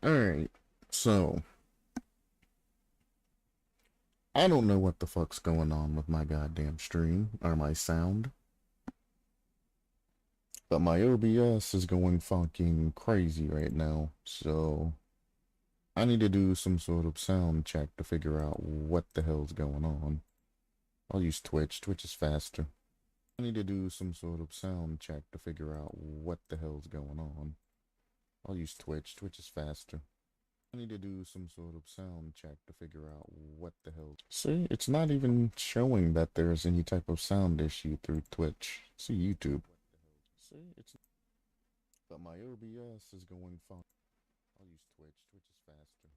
Alright, so I don't know what the fuck's going on with my goddamn stream or my sound, but my OBS is going fucking crazy right now, so I need to do some sort of sound check to figure out what the hell's going on. I'll use Twitch. Twitch is faster. I need to do some sort of sound check to figure out what the hell's going on. I'll use Twitch. Twitch is faster. I need to do some sort of sound check to figure out what the hell. See, it's not even showing that there's any type of sound issue through Twitch. See YouTube. See, it's. But my OBS is going fine. I'll use Twitch. Twitch is faster.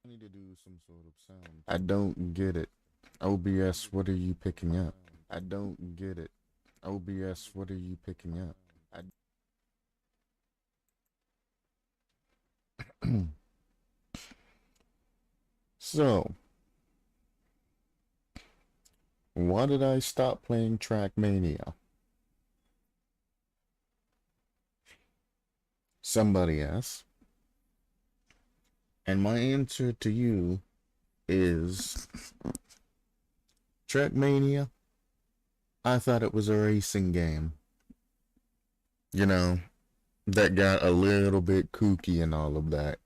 I need to do some sort of sound. I don't get it. OBS, what are you picking up? I don't get it. OBS, what are you picking up? So, why did I stop playing Trackmania? Somebody asks. And my answer to you is Trackmania. I thought it was a racing game. You know, that got a little bit kooky and all of that.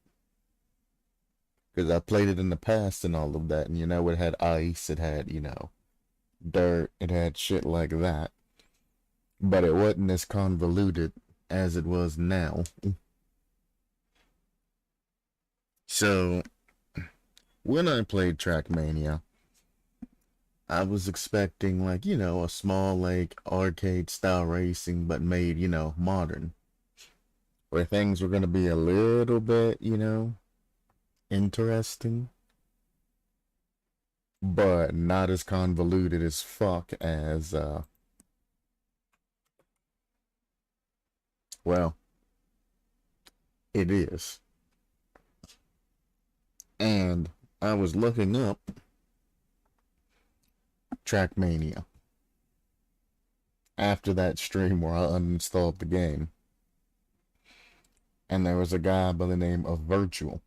Because I played it in the past and all of that. And, you know, it had ice, it had, you know, dirt, it had shit like that. But it wasn't as convoluted as it was now. So, when I played Trackmania, I was expecting, like, you know, a small, like, arcade-style racing, but made, you know, modern. Where things were going to be a little bit, you know, interesting. But not as convoluted as fuck as, well, it is. And I was looking up Trackmania after that stream where I uninstalled the game. And there was a guy by the name of Virtual,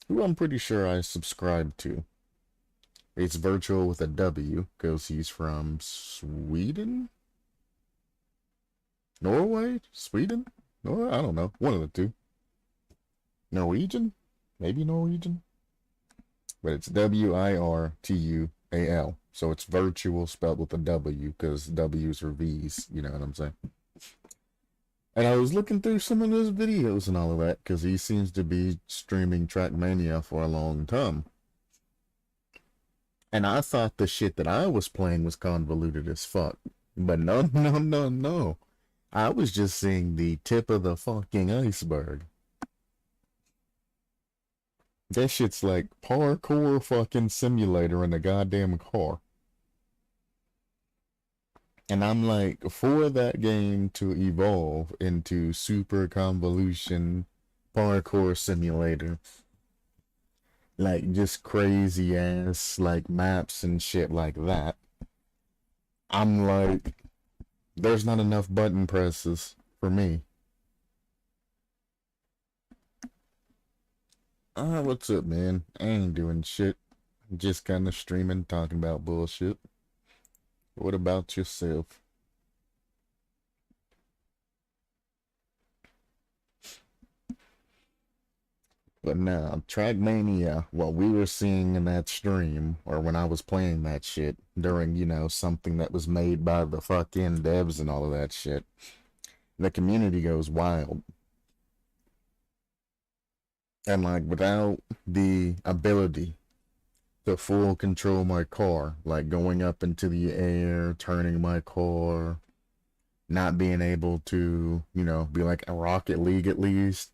who I'm pretty sure I subscribed to. It's Virtual with a W, because he's from Sweden? Norway? Sweden? Norway? I don't know. One of the two. Norwegian? Maybe Norwegian? But it's W-I-R-T-U-A-L. So it's Virtual spelled with a W, because W's are V's, you know what I'm saying? And I was looking through some of his videos and all of that, because he seems to be streaming Trackmania for a long time. And I thought the shit that I was playing was convoluted as fuck. But no, no, no, no. I was just seeing the tip of the fucking iceberg. That shit's like parkour fucking simulator in a goddamn car. And I'm like, for that game to evolve into super convolution parkour simulator, like just crazy ass like maps and shit like that, I'm like, there's not enough button presses for me. What's up, man? I ain't doing shit. Just kind of streaming, talking about bullshit. What about yourself? But now, Trackmania, what we were seeing in that stream, or when I was playing that shit, during, you know, something that was made by the fucking devs and all of that shit, the community goes wild. And, like, without the ability to full control my car, like going up into the air, turning my car, not being able to, you know, be like a Rocket League at least,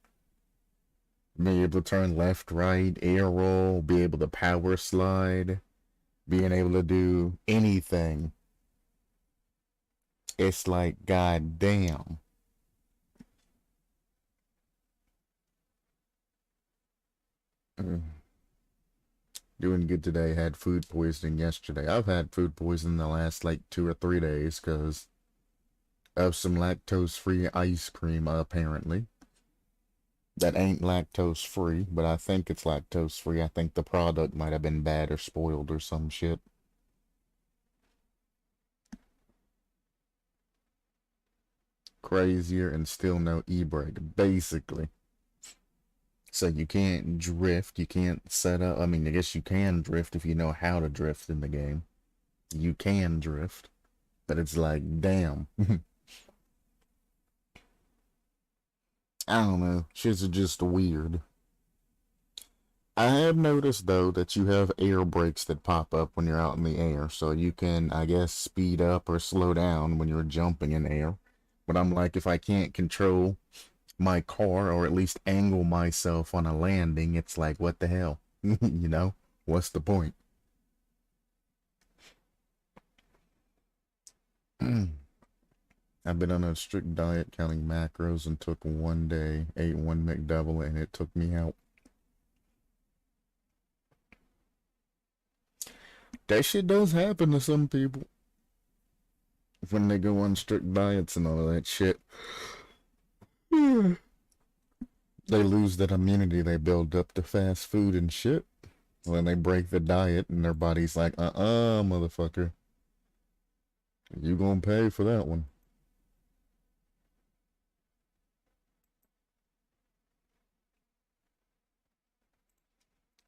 being able to turn left, right, air roll, be able to power slide, being able to do anything. It's like, god damn. Doing good today. Had food poisoning yesterday. I've had food poisoning the last like 2 or 3 days because of some lactose-free ice cream, apparently. That ain't lactose-free, but I think it's lactose-free. I think the product might have been bad or spoiled or some shit. Crazier and still no e-brake, basically. So you can't drift, you can't set up. I mean, I guess you can drift if you know how to drift in the game. You can drift, but it's like, damn. I don't know. Shits are just weird. I have noticed, though, that you have air brakes that pop up when you're out in the air. So you can, I guess, speed up or slow down when you're jumping in air. But I'm like, if I can't control my car or at least angle myself on a landing, it's like, what the hell? You know? What's the point? I've been on a strict diet counting macros and took one day, ate one McDouble, and it took me out. That shit does happen to some people when they go on strict diets and all of that shit. They lose that immunity they build up to fast food and shit. When they break the diet and their body's like, motherfucker. You gonna pay for that one.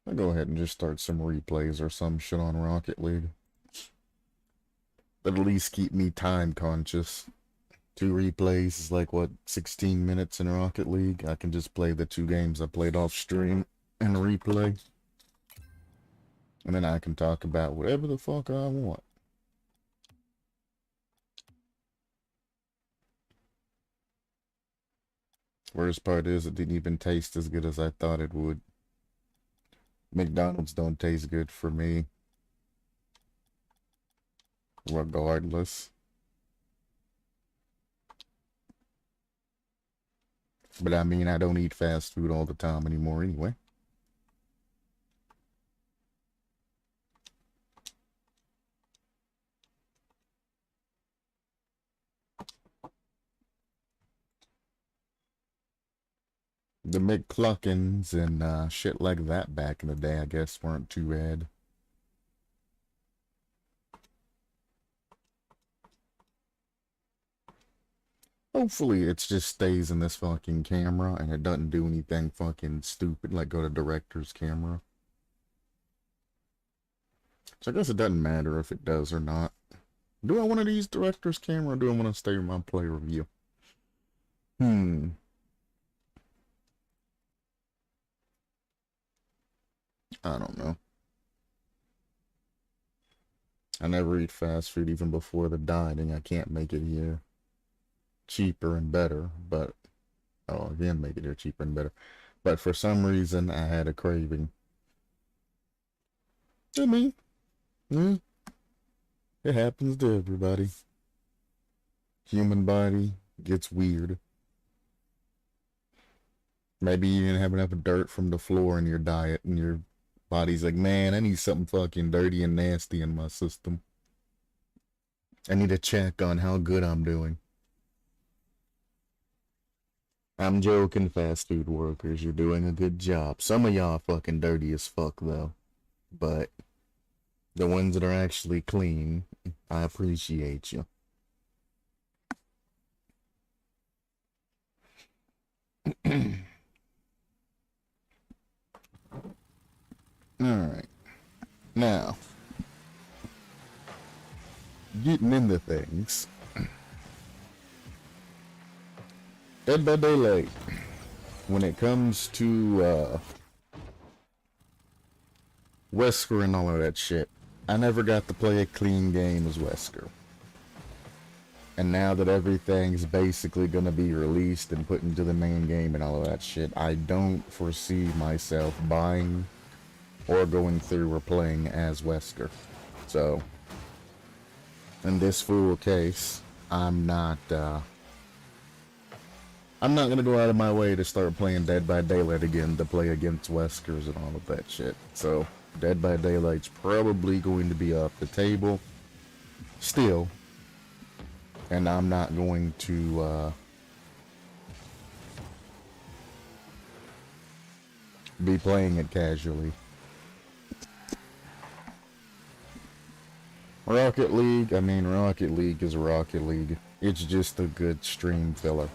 I'll go ahead and just start some replays or some shit on Rocket League. But at least keep me time conscious. 2 replays is like, what, 16 minutes in Rocket League? I can just play the 2 games I played off stream and replay. And then I can talk about whatever the fuck I want. Worst part is it didn't even taste as good as I thought it would. McDonald's don't taste good for me. Regardless. But I mean, I don't eat fast food all the time anymore anyway. The McCluckins and shit like that back in the day, I guess, weren't too bad. Hopefully it just stays in this fucking camera and it doesn't do anything fucking stupid like go to director's camera. So I guess it doesn't matter if it does or not. Do I want to use director's camera or do I want to stay with my play review? I don't know. I never eat fast food even before the dieting. I can't make it here cheaper and better, but again, make it here cheaper and better. But for some reason, I had a craving. I mean, it happens to everybody. Human body gets weird. Maybe you didn't have enough dirt from the floor in your diet, and your body's like, man, I need something fucking dirty and nasty in my system. I need to check on how good I'm doing. I'm joking, fast food workers. You're doing a good job. Some of y'all fucking dirty as fuck, though. But the ones that are actually clean, I appreciate you. Alright. Now, getting into things. Dead by Daylight. When it comes to Wesker and all of that shit, I never got to play a clean game as Wesker. And now that everything's basically gonna be released and put into the main game and all of that shit, I don't foresee myself buying or going through or playing as Wesker. So, in this fool case, I'm not gonna go out of my way to start playing Dead by Daylight again to play against Weskers and all of that shit. So, Dead by Daylight's probably going to be off the table. Still, And I'm not going to be playing it casually. Rocket League, I mean, Rocket League is Rocket League. It's just a good stream filler.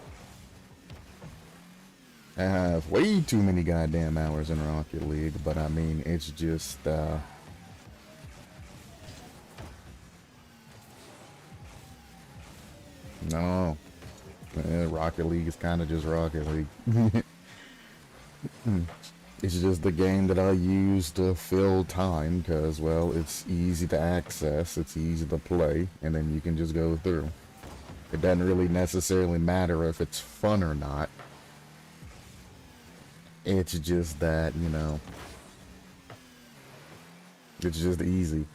I have way too many goddamn hours in Rocket League, but I mean, it's just, no. Rocket League is kind of just Rocket League. It's just the game that I use to fill time, because, well, it's easy to access, it's easy to play, and then you can just go through. It doesn't really necessarily matter if it's fun or not. It's just that, you know, it's just easy.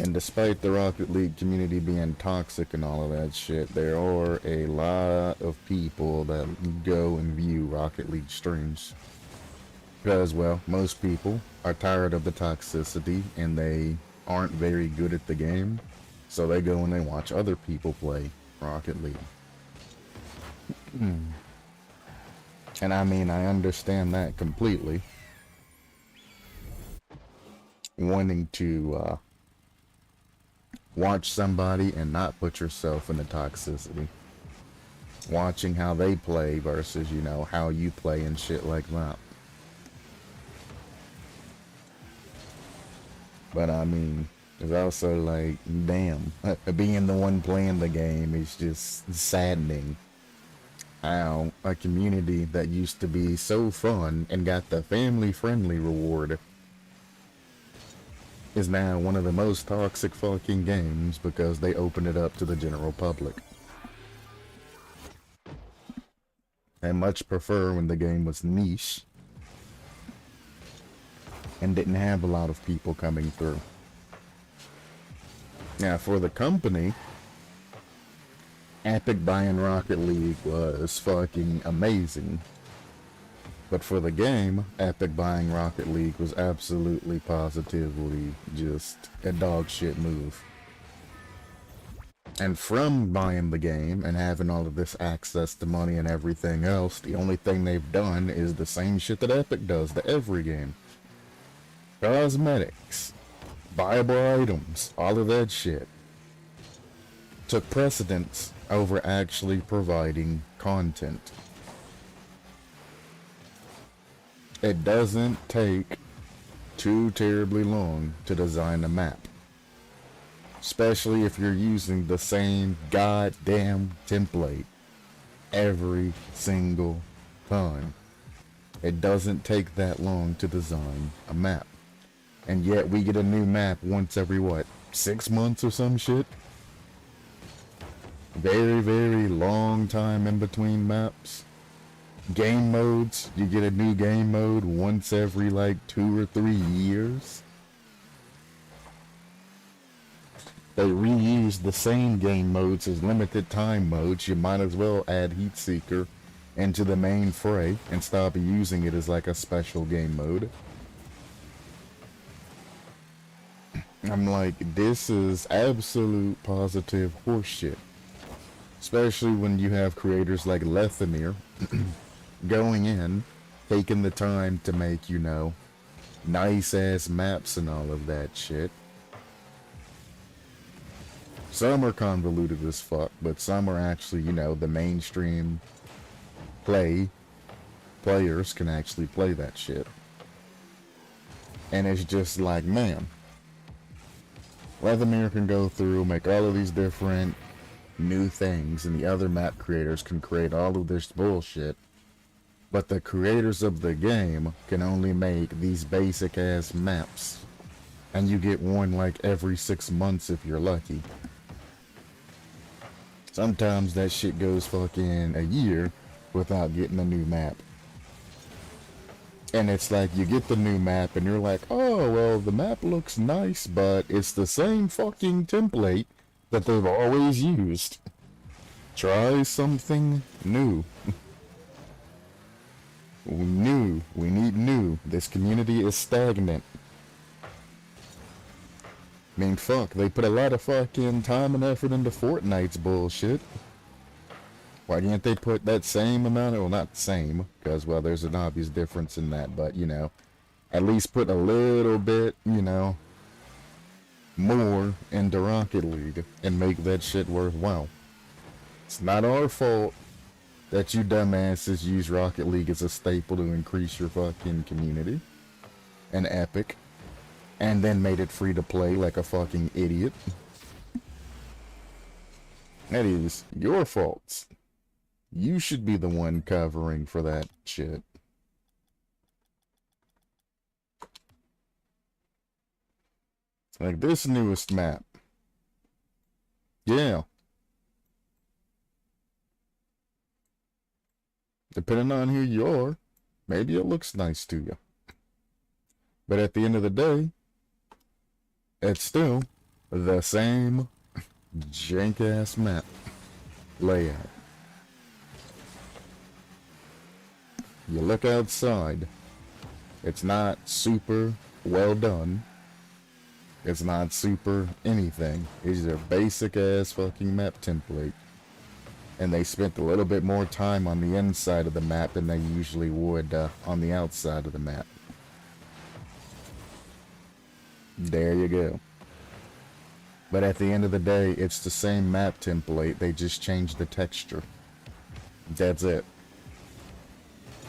And despite the Rocket League community being toxic and all of that shit, there are a lot of people that go and view Rocket League streams. Because, well, most people are tired of the toxicity and they aren't very good at the game. So they go and they watch other people play Rocket League. And I mean, I understand that completely. Wanting to, watch somebody and not put yourself in the toxicity. Watching how they play versus, you know, how you play and shit like that. But I mean, it's also like, damn, being the one playing the game is just saddening. How a community that used to be so fun and got the family-friendly reward is now one of the most toxic fucking games because they opened it up to the general public. I much prefer when the game was niche and didn't have a lot of people coming through. Now, for the company, Epic buying Rocket League was fucking amazing. But for the game, Epic buying Rocket League was absolutely positively just a dog shit move. And from buying the game and having all of this access to money and everything else, the only thing they've done is the same shit that Epic does to every game. Cosmetics, buyable items, all of that shit took precedence over actually providing content. It doesn't take too terribly long to design a map. Especially if you're using the same goddamn template every single time. It doesn't take that long to design a map. And yet we get a new map once every, what, 6 months or some shit? Very, very long time in between maps. Game modes, you get a new game mode once every like 2 or 3 years. They reuse the same game modes as limited time modes. You might as well add Heatseeker into the main fray and stop using it as like a special game mode. I'm like, this is absolute positive horseshit. Especially when you have creators like Lethamir going in, taking the time to make, you know, nice ass maps and all of that shit. Some are convoluted as fuck, but some are actually, you know, the mainstream players can actually play that shit. And it's just like, man, Lethamir can go through, make all of these different new things, and the other map creators can create all of this bullshit. But the creators of the game can only make these basic ass maps. And you get one like every 6 months if you're lucky. Sometimes that shit goes fucking a year without getting a new map. And it's like you get the new map and you're like, oh, well, the map looks nice, but it's the same fucking template that they've always used. Try something new. New. We need new. This community is stagnant. I mean, fuck, they put a lot of fucking time and effort into Fortnite's bullshit. Why can't they put that same amount of, well, not same, because, well, there's an obvious difference in that, but, you know, at least put a little bit, you know, more into Rocket League and make that shit worthwhile. It's not our fault that you dumbasses use Rocket League as a staple to increase your fucking community and Epic, and then made it free to play like a fucking idiot. That is your fault. You should be the one covering for that shit. Like this newest map. Yeah. Depending on who you are, maybe it looks nice to you. But at the end of the day, it's still the same jank-ass map layout. You look outside, it's not super well done. It's not super anything. It's a basic-ass fucking map template. And they spent a little bit more time on the inside of the map than they usually would on the outside of the map. There you go. But at the end of the day, it's the same map template. They just changed the texture. That's it.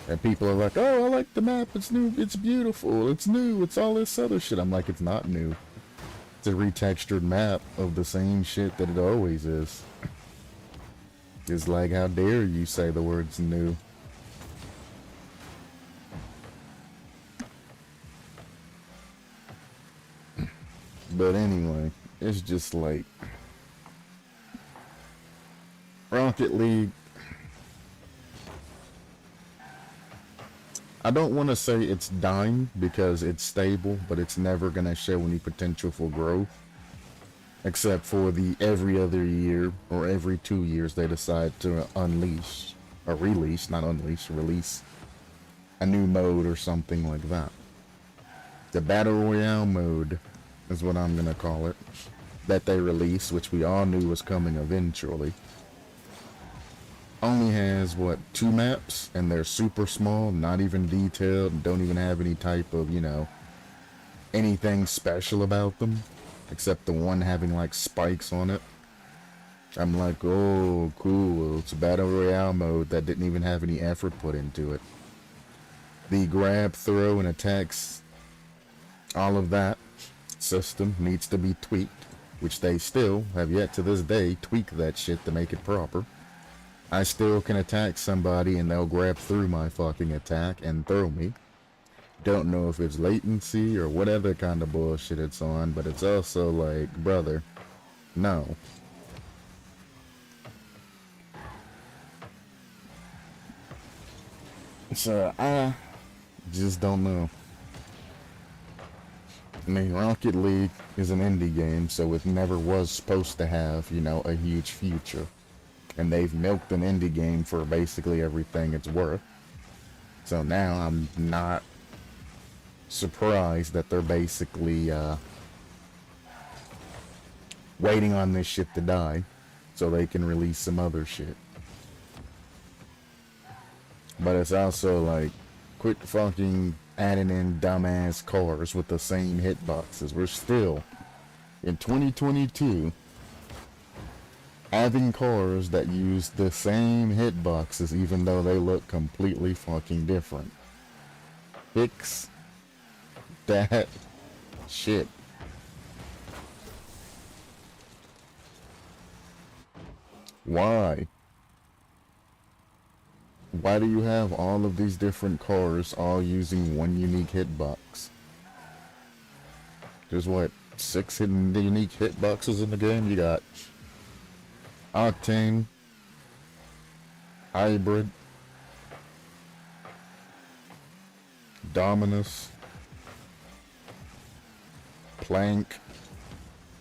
And people are like, oh, I like the map. It's new. It's beautiful. It's new. It's all this other shit. I'm like, it's not new. It's a retextured map of the same shit that it always is. It's like, how dare you say the words new? But anyway, it's just like Rocket League. I don't want to say it's dying because it's stable, but it's never going to show any potential for growth. Except for the every other year or every 2 years they decide to unleash, or release, not unleash, release a new mode or something like that. The Battle Royale mode is what I'm going to call it, that they release, which we all knew was coming eventually. Only has, what, 2 maps, and they're super small, not even detailed, and don't even have any type of, you know, anything special about them. Except the one having like spikes on it. I'm like, oh, cool. It's a Battle Royale mode that didn't even have any effort put into it. The grab, throw, and attacks, all of that system needs to be tweaked. Which they still have yet to this day tweak that shit to make it proper. I still can attack somebody and they'll grab through my fucking attack and throw me. Don't know if it's latency or whatever kind of bullshit it's on, but it's also like, brother, no. So, I just don't know. I mean, Rocket League is an indie game, so it never was supposed to have, you know, a huge future. And they've milked an indie game for basically everything it's worth. So now I'm not surprised that they're basically waiting on this shit to die so they can release some other shit. But it's also like, quit fucking adding in dumbass cars with the same hitboxes. We're still in 2022 having cars that use the same hitboxes even though they look completely fucking different. Fix that shit. Why? Why do you have all of these different cars all using one unique hitbox? There's what, 6 unique hitboxes in the game? You got Octane, Hybrid, Dominus, Plank.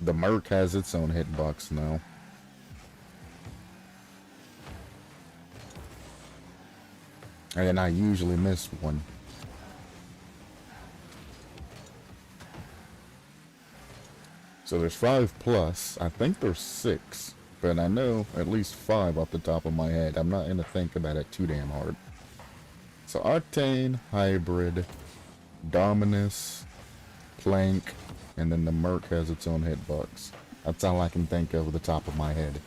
The Merc has its own hitbox now. And I usually miss one. So there's 5 plus. I think there's 6. But I know at least 5 off the top of my head. I'm not going to think about it too damn hard. So Octane, Hybrid, Dominus, Plank, and then the Merc has its own hitbox. That's all I can think of at the top of my head.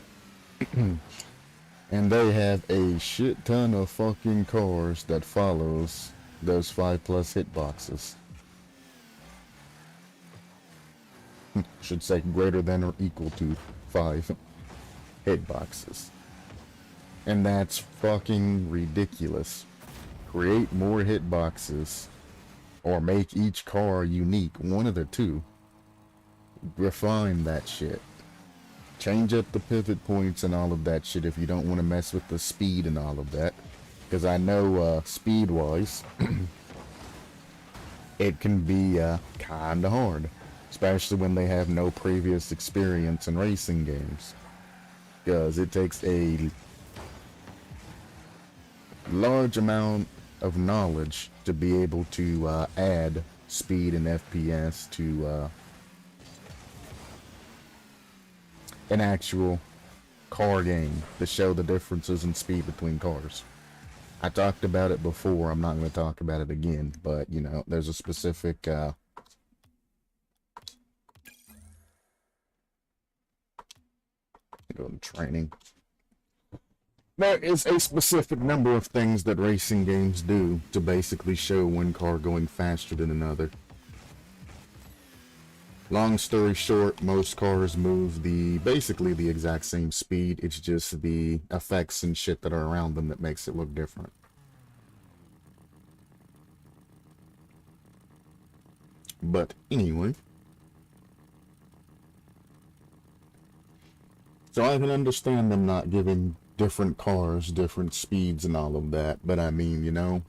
And they have a shit ton of fucking cars that follows those 5 plus hitboxes. Should say greater than or equal to 5 hitboxes. And that's fucking ridiculous. Create more hitboxes or make each car unique, one of the two. Refine that shit. Change up the pivot points and all of that shit if you don't want to mess with the speed and all of that. Because I know speed-wise, it can be kinda hard. Especially when they have no previous experience in racing games. Because it takes a large amount of knowledge to be able to add speed and FPS to an actual car game to show the differences in speed between cars. I talked about it before, I'm not going to talk about it again, but you know, there's a specific go to training. There is a specific number of things that racing games do to basically show one car going faster than another. Long story short, most cars move basically the exact same speed. It's just the effects and shit that are around them that makes it look different. But anyway. So I can understand them not giving different cars different speeds and all of that, but I mean, you know,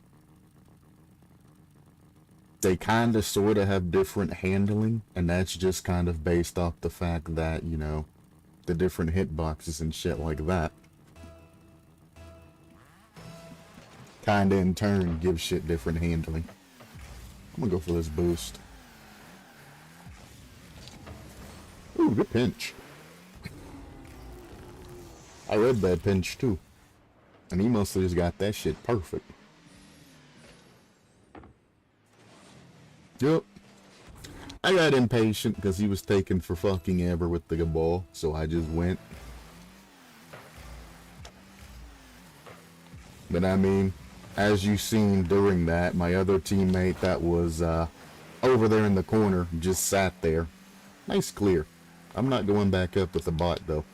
they kind of sort of have different handling, and that's just kind of based off the fact that, you know, the different hitboxes and shit like that kind of in turn give shit different handling. I'm gonna go for this boost. Ooh, good pinch. I read that pinch too. And he mostly just got that shit perfect. Yep. I got impatient because he was taking for fucking ever with the ball, so I just went. But I mean, as you seen during that, my other teammate that was over there in the corner just sat there. Nice clear. I'm not going back up with the bot though.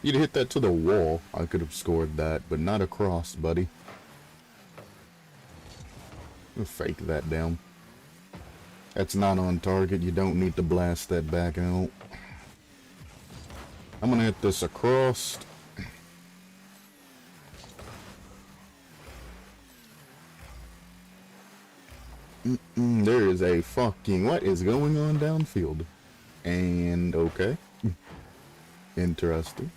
You'd hit that to the wall. I could have scored that, but not across, buddy. I'll fake that down. That's not on target. You don't need to blast that back out. I'm gonna hit this across. There is a fucking... What is going on downfield? And okay. Interesting.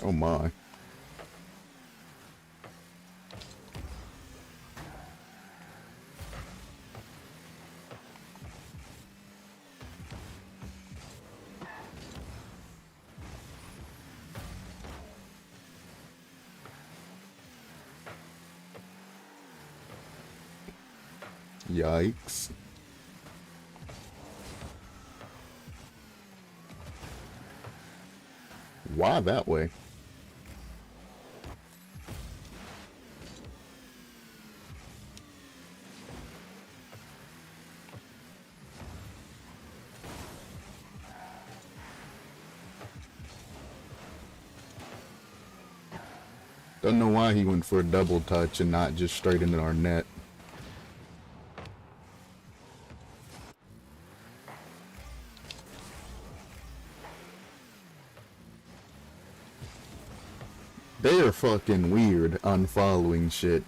Oh my. Yikes. Why that way? Don't know why he went for a double touch and not just straight into our net. They are fucking weird unfollowing shit.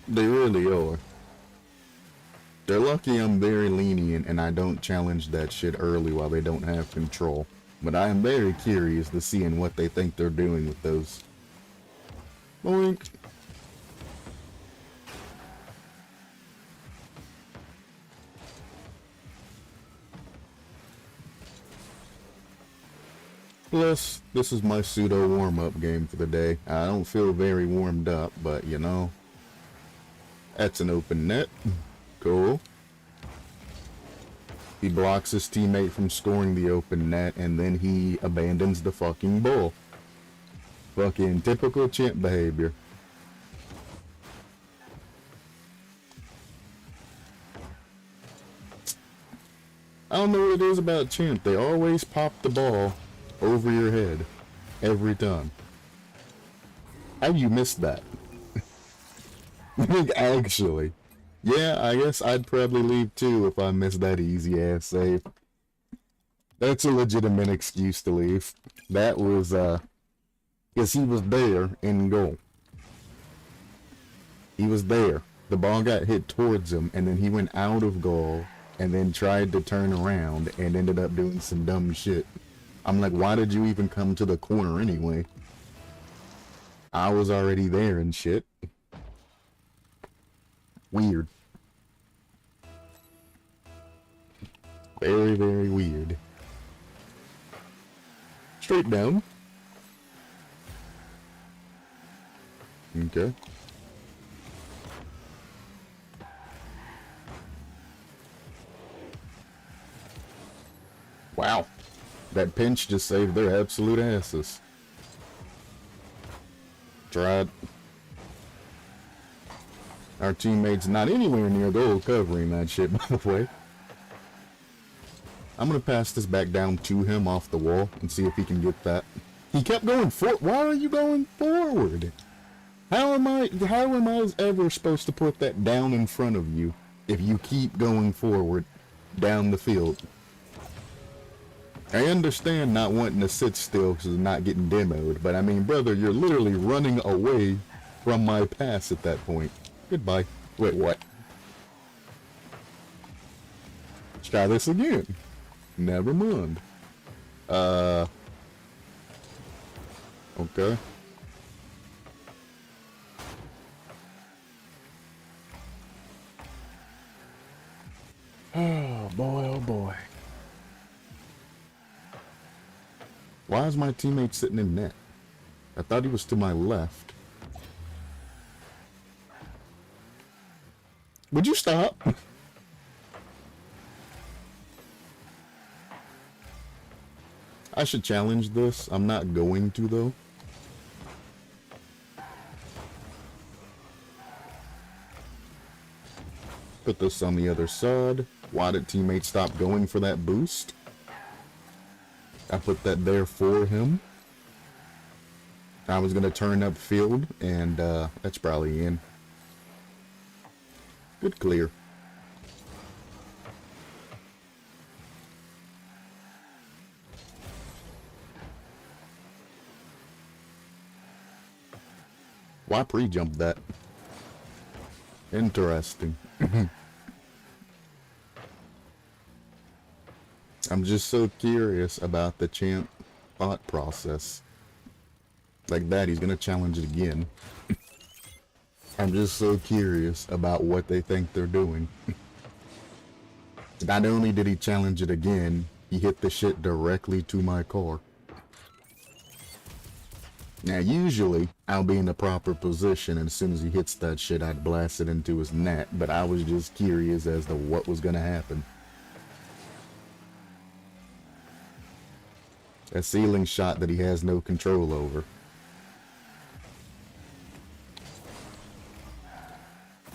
They really are. They're lucky I'm very lenient and I don't challenge that shit early while they don't have control. But I am very curious to see what they think they're doing with those. Boink. Plus, this is my pseudo warm-up game for the day. I don't feel very warmed up, but you know, that's an open net. Cool. He blocks his teammate from scoring the open net, and then he abandons the fucking ball. Fucking typical chimp behavior. I don't know what it is about chimp. They always pop the ball over your head. Every time. How you missed that? Actually. Yeah, I guess I'd probably leave too if I missed that easy ass save. That's a legitimate excuse to leave. That was, because he was there in goal. He was there. The ball got hit towards him, and then he went out of goal, and then tried to turn around, and ended up doing some dumb shit. I'm like, why did you even come to the corner anyway? I was already there and shit. Weird. Very, very weird. Straight down. Okay. Wow. That pinch just saved their absolute asses. Tried. Our teammate's not anywhere near goal covering that shit, by the way. I'm gonna pass this back down to him off the wall and see if he can get that. He kept going forward. Why are you going forward? How am I ever supposed to put that down in front of you if you keep going forward down the field? I understand not wanting to sit still because it's not getting demoed, but I mean, brother, you're literally running away from my pass at that point. Goodbye. Wait, what? Let's try this again. Never mind. Okay. Oh boy, oh boy. Why is my teammate sitting in net? I thought he was to my left. Would you stop? I should challenge this. I'm not going to, though. Put this on the other side. Why did teammates stop going for that boost? I put that there for him. I was going to turn up field, and that's probably in. Good clear. Why pre-jump that? Interesting. I'm just so curious about the champ thought process. Like that, he's gonna challenge it again. I'm just so curious about what they think they're doing. Not only did he challenge it again, he hit the shit directly to my car. Now usually, I'll be in the proper position and as soon as he hits that shit, I'd blast it into his net, but I was just curious as to what was gonna happen. A ceiling shot that he has no control over.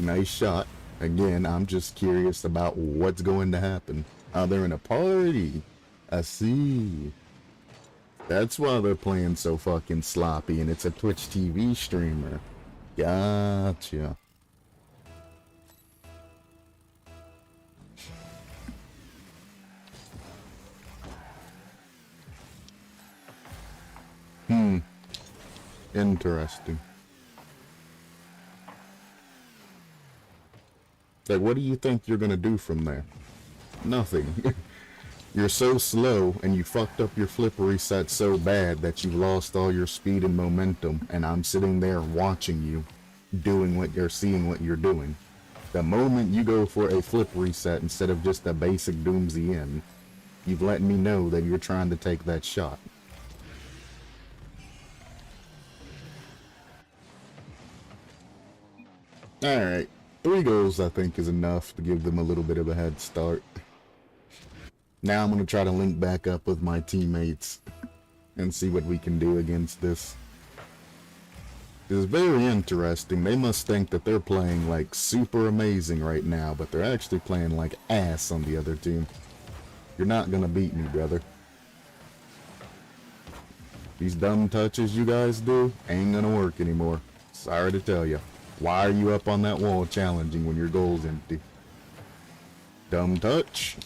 Nice shot. Again, I'm just curious about what's going to happen. Oh, they're in a party. I see. That's why they're playing so fucking sloppy, and it's a Twitch TV streamer. Gotcha. Interesting. Like, what do you think you're gonna do from there? Nothing. You're so slow, and you fucked up your flip reset so bad that you've lost all your speed and momentum, and I'm sitting there watching you doing what you're seeing what you're doing. The moment you go for a flip reset instead of just a basic Doomsy in, you've let me know that you're trying to take that shot. Alright, 3 goals I think is enough to give them a little bit of a head start. Now I'm going to try to link back up with my teammates and see what we can do against this. It's very interesting. They must think that they're playing like super amazing right now, but they're actually playing like ass on the other team. You're not going to beat me, brother. These dumb touches you guys do ain't going to work anymore. Sorry to tell you. Why are you up on that wall challenging when your goal's empty? Dumb touch.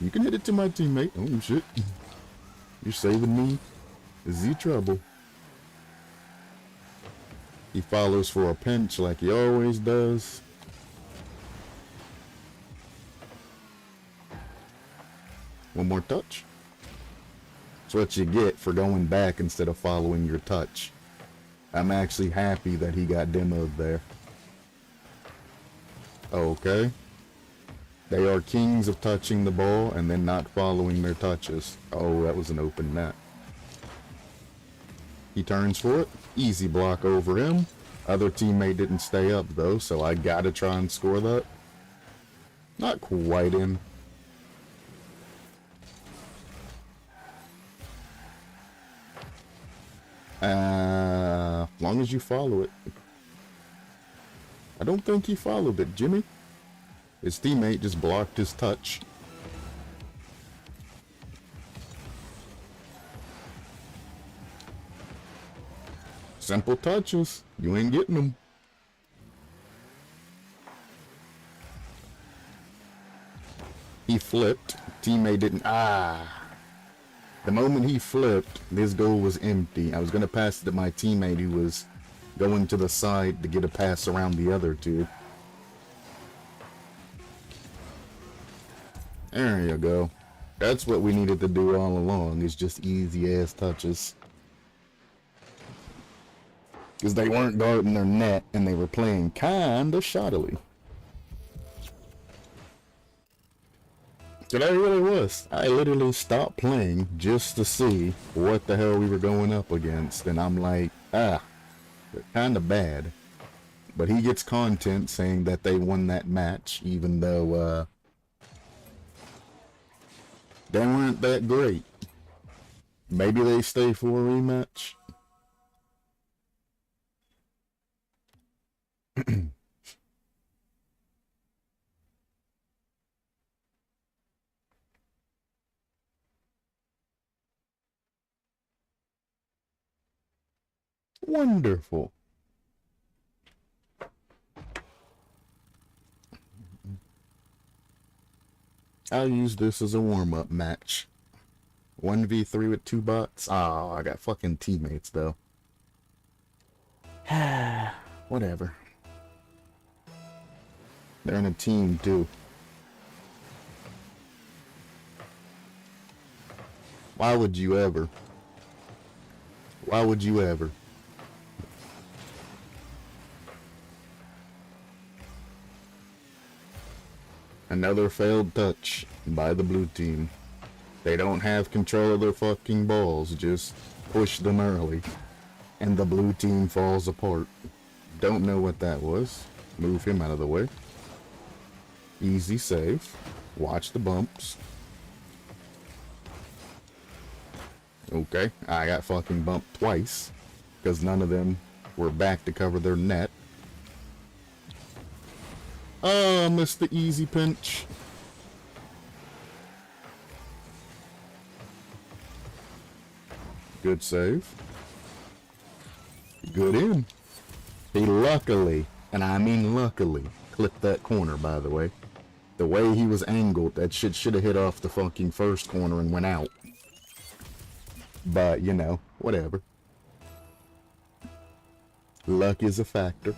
You can hit it to my teammate. Oh shit. You're saving me the trouble. He follows for a pinch like he always does. One more touch. That's what you get for going back instead of following your touch. I'm actually happy that he got demoed there. Okay. They are kings of touching the ball and then not following their touches. Oh, that was an open net. He turns for it. Easy block over him. Other teammate didn't stay up though, so I gotta try and score that. Not quite in. As long as you follow it. I don't think he followed it, Jimmy. His teammate just blocked his touch. Simple touches. You ain't getting them. He flipped. Teammate didn't. The moment he flipped, this goal was empty. I was going to pass it to my teammate who was going to the side to get a pass around the other two. There you go. That's what we needed to do all along, is just easy ass touches. Because they weren't guarding their net and they were playing kinda shoddily. But I really was. I literally stopped playing just to see what the hell we were going up against. And I'm like, they're kinda bad. But he gets content saying that they won that match, even though, they weren't that great. Maybe they stay for a rematch. Wonderful. I'll use this as a warm-up match. 1v3 with 2 bots. Oh, I got fucking teammates though. Whatever. They're in a team too. Why would you ever? Why would you ever? Another failed touch by the blue team. They don't have control of their fucking balls, just push them early. And the blue team falls apart. Don't know what that was. Move him out of the way. Easy save. Watch the bumps. Okay, I got fucking bumped twice. Because none of them were back to cover their net. Oh, I missed the easy pinch. Good save. Good in. He luckily, and I mean luckily, clipped that corner, by the way. The way he was angled, that shit should have hit off the fucking first corner and went out. But, you know, whatever. Luck is a factor.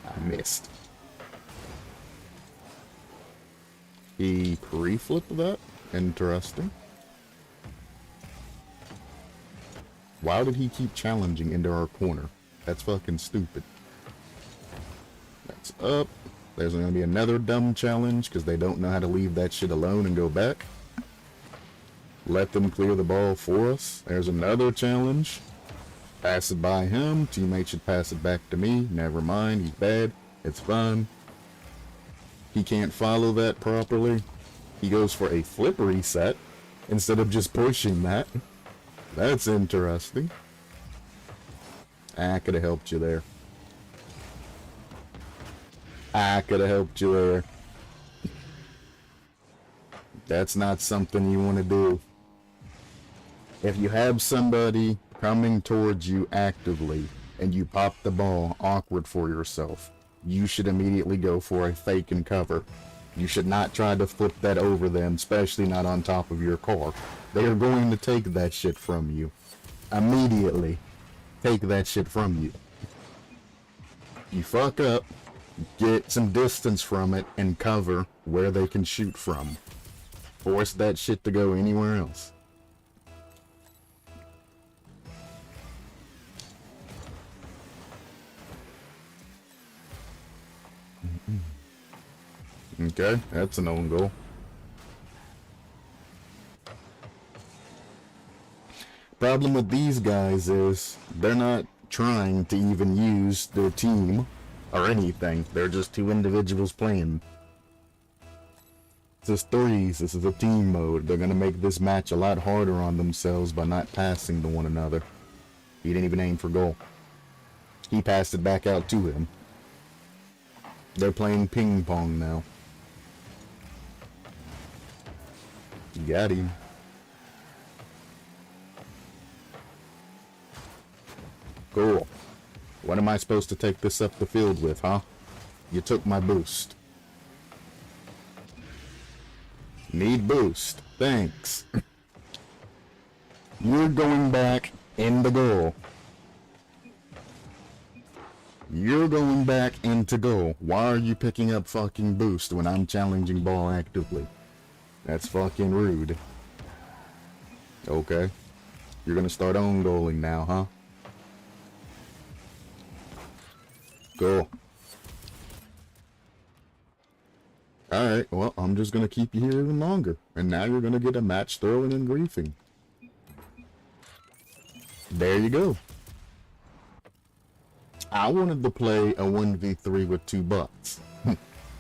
I missed. He pre-flipped that? Interesting. Why did he keep challenging into our corner? That's fucking stupid. That's up. There's gonna be another dumb challenge because they don't know how to leave that shit alone and go back. Let them clear the ball for us. There's another challenge. Pass it by him. Teammate should pass it back to me. Never mind. He's bad. It's fine. He can't follow that properly. He goes for a flip reset instead of just pushing that. That's interesting. I could have helped you there. I could have helped you there. That's not something you want to do. If you have somebody coming towards you actively and you pop the ball awkward for yourself, you should immediately go for a fake and cover. You should not try to flip that over them, especially not on top of your car. They are going to take that shit from you. Immediately take that shit from you. You fuck up, get some distance from it, and cover where they can shoot from. Force that shit to go anywhere else. Okay, that's an own goal. Problem with these guys is they're not trying to even use their team or anything. They're just two individuals playing. This is threes. This is a team mode. They're gonna make this match a lot harder on themselves by not passing to one another. He didn't even aim for goal. He passed it back out to him. They're playing ping pong now. Got him. Cool. What am I supposed to take this up the field with, huh? You took my boost. Need boost. Thanks. You're going back in the goal. You're going back into goal. Why are you picking up fucking boost when I'm challenging ball actively? That's fucking rude. Okay. You're gonna start own goaling now, huh? Cool. Alright, well, I'm just gonna keep you here even longer. And now you're gonna get a match throwing and griefing. There you go. I wanted to play a 1v3 with 2 bots.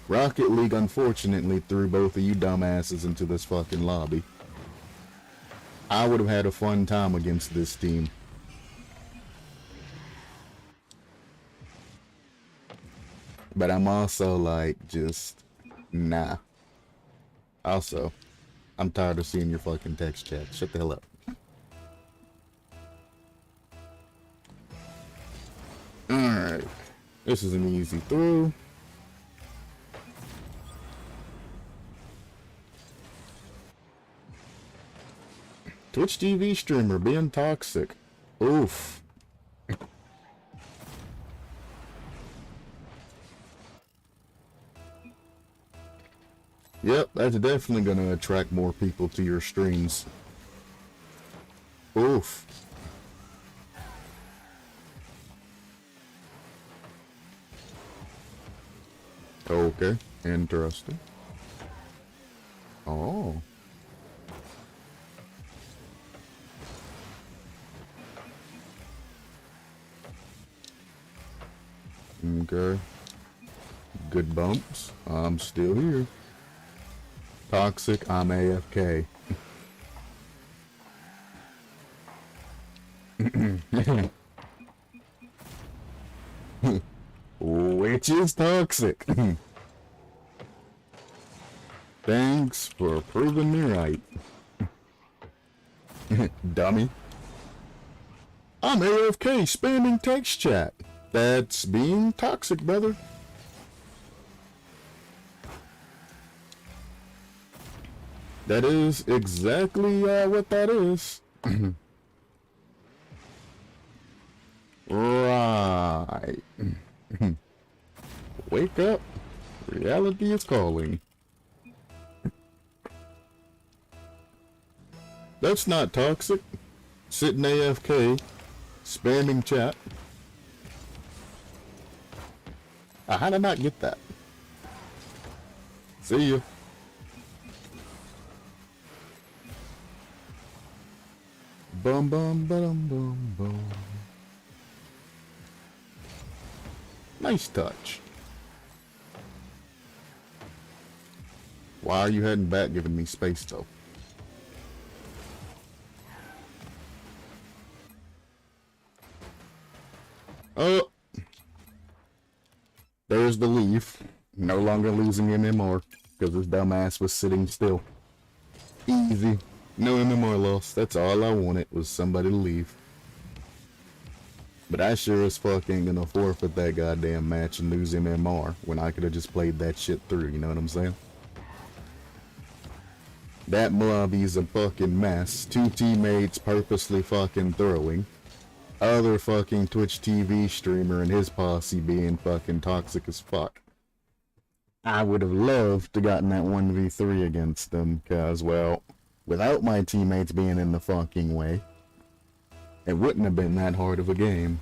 Rocket League unfortunately threw both of you dumbasses into this fucking lobby. I would have had a fun time against this team. But I'm also like, just, nah. Also, I'm tired of seeing your fucking text chat. Shut the hell up. Alright. This is an easy throw. Twitch TV streamer being toxic. Oof. Yep, that's definitely gonna attract more people to your streams. Oof. Okay, interesting. Oh. Okay. Good bumps. I'm still here. Toxic, I'm AFK. Which is toxic. Thanks for proving me right. Dummy. I'm AFK spamming text chat. That's being toxic, brother. That is exactly what that is. Right. Wake up. Reality is calling. That's not toxic. Sitting AFK, spamming chat. How did I not get that? See ya. Bum bum bum bum bum. Nice touch. Why are you heading back giving me space though? Oh, there's the leaf. No longer losing MMR because his dumbass was sitting still. Easy. No MMR loss. That's all I wanted was somebody to leave. But I sure as fuck ain't gonna forfeit that goddamn match and lose MMR when I could have just played that shit through, you know what I'm saying? That lobby's a fucking mess. Two teammates purposely fucking throwing. Other fucking Twitch TV streamer and his posse being fucking toxic as fuck. I would have loved to gotten that 1v3 against them, cause, well, without my teammates being in the fucking way, it wouldn't have been that hard of a game.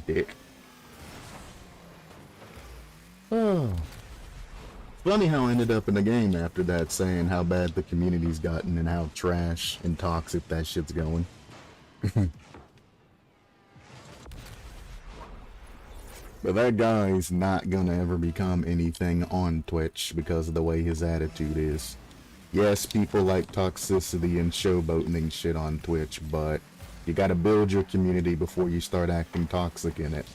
Dick. Oh. Funny how I ended up in the game after that, saying how bad the community's gotten and how trash and toxic that shit's going. But that guy's not gonna ever become anything on Twitch because of the way his attitude is. Yes, people like toxicity and showboating and shit on Twitch, but you gotta build your community before you start acting toxic in it.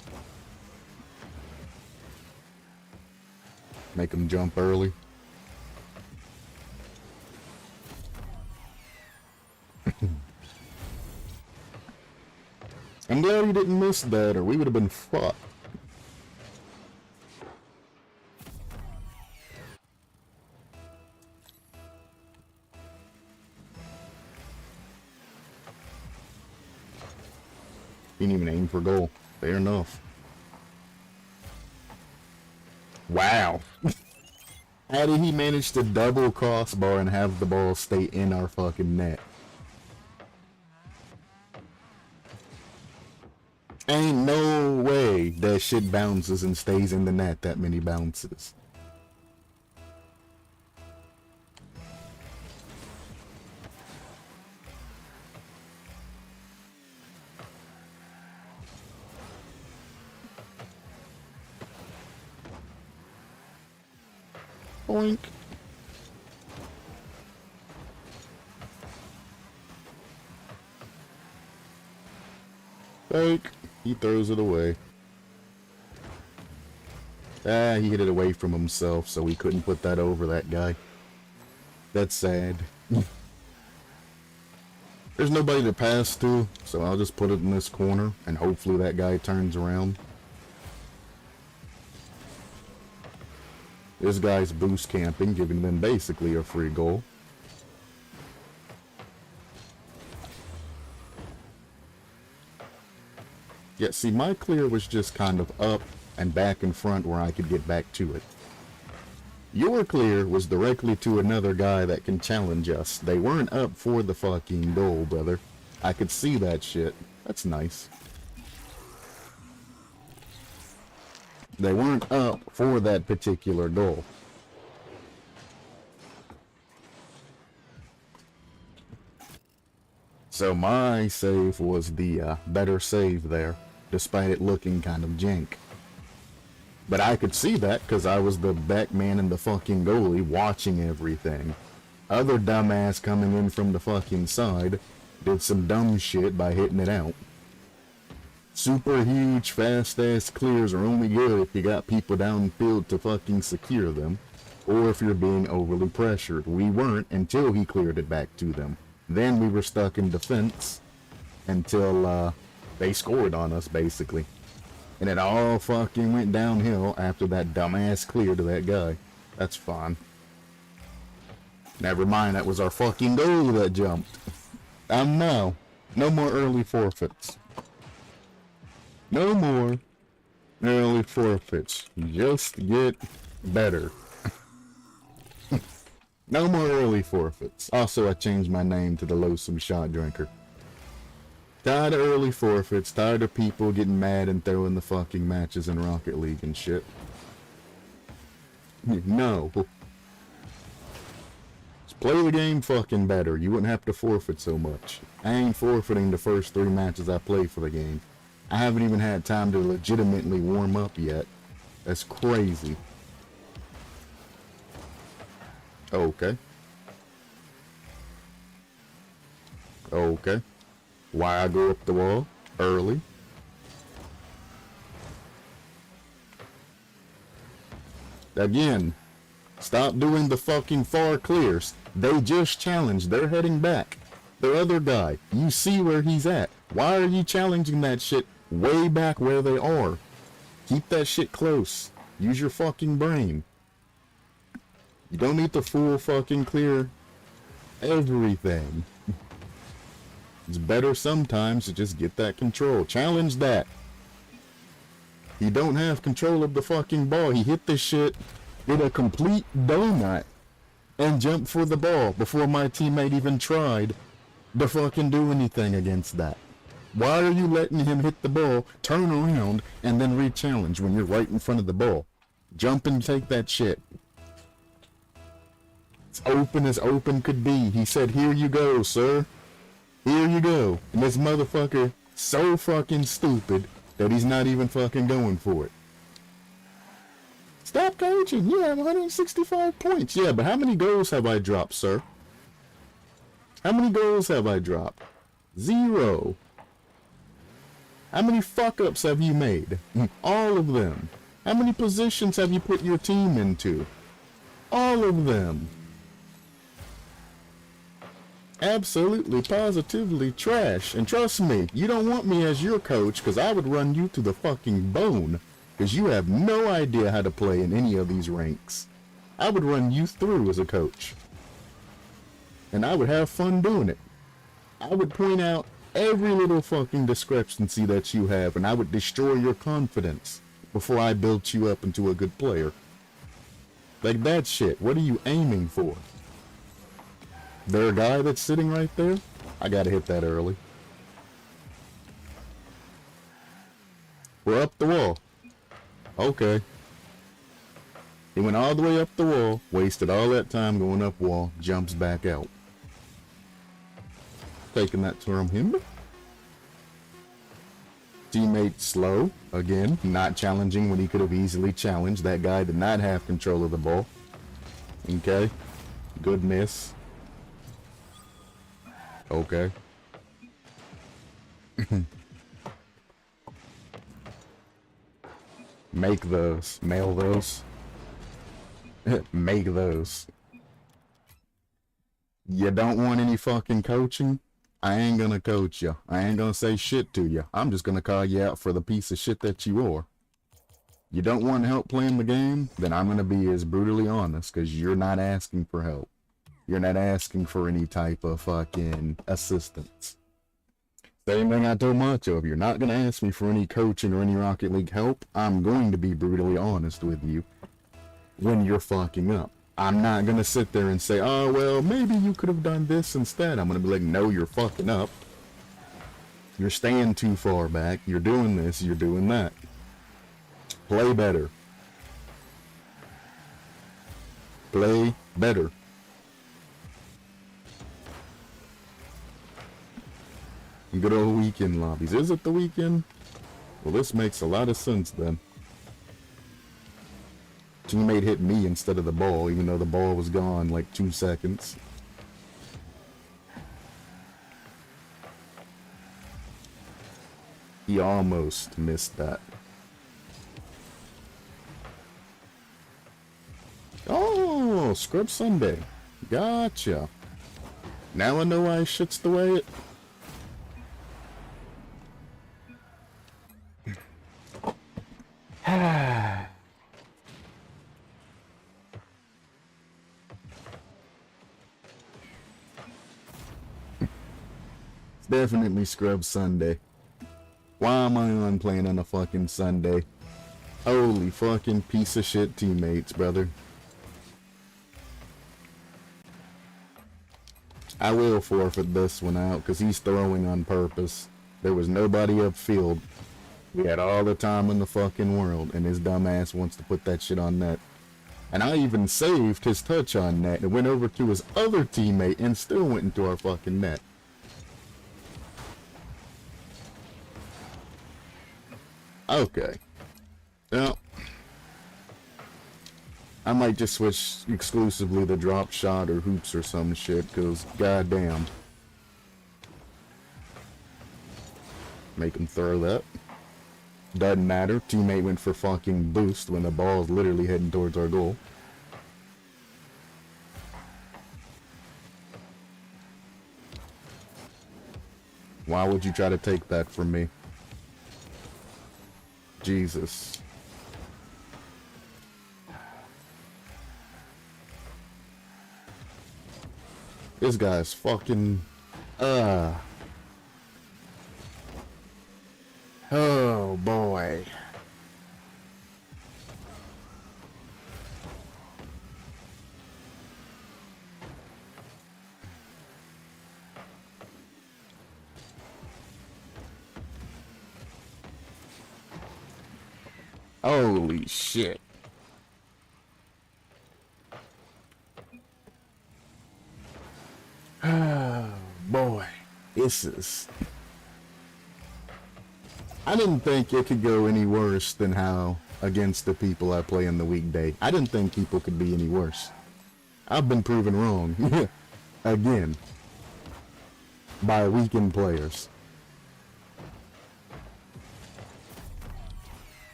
Make them jump early. I'm glad you didn't miss that, or we would have been fucked. He didn't even aim for goal. Fair enough. Wow. How did he manage to double crossbar and have the ball stay in our fucking net? Ain't no way that shit bounces and stays in the net that many bounces. Boink. Fake. He throws it away. Ah, he hit it away from himself, so he couldn't put that over that guy. That's sad. There's nobody to pass to, so I'll just put it in this corner, and hopefully that guy turns around. This guy's boost camping, giving them basically a free goal. Yeah, see, my clear was just kind of up and back in front where I could get back to it. Your clear was directly to another guy that can challenge us. They weren't up for the fucking goal, brother. I could see that shit. That's nice. They weren't up for that particular goal. So my save was the better save there, despite it looking kind of jank. But I could see that because I was the backman and the fucking goalie watching everything. Other dumbass coming in from the fucking side did some dumb shit by hitting it out. Super huge, fast-ass clears are only good if you got people downfield to fucking secure them, or if you're being overly pressured. We weren't until he cleared it back to them. Then we were stuck in defense until they scored on us, basically. And it all fucking went downhill after that dumbass clear to that guy. That's fine. Never mind, that was our fucking goalie that jumped. No. No more early forfeits. No more early forfeits. Just get better. No more early forfeits. Also, I changed my name to the Loathsome Shot Drinker. Tired of early forfeits. Tired of people getting mad and throwing the fucking matches in Rocket League and shit. No. Just play the game fucking better. You wouldn't have to forfeit so much. I ain't forfeiting the first 3 matches I play for the game. I haven't even had time to legitimately warm up yet. That's crazy. Okay. Okay. Why I go up the wall early? Again, stop doing the fucking far clears. They just challenged. They're heading back. The other guy, you see where he's at. Why are you challenging that shit way back where they are? Keep that shit close. Use your fucking brain. You don't need to full fucking clear everything. It's better sometimes to just get that control. Challenge that. He don't have control of the fucking ball. He hit this shit, did a complete donut, and jumped for the ball before my teammate even tried to fucking do anything against that. Why are you letting him hit the ball, turn around, and then re-challenge when you're right in front of the ball? Jump and take that shit. It's open as open could be. He said, "Here you go, sir. Here you go." And this motherfucker so fucking stupid that he's not even fucking going for it. Stop coaching. You have 165 points. Yeah, but how many goals have I dropped, sir? How many goals have I dropped? 0. How many fuck-ups have you made? All of them. How many positions have you put your team into? All of them. Absolutely, positively trash. And trust me, you don't want me as your coach, because I would run you to the fucking bone. Because you have no idea how to play in any of these ranks. I would run you through as a coach. And I would have fun doing it. I would point out every little fucking discrepancy that you have, and I would destroy your confidence before I built you up into a good player. Like that shit. What are you aiming for? There a guy that's sitting right there? I gotta hit that early. We're up the wall. Okay. He went all the way up the wall, wasted all that time going up wall, jumps back out. Taking that from him. Teammate slow, again, not challenging when he could have easily challenged. That guy did not have control of the ball. Okay. Good miss. Okay. Make those. Mail those. Make those. You don't want any fucking coaching? I ain't gonna coach you. I ain't gonna say shit to you. I'm just gonna call you out for the piece of shit that you are. You don't want help playing the game? Then I'm gonna be as brutally honest, because you're not asking for help. You're not asking for any type of fucking assistance. Same thing I told Macho. If you're not going to ask me for any coaching or any Rocket League help, I'm going to be brutally honest with you when you're fucking up. I'm not going to sit there and say, "Oh, well, maybe you could have done this instead." I'm going to be like, "No, you're fucking up. You're staying too far back. You're doing this. You're doing that. Play better. Play better." Good old weekend lobbies. Is it the weekend? Well, this makes a lot of sense then. teammate hit me instead of the ball, even though the ball was gone like 2 seconds. He almost missed that. Oh, Scrub Sunday. Gotcha. Now I know why shit's the way it... It's definitely Scrub Sunday. Why am I on playing on a fucking Sunday? Holy fucking piece of shit teammates, brother. I will forfeit this one out because he's throwing on purpose. There was nobody upfield. We had all the time in the fucking world, and his dumb ass wants to put that shit on net. And I even saved his touch on net and went over to his other teammate and still went into our fucking net. Okay. Well, I might just switch exclusively to drop shot or hoops or some shit, cause goddamn. Make him throw that. Doesn't matter. Teammate went for fucking boost when the ball's literally heading towards our goal. Why would you try to take that from me? Jesus. This guy's fucking... Oh, boy. Holy shit. Oh, boy. This is... I didn't think it could go any worse than how against the people I play in the weekday. I didn't think people could be any worse. I've been proven wrong. Again. By weekend players.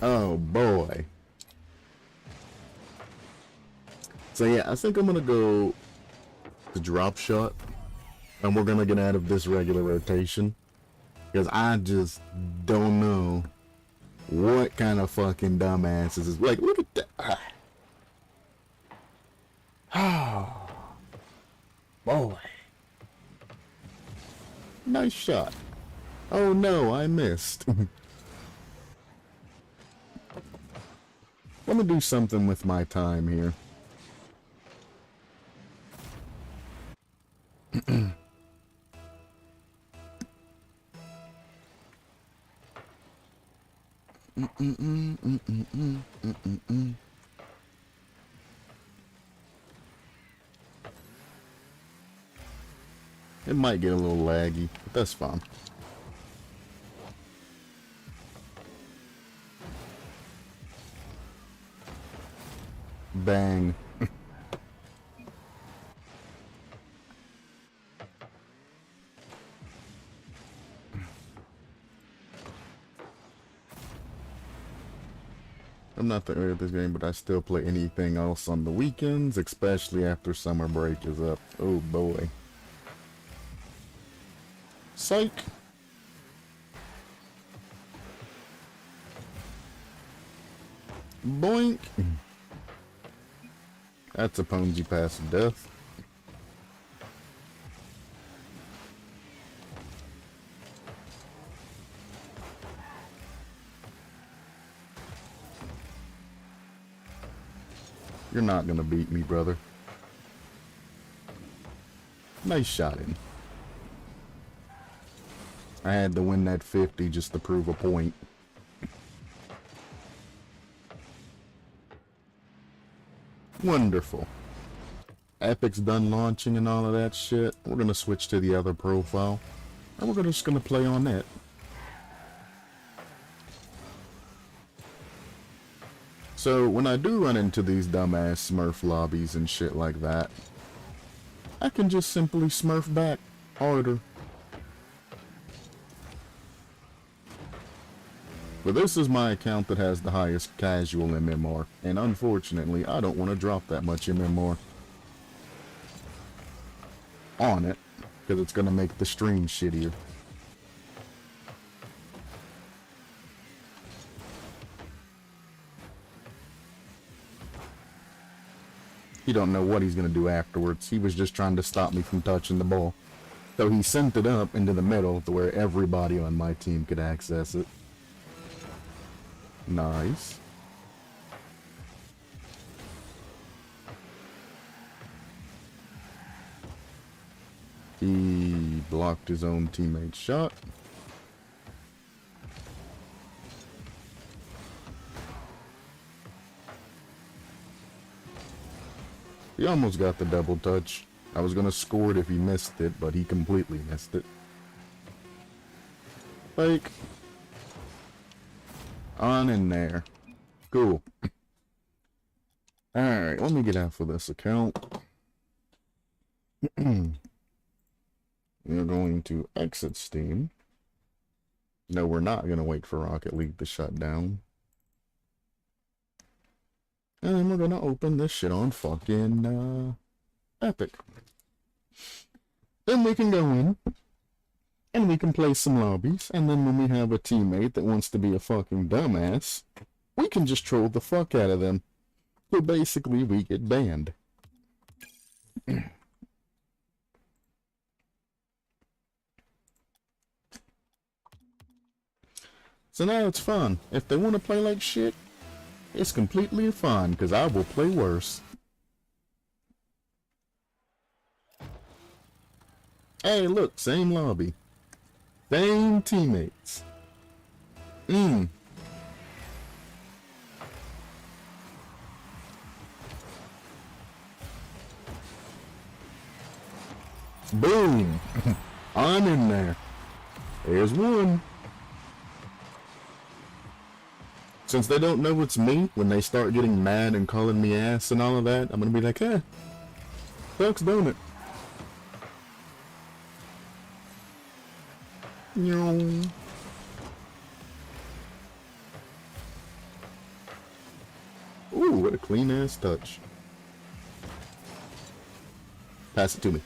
Oh boy. So yeah, I think I'm gonna go to drop shot. And we're gonna get out of this regular rotation. Because I just don't know what kind of fucking dumbasses is. Like, look at that. Oh, boy. Nice shot. Oh no, I missed. Let me do something with my time here. It might get a little laggy, but that's fine. Bang. I'm not the owner of this game, but I still play anything else on the weekends, especially after summer break is up. Oh boy. Psych. Boink. That's a Ponzi pass of death. You're not gonna beat me, brother. Nice shot in. I had to win that 50 just to prove a point. Wonderful. Epic's done launching and all of that shit. We're gonna switch to the other profile. And we're just gonna play on that. So when I do run into these dumbass Smurf lobbies and shit like that, I can just simply Smurf back harder. But this is my account that has the highest casual MMR, and unfortunately I don't want to drop that much MMR on it, because it's going to make the stream shittier. He don't know what he's going to do afterwards. He was just trying to stop me from touching the ball. So he sent it up into the middle to where everybody on my team could access it. Nice. He blocked his own teammate's shot. He almost got the double touch. I was gonna score it if he missed it, but he completely missed it. Fake. On in there. Cool. Alright, let me get out for this account. We're going to exit Steam. No, we're not going to wait for Rocket League to shut down. And we're going to open this shit on fucking Epic. Then we can go in. And we can play some lobbies. And then when we have a teammate that wants to be a fucking dumbass, we can just troll the fuck out of them. So basically we get banned. So now it's fun. If they want to play like shit, it's completely fun, because I will play worse. Hey, look, same lobby. Same teammates. Boom. I'm in there. There's one. Since they don't know it's me, when they start getting mad and calling me ass and all of that, I'm gonna be like, eh, sucks, don't it? Ooh, what a clean ass touch. Pass it to me.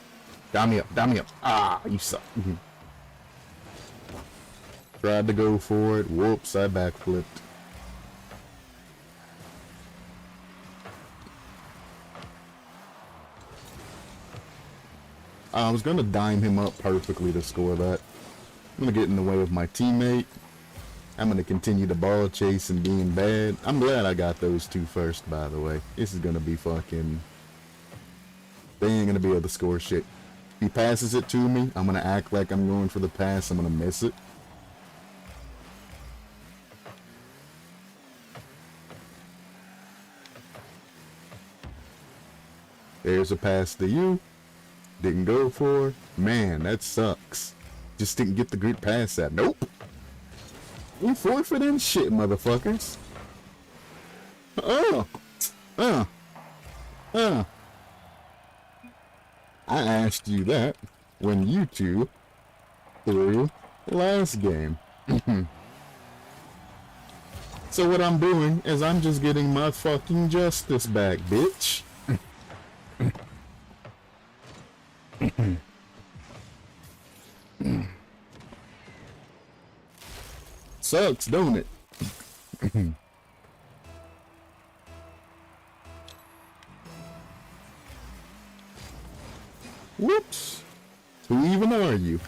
Down me up, down me up. Ah, you suck. Tried to go for it. Whoops, I backflipped. I was gonna dime him up perfectly to score that. I'm gonna get in the way of my teammate. I'm gonna continue the ball chase and being bad. I'm glad I got those two first, by the way. This is gonna be fucking... They ain't gonna be able to score shit. He passes it to me, I'm gonna act like I'm going for the pass, I'm gonna miss it. There's a pass to you. Didn't go for. Man, that sucks. Just didn't get the good pass out. Nope. You forfeiting shit, motherfuckers. I asked you that when you two threw last game. So what I'm doing is I'm just getting my fucking justice back, bitch. Sucks, don't it? Whoops. Who even are you?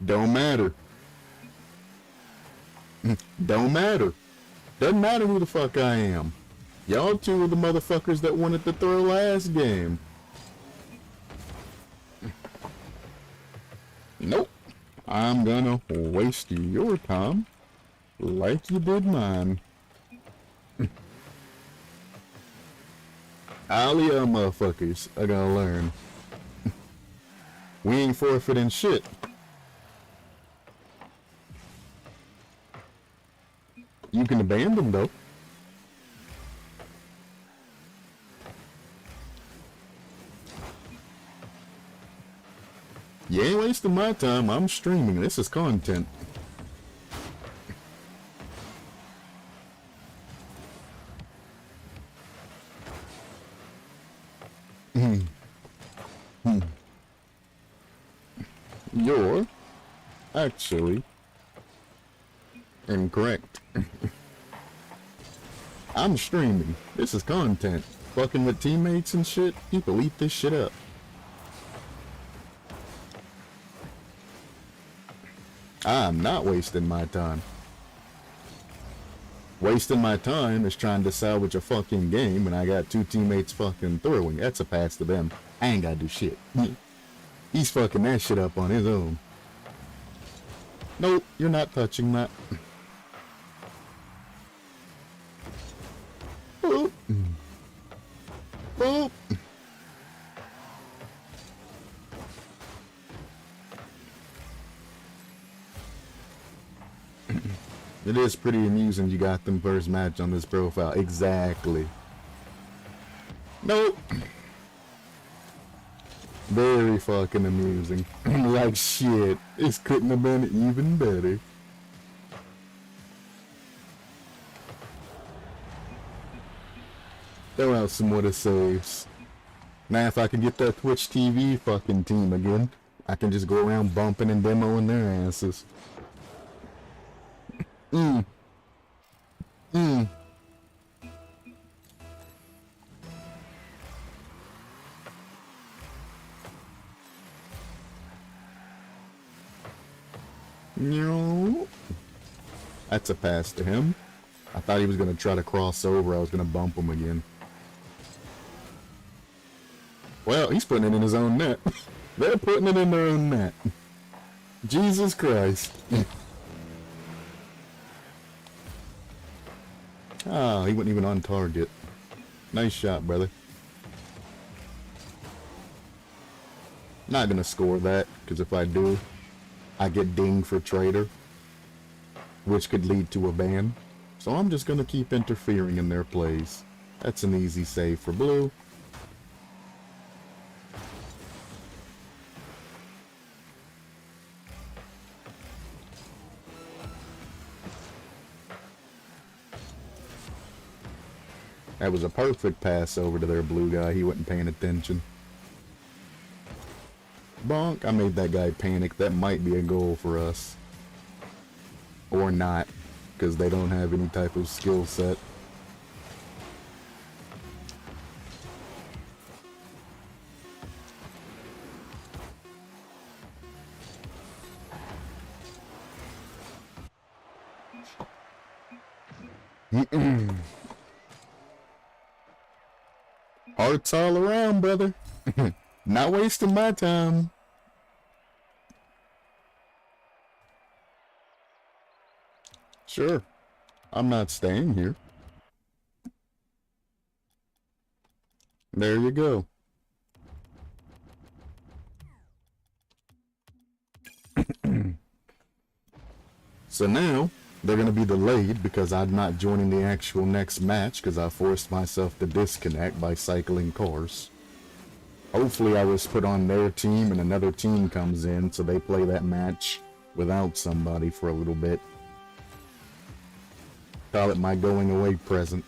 Don't matter. Don't matter. Doesn't matter who the fuck I am. Y'all two are the motherfuckers that wanted to throw last game. Nope. I'm gonna waste your time like you did mine. All y'all motherfuckers are gonna learn. We ain't forfeiting shit. can abandon though. You ain't wasting my time. I'm streaming. This is content. You're actually incorrect. I'm streaming. This is content. Fucking with teammates and shit. People eat this shit up. I'm not wasting my time. Wasting my time is trying to salvage a fucking game and I got two teammates fucking throwing. That's a pass to them. I ain't gotta do shit. He's fucking that shit up on his own. Nope, you're not touching that. Boop. Boop. It is pretty amusing you got them first match on this profile. Exactly. Nope. Very fucking amusing. Like shit. This couldn't have been even better. Throw out some more saves. Now if I can get that Twitch TV fucking team again, I can just go around bumping and demoing their asses. No. That's a pass to him. I thought he was going to try to cross over. I was going to bump him again. Well, he's putting it in his own net. They're putting it in their own net. Jesus Christ. Oh, he wasn't even on target. Nice shot, brother. Not gonna score that, because if I do, I get dinged for traitor, which could lead to a ban. So I'm just gonna keep interfering in their plays. That's an easy save for blue. That was a perfect pass over to their blue guy. He wasn't paying attention. Bonk. I made that guy panic. That might be a goal for us. Or not. Because they don't have any type of skill set. Hearts all around, brother. Not wasting my time. Sure. I'm not staying here. There you go. So now, they're going to be delayed because I'm not joining the actual next match because I forced myself to disconnect by cycling cars. Hopefully I was put on their team and another team comes in so they play that match without somebody for a little bit. Call it my going away present.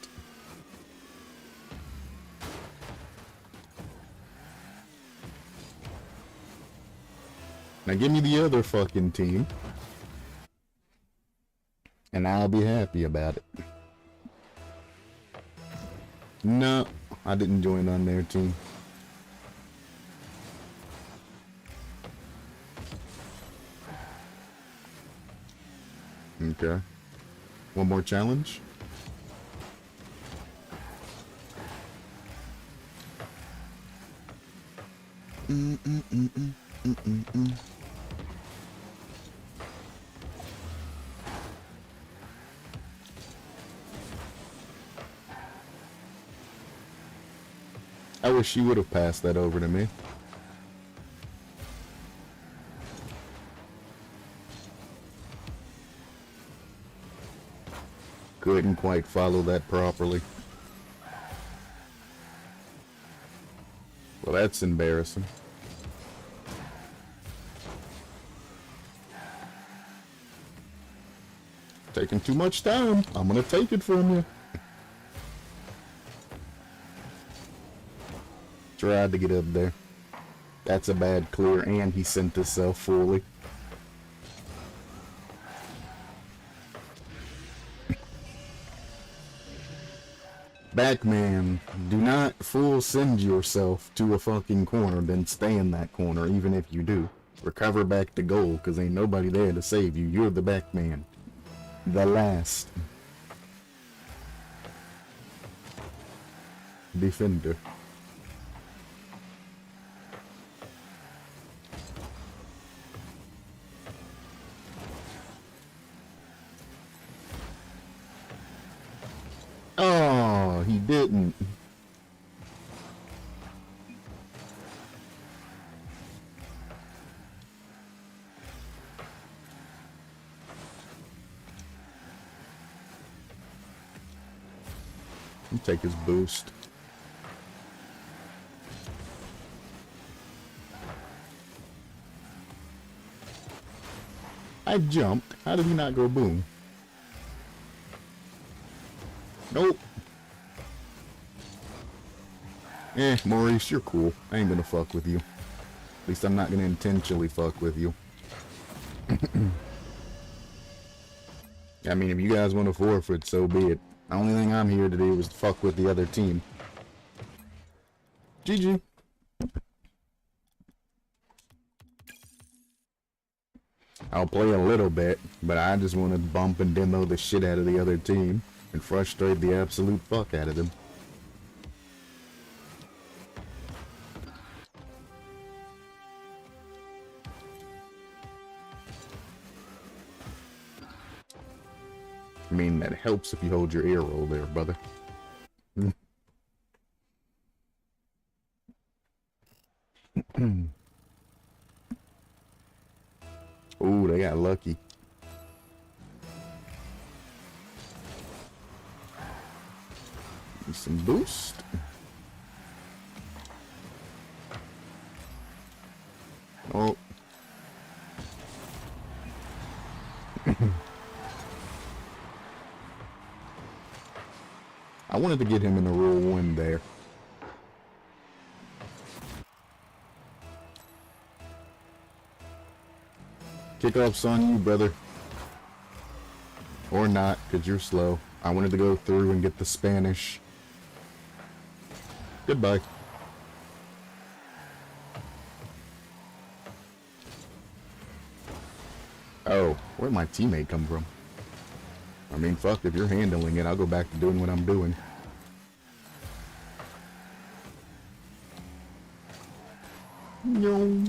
Now give me the other fucking team. And I'll be happy about it. No, I didn't join on their team. Okay. One more challenge? I wish you would have passed that over to me. Couldn't quite follow that properly. Well, that's embarrassing. Taking too much time. I'm gonna take it from you. Tried to get up there. That's a bad clear, and he sent himself fully. Backman, do not full send yourself to a fucking corner, then stay in that corner, even if you do. Recover back to goal, cause ain't nobody there to save you. You're the backman. The last defender. Oh, he didn't. Take his boost. I jumped. How did he not go boom? Nope. Maurice, you're cool. I ain't gonna fuck with you. At least I'm not gonna intentionally fuck with you. I mean, if you guys want to forfeit, so be it. The only thing I'm here to do is to fuck with the other team. GG. I'll play a little bit, but I just want to bump and demo the shit out of the other team and frustrate the absolute fuck out of them. I mean, that helps if you hold your ear roll there, brother. Oh, they got lucky. Some boost. Oh. I wanted to get him in a roll one there. Kickoff's on you, brother. Or not, because you're slow. I wanted to go through and get the Spanish. Goodbye. Oh, where'd my teammate come from? I mean, fuck, if you're handling it, I'll go back to doing what I'm doing. No.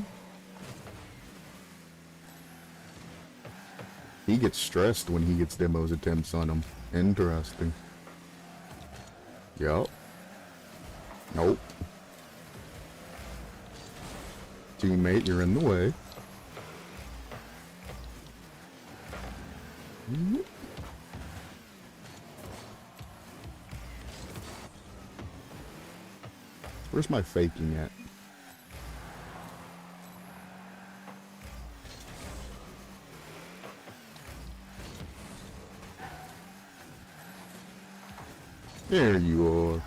He gets stressed when he gets demos attempts on him. Interesting. Yup. Nope. Teammate, you're in the way. Where's my faking at? There you are.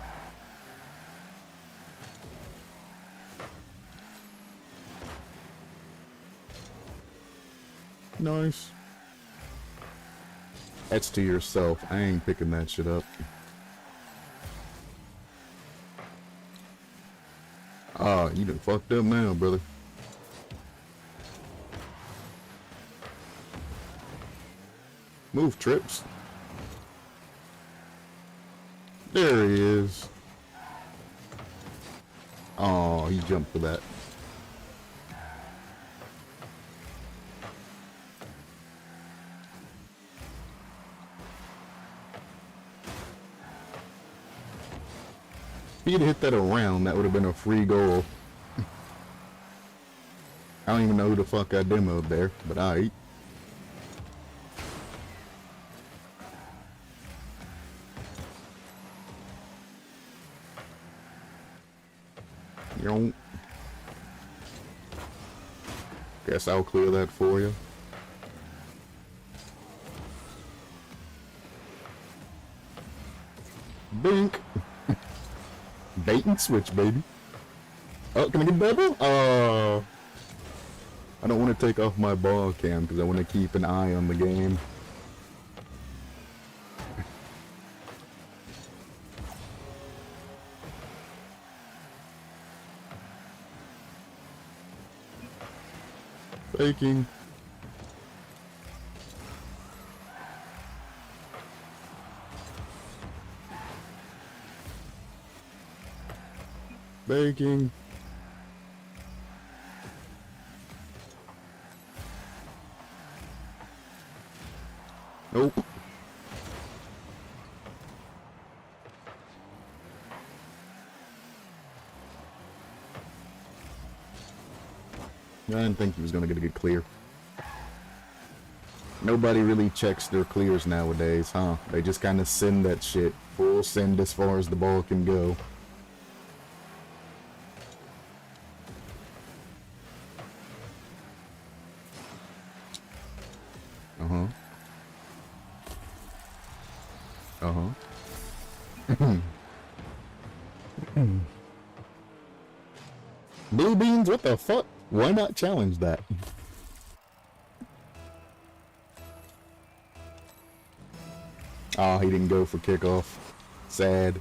Nice. That's to yourself. I ain't picking that shit up. Ah, you done fucked up now, brother. Move, Trips. There he is. Oh, he jumped for that. If he'd hit that around, that would have been a free goal. I don't even know who the fuck I demoed there, but aight. You know, guess I'll clear that for you. Bink. Bait and switch, baby. Oh, can I get double? I don't want to take off my ball cam because I want to keep an eye on the game. Faking. Baking. Nope. I didn't think he was gonna get a good clear. Nobody really checks their clears nowadays, huh? They just kind of send that shit. Full send as far as the ball can go. Uh-huh. Uh-huh. Blue beans, what the fuck? Why not challenge that? Oh, he didn't go for kickoff. Sad.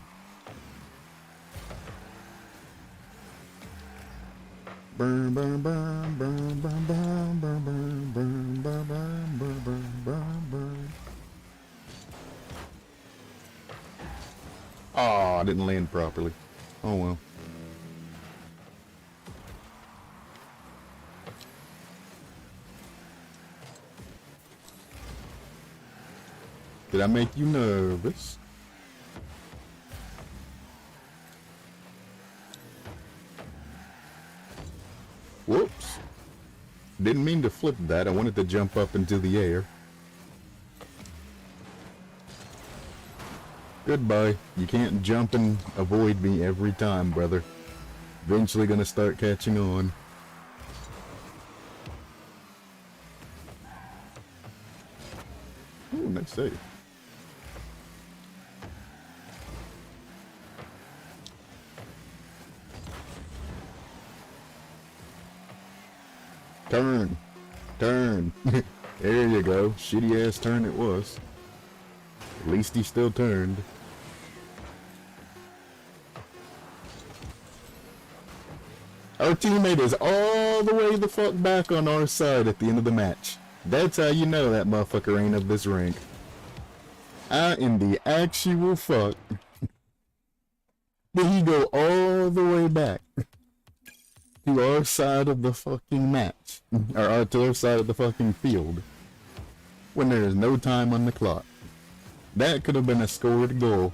Burn, burn, burn, burn, burn, burn, burn, burn, burn, burn, burn, burn, burn, burn. Oh, I didn't land properly. Oh well. Did I make you nervous? Whoops. Didn't mean to flip that. I wanted to jump up into the air. Goodbye. You can't jump and avoid me every time, brother. Eventually gonna start catching on. Ooh, nice save. Turn. Turn. There you go. Shitty ass turn it was. At least he still turned. Our teammate is all the way the fuck back on our side at the end of the match. That's how you know that motherfucker ain't of this rank. I am the actual fuck. Did he go all the way back to our side of the fucking match? Or to our side of the fucking field. When there is no time on the clock. That could have been a scored goal.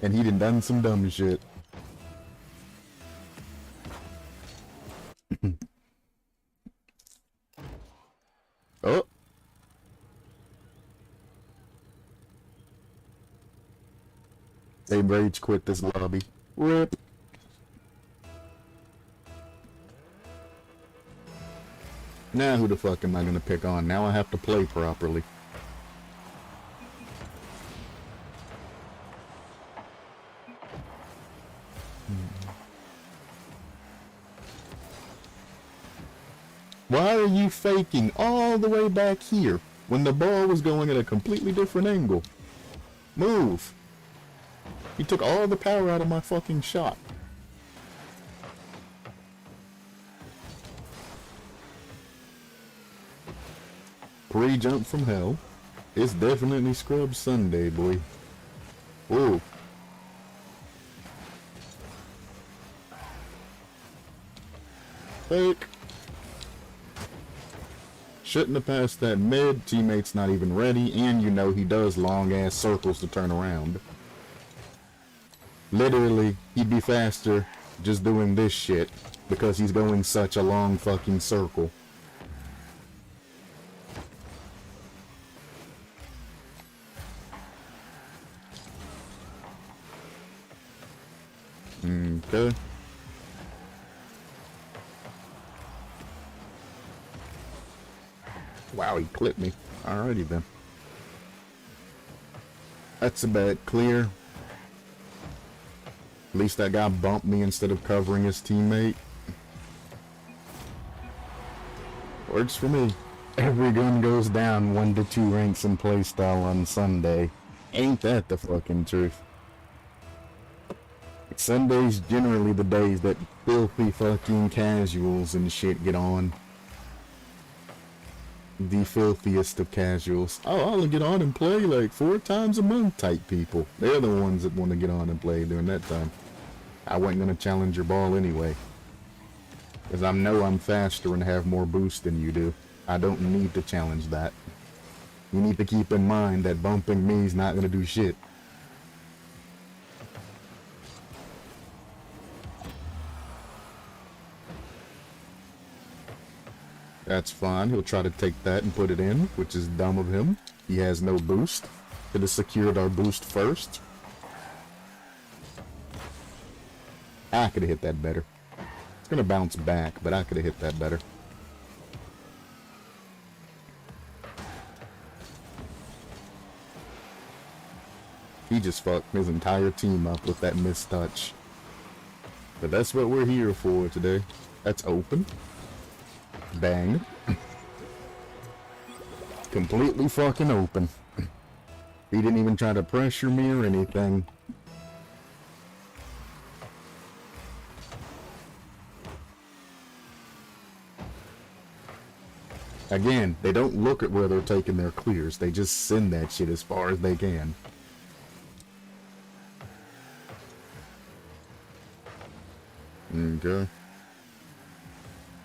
And he done some dumb shit. Oh. They rage quit this lobby. Rip. Now who the fuck am I gonna pick on? Now I have to play properly. Why are you faking all the way back here when the ball was going at a completely different angle? Move! He took all the power out of my fucking shot. Pre-jump from hell. It's definitely Scrub Sunday, boy. Whoa. Fake. Shouldn't have passed that mid. Teammate's not even ready, and you know he does long-ass circles to turn around. Literally, he'd be faster just doing this shit because he's going such a long fucking circle. Okay. Wow, he clipped me. Alrighty then. That's a bad clear. At least that guy bumped me instead of covering his teammate. Works for me. Every gun goes down 1 to 2 ranks in playstyle on Sunday. Ain't that the fucking truth? Sunday's generally the days that filthy fucking casuals and shit get on. The filthiest of casuals. Oh, I'll get on and play like 4 times a month type people. They're the ones that want to get on and play during that time. I wasn't gonna challenge your ball anyway. Because I know I'm faster and have more boost than you do. I don't need to challenge that. You need to keep in mind that bumping me is not gonna do shit. That's fine. He'll try to take that and put it in, which is dumb of him. He has no boost. Could have secured our boost first. I could have hit that better. It's gonna bounce back, but I could have hit that better. He just fucked his entire team up with that missed touch. But that's what we're here for today. That's open. Bang. Completely fucking open. He didn't even try to pressure me or anything. Again, they don't look at where they're taking their clears. They just send that shit as far as they can. Okay.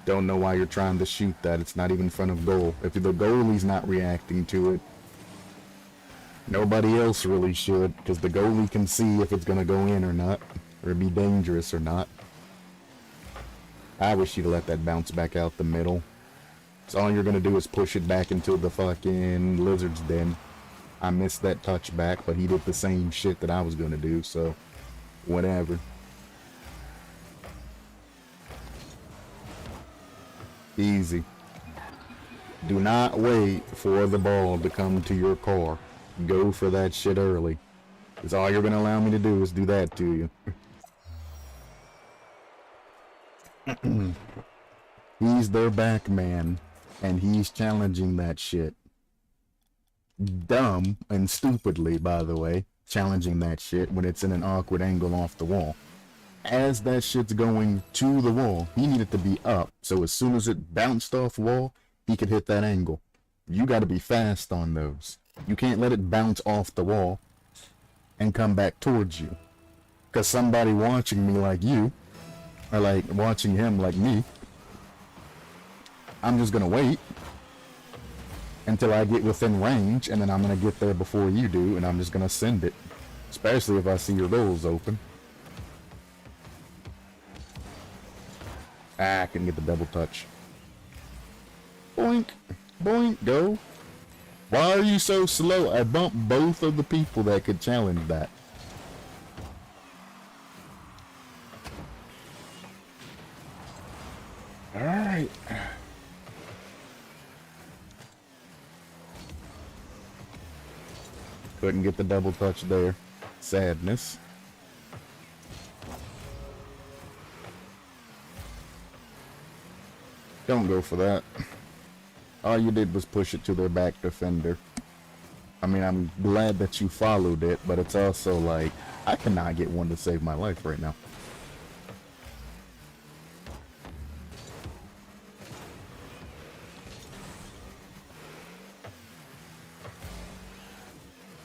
Don't know why you're trying to shoot that. It's not even in front of goal. If the goalie's not reacting to it, nobody else really should, because the goalie can see if it's going to go in or not, or be dangerous or not. I wish you'd let that bounce back out the middle. So all you're going to do is push it back into the fucking lizard's den. I missed that touchback, but he did the same shit that I was going to do, so whatever. Easy. Do not wait for the ball to come to your car. Go for that shit early. Because all you're going to allow me to do is do that to you. He's their back man, and he's challenging that shit. Dumb and stupidly, by the way, challenging that shit when it's in an awkward angle off the wall. As that shit's going to the wall, he needed to be up, so as soon as it bounced off wall, he could hit that angle. You gotta be fast on those. You can't let it bounce off the wall and come back towards you. Because somebody watching me like you, or like watching him like me, I'm just gonna wait until I get within range, and then I'm gonna get there before you do, and I'm just gonna send it. Especially if I see your goals open. Ah, I couldn't get the double touch. Boink, boink, go. Why are you so slow? I bumped both of the people that could challenge that. Alright. Couldn't get the double touch there. Sadness. Don't go for that. All you did was push it to their back defender. I mean, I'm glad that you followed it, but it's also like, I cannot get one to save my life right now.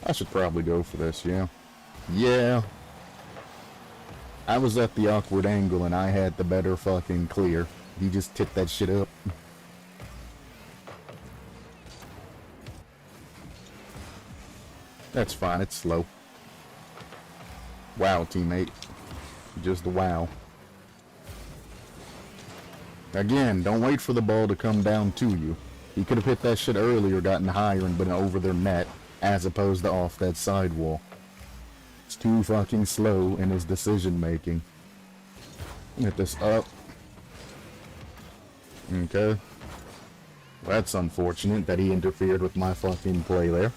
I should probably go for this, yeah. Yeah. I was at the awkward angle and I had the better fucking clear. He just tipped that shit up. That's fine, it's slow. Wow, teammate. Just wow. Again, don't wait for the ball to come down to you. He could have hit that shit earlier, gotten higher, and been over their net, as opposed to off that sidewall. It's too fucking slow in his decision making. Get this up. Okay. That's unfortunate that he interfered with my fucking play there.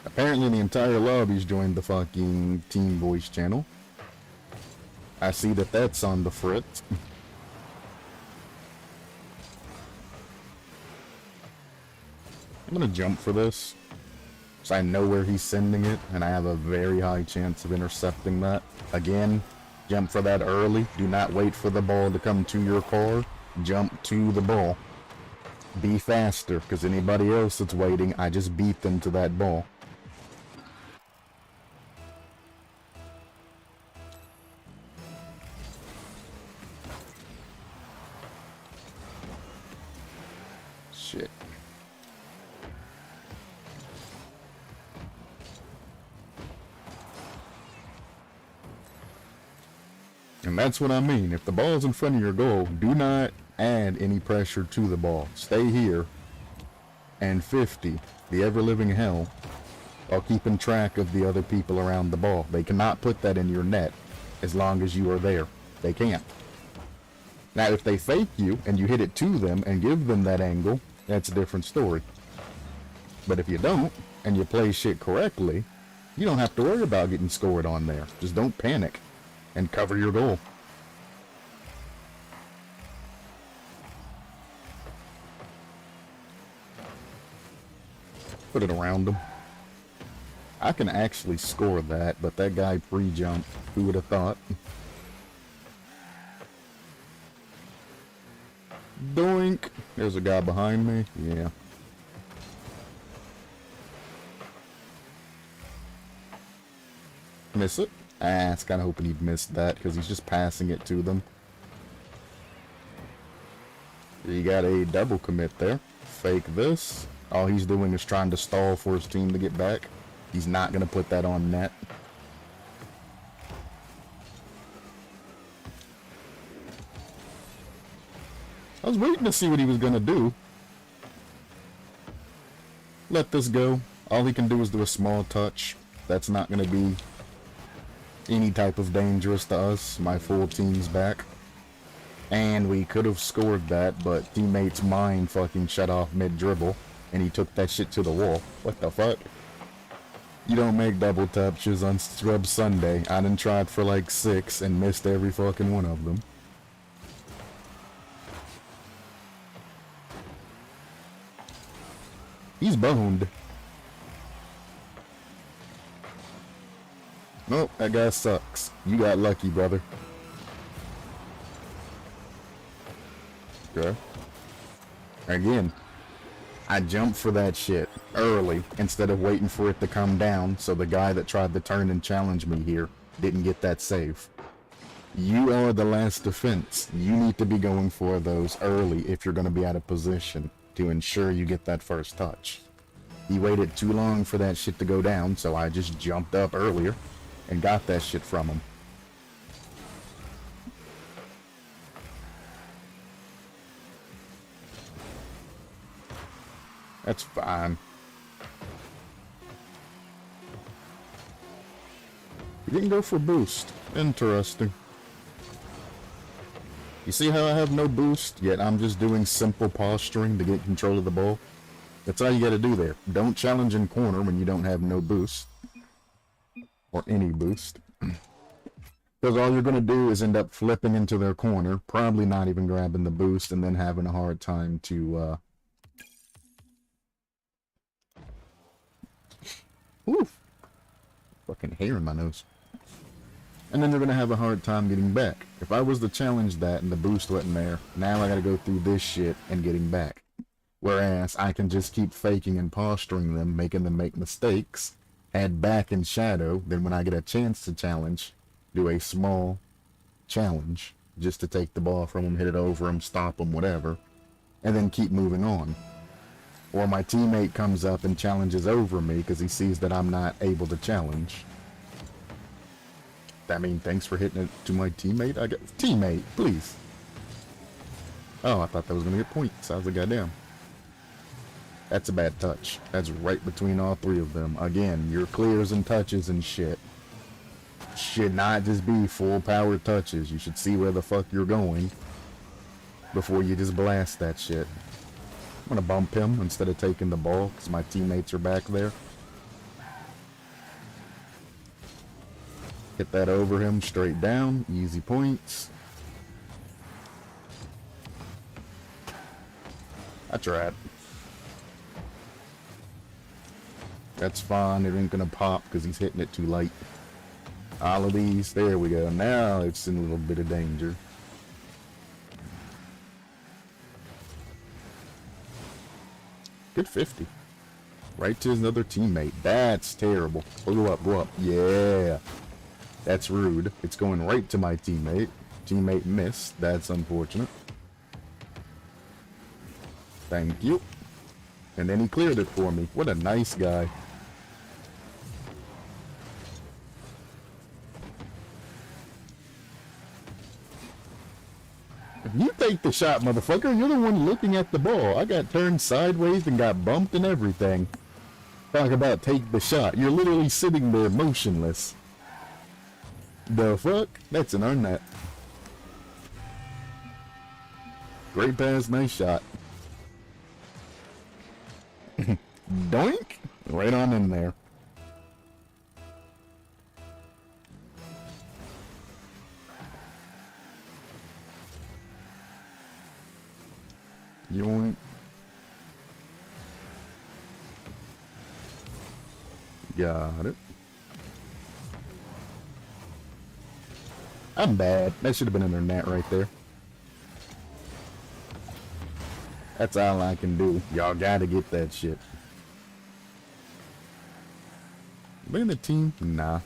Apparently the entire lobby's joined the fucking Team Voice channel. I see that that's on the fritz. I'm gonna jump for this, so I know where he's sending it, and I have a very high chance of intercepting that. Again, jump for that early. Do not wait for the ball to come to your car. Jump to the ball. Be faster, because anybody else that's waiting, I just beat them to that ball. Shit. And that's what I mean. If the ball's in front of your goal, do not add any pressure to the ball. Stay here. And 50, the ever-living hell, while keeping track of the other people around the ball. They cannot put that in your net as long as you are there. They can't. Now, if they fake you and you hit it to them and give them that angle, that's a different story. But if you don't, and you play shit correctly, you don't have to worry about getting scored on there. Just don't panic and cover your goal. Put it around them. I can actually score that, but that guy pre-jumped. Who would have thought? Doink! There's a guy behind me. Yeah. Miss it? I was kind of hoping he'd miss that, because he's just passing it to them. You got a double commit there. Fake this. All he's doing is trying to stall for his team to get back. He's not going to put that on net. I was waiting to see what he was going to do. Let this go. All he can do is do a small touch. That's not going to be any type of dangerous to us. My full team's back. And we could have scored that, but teammates mine fucking shut off mid-dribble. And he took that shit to the wall. What the fuck? You don't make double touches on Scrub Sunday. I done tried for like 6 and missed every fucking one of them. He's boned. Nope, that guy sucks. You got lucky, brother. Okay. Again, I jumped for that shit early instead of waiting for it to come down, so the guy that tried to turn and challenge me here didn't get that save. You are the last defense. You need to be going for those early if you're going to be out of position to ensure you get that first touch. He waited too long for that shit to go down, so I just jumped up earlier and got that shit from him. That's fine. He didn't go for boost. Interesting. You see how I have no boost, yet I'm just doing simple posturing to get control of the ball? That's all you gotta do there. Don't challenge in corner when you don't have no boost. Or any boost. Because all you're gonna do is end up flipping into their corner, probably not even grabbing the boost, and then having a hard time to, oof. Fucking hair in my nose. And then they're going to have a hard time getting back. If I was to challenge that and the boost wasn't there, now I got to go through this shit and getting back. Whereas I can just keep faking and posturing them, making them make mistakes, add back in shadow, then when I get a chance to challenge, do a small challenge just to take the ball from them, hit it over them, stop them, whatever, and then keep moving on. Or my teammate comes up and challenges over me because he sees that I'm not able to challenge. I mean, thanks for hitting it to my teammate. I got teammate, please. Oh, I thought that was gonna get points. I was like, goddamn. That's a bad touch. That's right between all three of them. Again, your clears and touches and shit. should not just be full power touches. You should see where the fuck you're going before you just blast that shit. I'm gonna bump him instead of taking the ball because my teammates are back there. Hit that over him straight down. Easy points. I tried. That's fine. It ain't gonna pop because he's hitting it too late. All of these. There we go. Now it's in a little bit of danger. Good 50. Right to his other teammate. That's terrible. Go up, go up. Yeah. That's rude. It's going right to my teammate. Teammate missed. That's unfortunate. Thank you. And then he cleared it for me. What a nice guy. You take the shot, motherfucker. You're the one looking at the ball. I got turned sideways and got bumped and everything. Talk about take the shot. You're literally sitting there motionless. The fuck? That's an unnet. Great pass, nice shot. Doink! Right on in there. Yoink. Got it. I'm bad. That should have been in their net right there. That's all I can do. Y'all gotta get that shit. They in the team? Nah.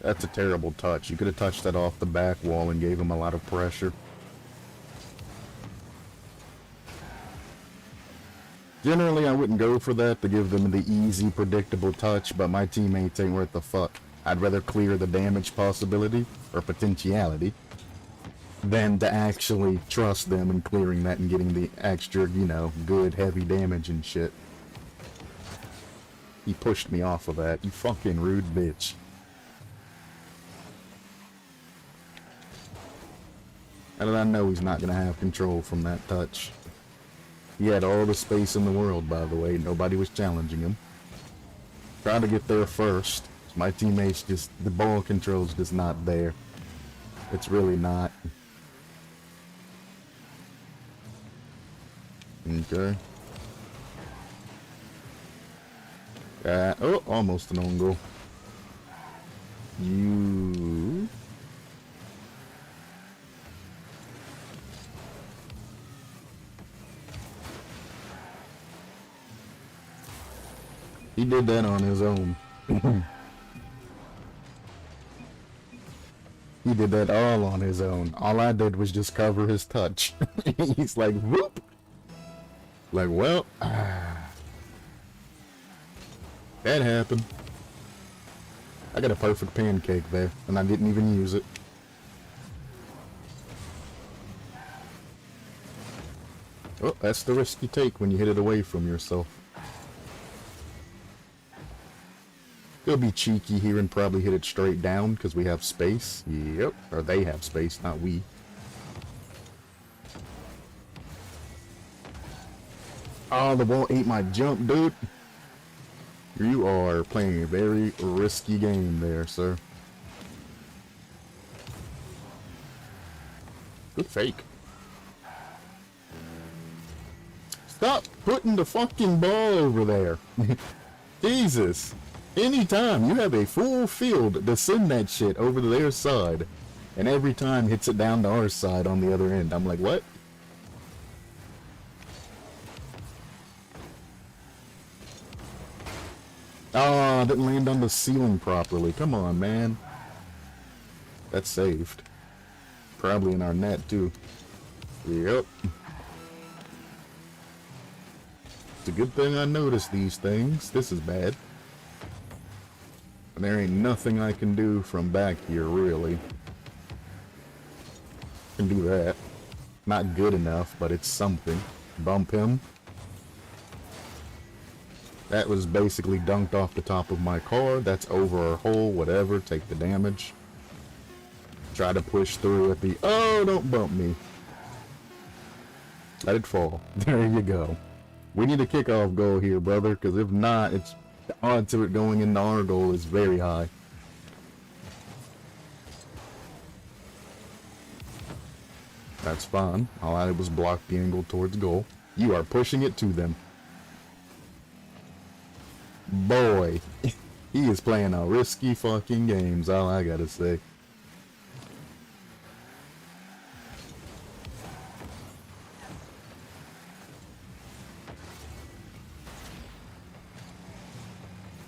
That's a terrible touch. You could have touched that off the back wall and gave him a lot of pressure. Generally, I wouldn't go for that to give them the easy, predictable touch, but my teammates ain't worth the fuck. I'd rather clear the damage possibility, or potentiality, than to actually trust them in clearing that and getting the extra, you know, good, heavy damage and shit. He pushed me off of that, you fucking rude bitch. And I know he's not gonna have control from that touch. He had all the space in the world, by the way. Nobody was challenging him. Trying to get there first. My teammates just, the ball control's just not there. It's really not. Okay. Oh, almost an own goal. You... He did that on his own. He did that all on his own. All I did was just cover his touch. He's like, whoop! Like, well, that happened. I got a perfect pancake there, and I didn't even use it. Oh, that's the risk you take when you hit it away from yourself. He'll be cheeky here and probably hit it straight down because we have space. Yep. Or they have space, not we. Oh, the ball ate my jump, dude. You are playing a very risky game there, sir. Good fake. Stop putting the fucking ball over there. Jesus. Anytime you have a full field to send that shit over to their side, and every time hits it down to our side on the other end, I'm like, what? Oh, I didn't land on the ceiling properly. Come on, man. That's saved. Probably in our net, too. Yep. It's a good thing I noticed these things. This is bad. There ain't nothing I can do from back here, really. Can do that. Not good enough, but it's something. Bump him. That was basically dunked off the top of my car. That's over a hole, whatever. Take the damage. Try to push through at the... Oh, don't bump me. Let it fall. There you go. We need a kickoff goal here, brother, because if not, it's the odds of it going into our goal is very high. That's fine. All I did was block the angle towards goal. You are pushing it to them. Boy, he is playing a risky fucking games, all I gotta say.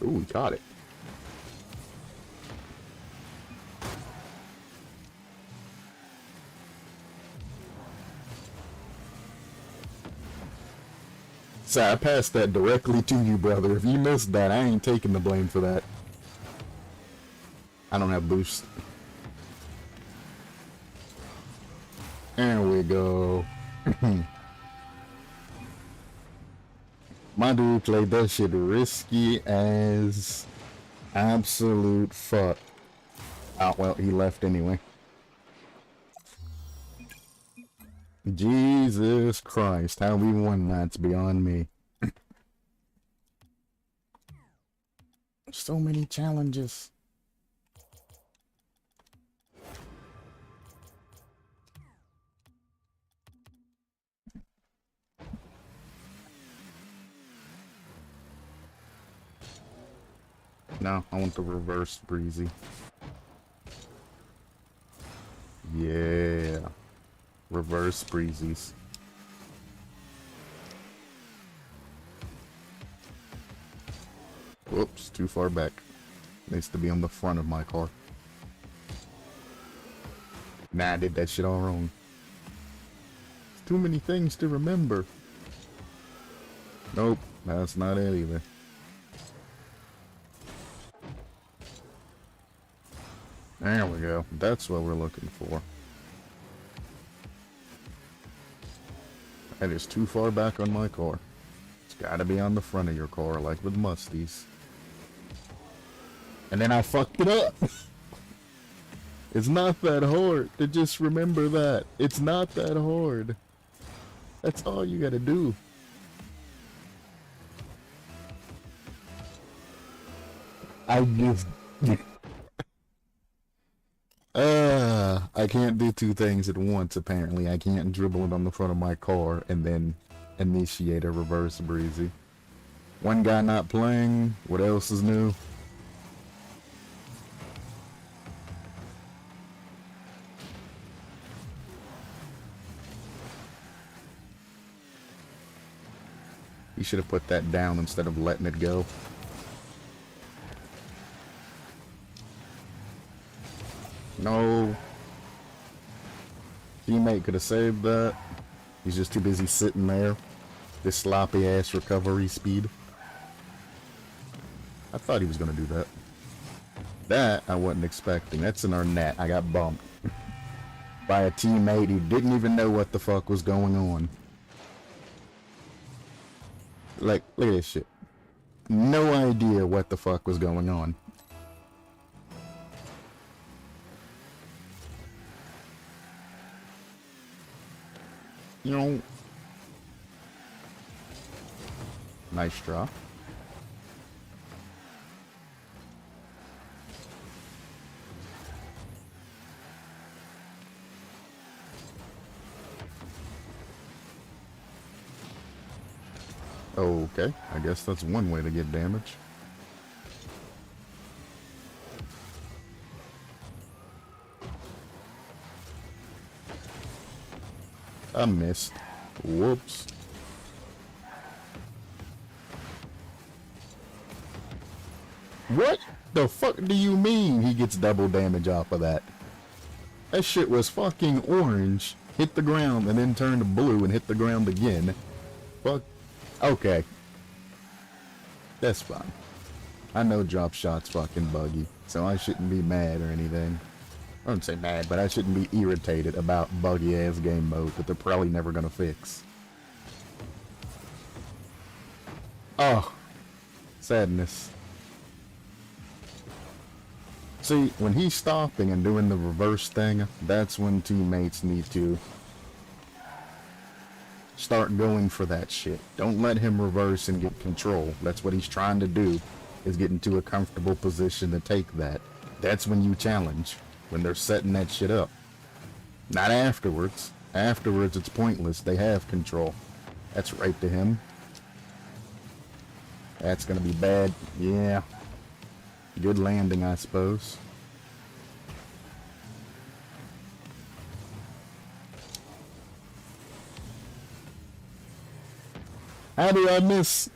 Ooh, we caught it. So I passed that directly to you, brother. If you missed that, I ain't taking the blame for that. I don't have boost. There we go. My dude played that shit risky as absolute fuck. Oh, well, he left anyway. Jesus Christ, how we won that's beyond me. So many challenges. No, I want the reverse breezy. Yeah. Reverse breezies. Whoops, too far back. Needs to be on the front of my car. Nah, I did that shit all wrong. There's too many things to remember. Nope, that's not it either. There we go. That's what we're looking for. That is too far back on my car. It's gotta be on the front of your car, like with Musties. And then I fucked it up! It's not that hard to just remember that. It's not that hard. That's all you gotta do. I just... I can't do two things at once, apparently. I can't dribble it on the front of my car and then initiate a reverse breezy. One guy not playing, what else is new? You should have put that down instead of letting it go. No. Teammate could have saved that. He's just too busy sitting there. This sloppy ass recovery speed. I thought he was gonna do that. That I wasn't expecting. That's in our net. I got bumped by a teammate who didn't even know what the fuck was going on. Like, look at this shit. No idea what the fuck was going on. You know. Nice draw. Okay, I guess that's one way to get damage. I missed. Whoops. What the fuck do you mean he gets double damage off of that? That shit was fucking orange, hit the ground, and then turned blue and hit the ground again. Fuck. Okay. That's fine. I know drop shot's fucking buggy, so I shouldn't be mad or anything. I wouldn't say mad, but I shouldn't be irritated about buggy ass game mode that they're probably never gonna fix. Oh. Sadness. See, when he's stopping and doing the reverse thing, that's when teammates need to start going for that shit. Don't let him reverse and get control. That's what he's trying to do, is get into a comfortable position to take that. That's when you challenge, when they're setting that shit up. Not afterwards. Afterwards, it's pointless. They have control. That's right to him. That's gonna be bad. Yeah. Good landing, I suppose. How do I miss?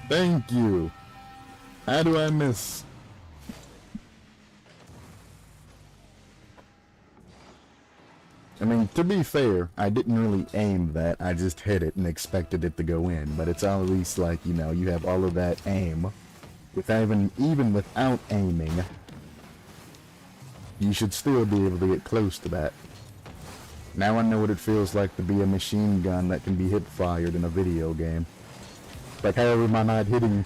Thank you. How do I miss? I mean, to be fair, I didn't really aim that. I just hit it and expected it to go in. But it's at least like, you know, you have all of that aim. Even without aiming, you should still be able to get close to that. Now I know what it feels like to be a machine gun that can be hip-fired in a video game. Like, how am I not hitting?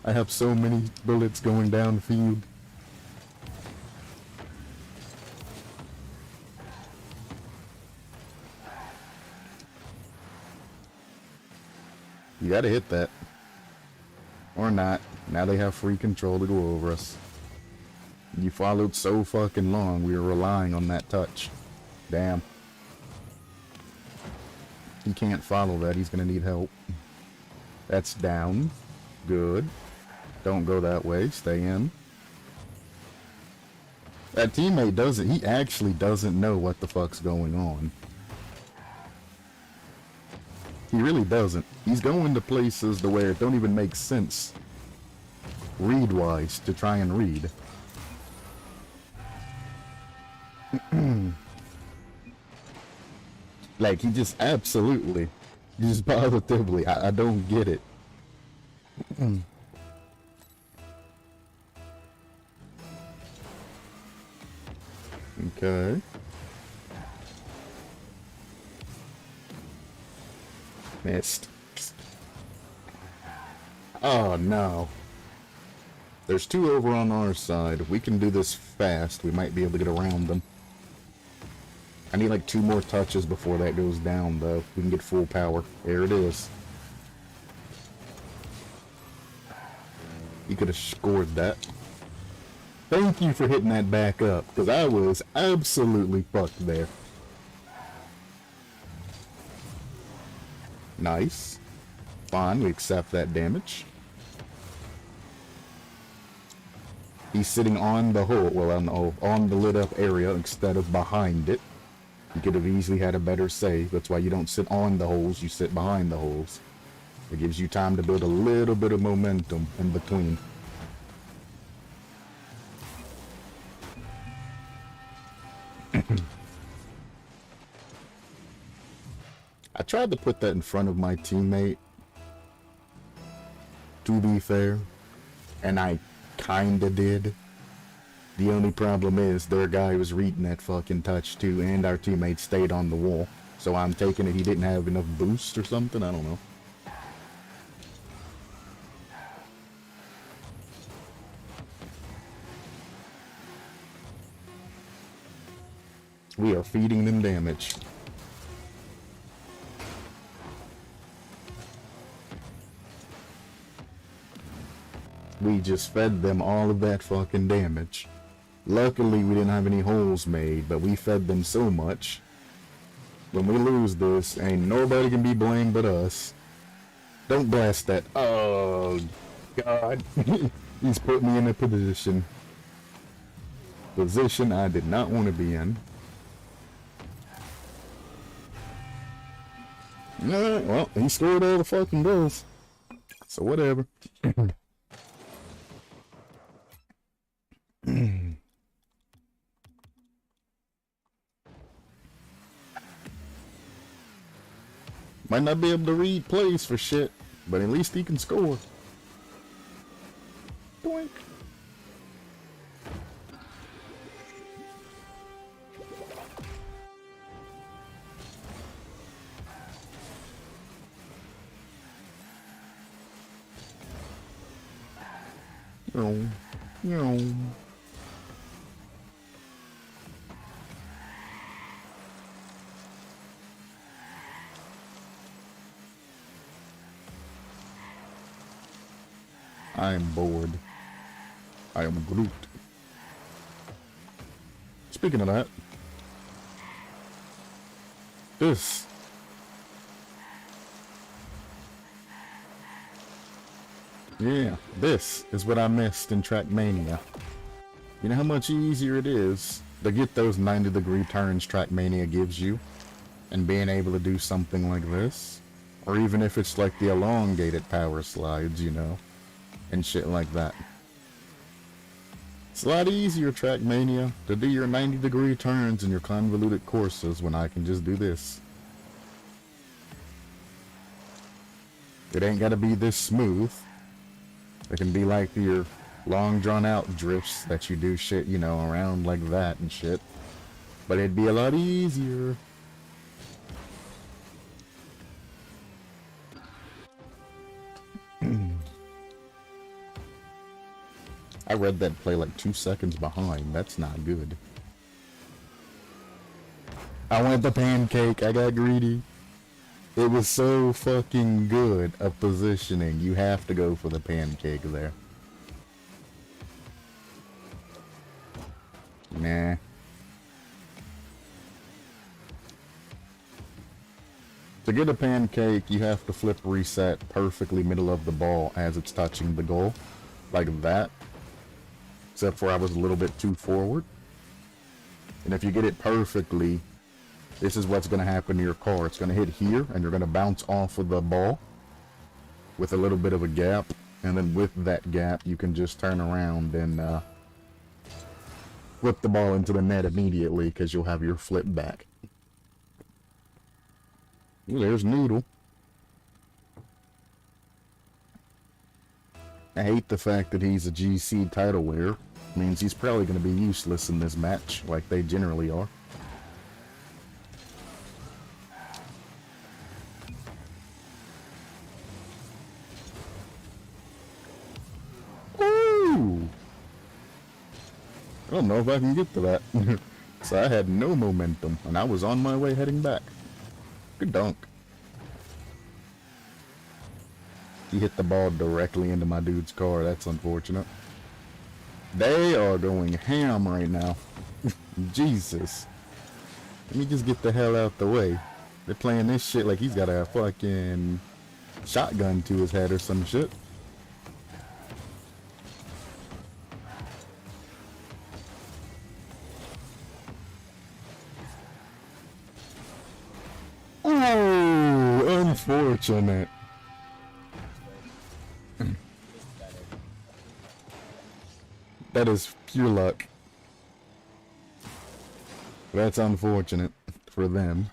I have so many bullets going downfield. You gotta hit that. Or not. Now they have free control to go over us. You followed so fucking long, we were relying on that touch. Damn. He can't follow that, he's gonna need help. That's down. Good. Don't go that way, stay in. That teammate doesn't, he actually doesn't know what the fuck's going on. He really doesn't. He's going to places to where it don't even make sense, read-wise, to try and read. Like, he just absolutely, just positively, I don't get it. Okay. Missed. Oh no. There's two over on our side. If we can do this fast, we might be able to get around them. I need like 2 more touches before that goes down, though. We can get full power. There it is. You could have scored that. Thank you for hitting that back up, because I was absolutely fucked there. Nice. Fine, we accept that damage. He's sitting on the hole, well, on the lit up area instead of behind it. You could have easily had a better save. That's why you don't sit on the holes, you sit behind the holes. It gives you time to build a little bit of momentum in between. I tried to put that in front of my teammate, to be fair, and I kinda did. The only problem is their guy was reading that fucking touch too, and our teammate stayed on the wall. So I'm taking it he didn't have enough boost or something, I don't know. We are feeding them damage. We just fed them all of that fucking damage. Luckily, we didn't have any holes made, but we fed them so much. When we lose this, ain't nobody can be blamed but us. Don't blast that. Oh, God. He's put me in a position I did not want to be in. Alright, well, he scored all the fucking goals. So whatever. Might not be able to read plays for shit, but at least he can score. Doink. No. No. I am bored. I am Groot. Speaking of that, this is what I missed in Trackmania. You know how much easier it is to get those 90-degree turns Trackmania gives you, and being able to do something like this, or even if it's like the elongated power slides, you know, and shit like that. It's a lot easier, Trackmania, to do your 90-degree turns and your convoluted courses when I can just do this. It ain't gotta be this smooth. It can be like your long drawn out drifts that you do shit, you know, around like that and shit. But it'd be a lot easier. I read that play like 2 seconds behind. That's not good. I went the pancake. I got greedy. It was so fucking good of positioning. You have to go for the pancake there. Nah. To get a pancake, you have to flip reset perfectly middle of the ball as it's touching the goal. Like that. Except for I was a little bit too forward. And if you get it perfectly, this is what's going to happen to your car. It's going to hit here, and you're going to bounce off of the ball with a little bit of a gap. And then with that gap, you can just turn around and flip the ball into the net immediately because you'll have your flip back. Ooh, there's Noodle. I hate the fact that he's a GC title wearer. Means he's probably going to be useless in this match, like they generally are. Ooh! I don't know if I can get to that. So I had no momentum, and I was on my way heading back. Good dunk. He hit the ball directly into my dude's car. That's unfortunate. They are going ham right now. Jesus. Let me just get the hell out the way. They're playing this shit like he's got a fucking shotgun to his head or some shit. Oh, unfortunate. That is pure luck. That's unfortunate for them.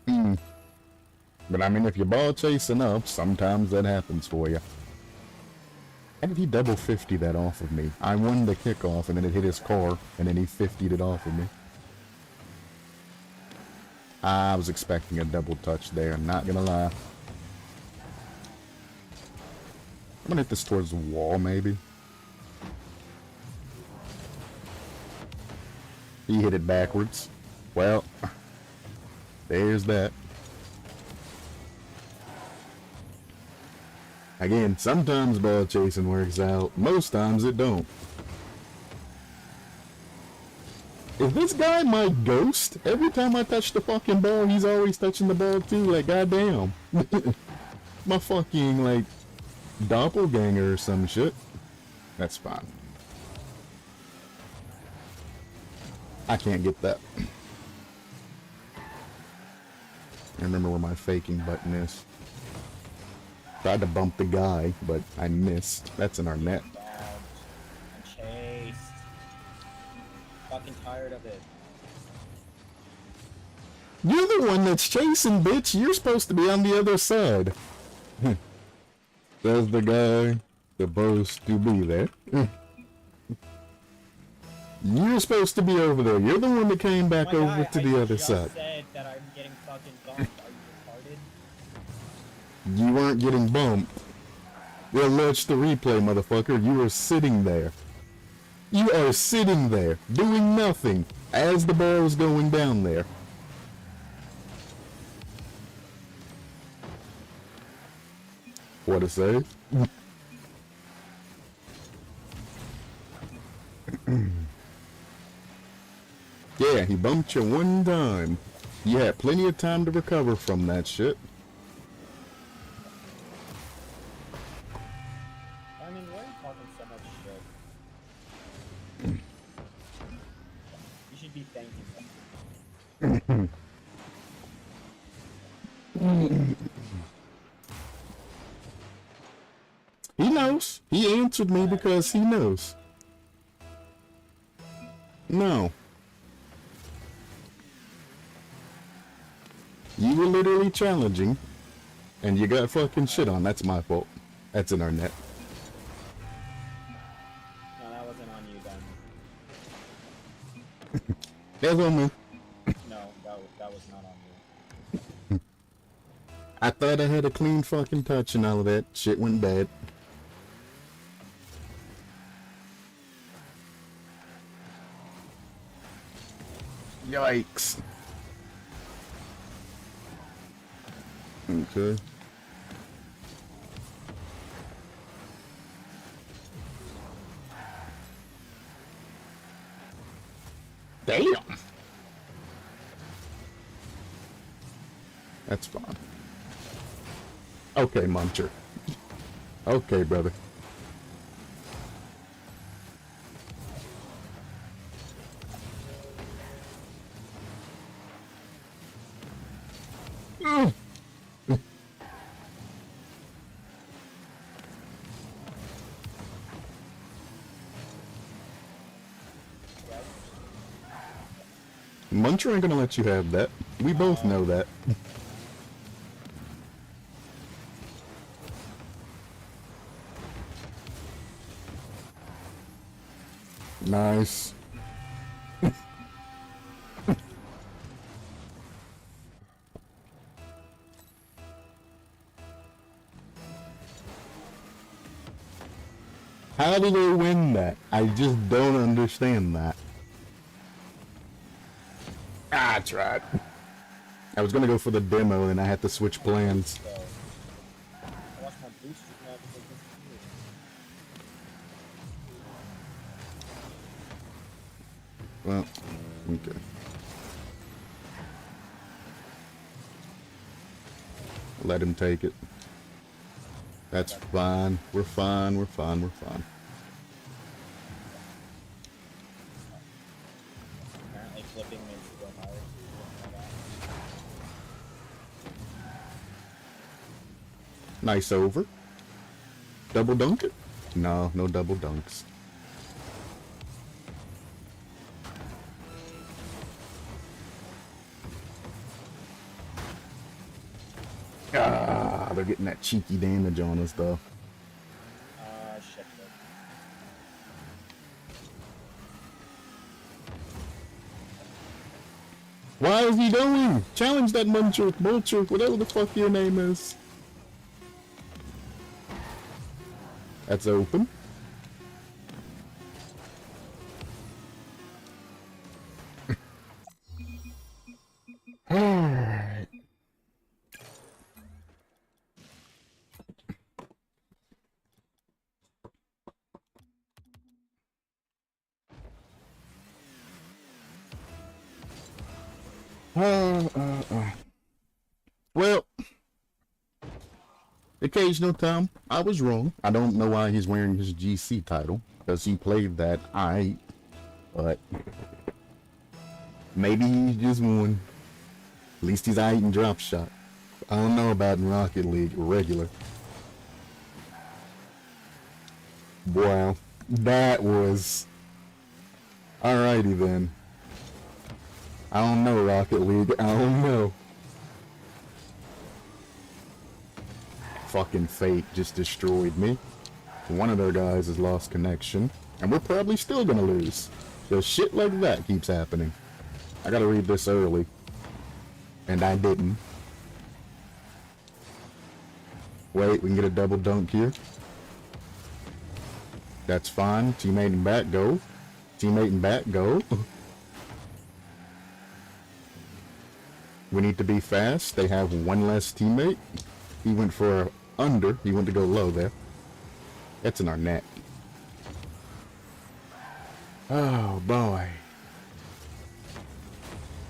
But I mean, if you're ball chasing up, sometimes that happens for you. How did he double 50 that off of me? I won the kickoff and then it hit his car and then he 50'd it off of me. I was expecting a double touch there, not gonna lie. I'm gonna hit this towards the wall, maybe. He hit it backwards. Well, there's that. Again, sometimes ball chasing works out. Most times it don't. Is this guy my ghost? Every time I touch the fucking ball, he's always touching the ball too. Like, goddamn. My fucking, like, doppelganger or some shit. That's fine. I can't get that. I remember where my faking button is. Tried to bump the guy, but I missed. That's in our net. Chased. Fucking tired of it. You're the one that's chasing, bitch. You're supposed to be on the other side. There's the guy supposed to be there. You're supposed to be over there. You're the one that came back over to the other side. Said that I'm getting fucking bumped. Are you retarded? You weren't getting bumped. Well, watch the replay, motherfucker. You are sitting there. You are sitting there, doing nothing, as the ball is going down there. What a save. Yeah, he bumped you one time. You had plenty of time to recover from that shit. I mean, why are you talking so much shit? You should be thanking them. He knows. He answered me because he knows. No. You were literally challenging, and you got fucking shit on. That's my fault. That's in our net. No, that wasn't on you then. That's on me. No, that was not on you. I thought I had a clean fucking touch and all of that. Shit went bad. Yikes. Okay. Damn. That's fine. Okay, Muncher. Okay, brother. Muncher ain't gonna let you have that. We both know that. Nice. How do they win that? I just don't understand that. Ah, I tried. I was gonna go for the demo and I had to switch plans. So, I watched my boost now because this is Well, okay. Let him take it. That's fine. We're fine. We're fine. We're fine. apparently flipping makes it go higher. Nice over. Double dunk it? No, no double dunks. Ah, they're getting that cheeky damage on us though. Shit. Why is he going? Challenge that Muncher, whatever the fuck your name is. That's open. Alright. Well, occasional time, I was wrong. I don't know why he's wearing his GC title, because he played that aight, but maybe he just won. At least he's aight in drop shot. I don't know about in Rocket League regular. Wow, that was... Alrighty then. I don't know, Rocket League, I don't know. Fucking fate just destroyed me. One of their guys has lost connection, and we're probably still gonna lose. So shit like that keeps happening. I gotta read this early. And I didn't. Wait, we can get a double dunk here. That's fine. Teammating back, go. Teammating back, go. We need to be fast. They have one less teammate. He went for a under. He went to go low there. That's in our net. Oh boy.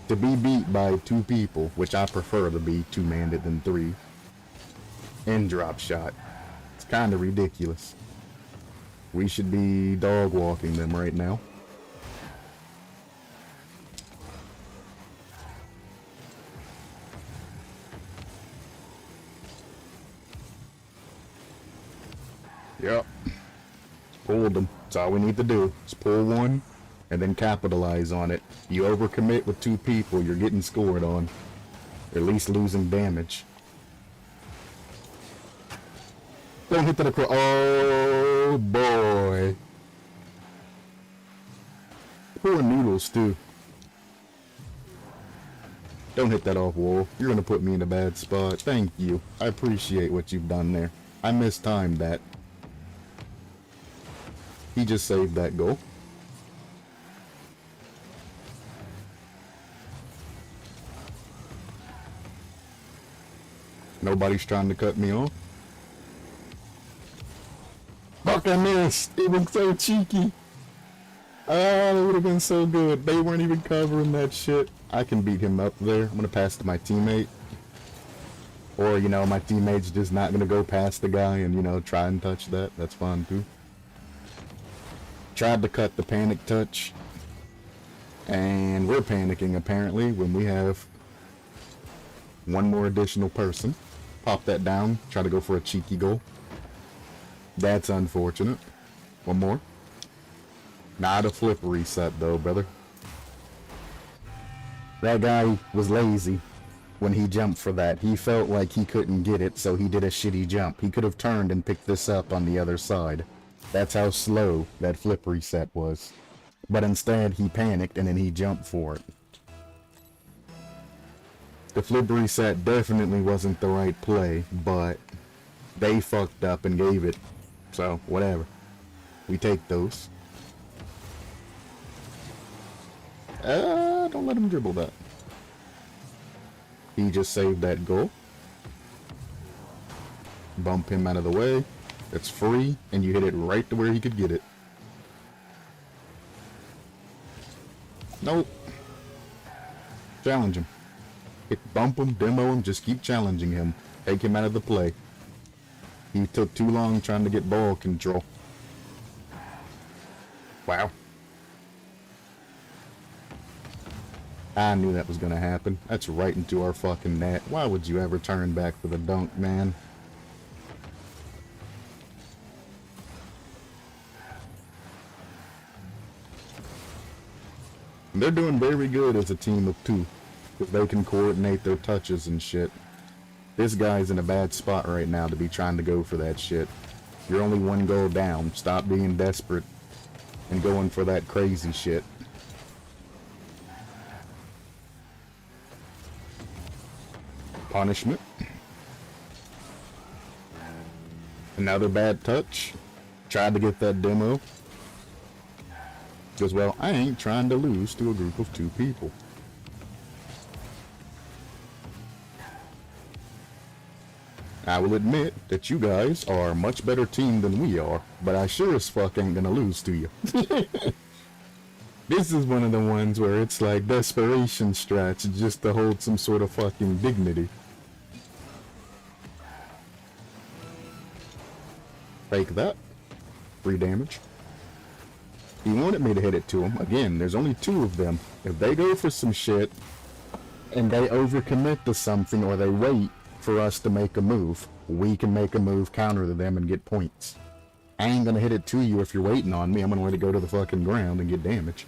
To be beat by 2 people, which I prefer to be 2-manded than 3. And drop shot. It's kind of ridiculous. We should be dog walking them right now. Yep. Pulled them. That's all we need to do. Just pull one and then capitalize on it. You overcommit with 2 people, you're getting scored on. Or at least losing damage. Don't hit that across. Oh boy. Poor noodles too. Don't hit that off wall. You're gonna put me in a bad spot. Thank you. I appreciate what you've done there. I mistimed that. He just saved that goal. Nobody's trying to cut me off. Fuck, I missed. It was so cheeky. Oh, it would have been so good. They weren't even covering that shit. I can beat him up there. I'm gonna pass to my teammate. Or, you know, my teammate's just not gonna go past the guy and, you know, try and touch that. That's fine too. Tried to cut the panic touch. And we're panicking apparently when we have one more additional person. Pop that down. Try to go for a cheeky goal. That's unfortunate. One more. Not a flip reset though, brother. That guy was lazy when he jumped for that. He felt like he couldn't get it, so he did a shitty jump. He could have turned and picked this up on the other side. That's how slow that flip reset was. But instead, he panicked and then he jumped for it. The flip reset definitely wasn't the right play, but they fucked up and gave it. So, whatever. We take those. Don't let him dribble that. He just saved that goal. Bump him out of the way. It's free, and you hit it right to where he could get it. Nope. Challenge him. Bump him, demo him, just keep challenging him. Take him out of the play. He took too long trying to get ball control. Wow. I knew that was gonna happen. That's right into our fucking net. Why would you ever turn back for the dunk, man? They're doing very good as a team of 2. If they can coordinate their touches and shit. This guy's in a bad spot right now to be trying to go for that shit. You're only 1 goal down. Stop being desperate and going for that crazy shit. Punishment. Another bad touch. Tried to get that demo. Because, well, I ain't trying to lose to a group of 2 people. I will admit that you guys are a much better team than we are, but I sure as fuck ain't gonna lose to you. This is one of the ones where it's like desperation strats just to hold some sort of fucking dignity. Fake that. Free damage. He wanted me to hit it to him. Again, there's only 2 of them. If they go for some shit and they overcommit to something or they wait for us to make a move, we can make a move counter to them and get points. I ain't gonna hit it to you if you're waiting on me. I'm gonna let it go to the fucking ground and get damage.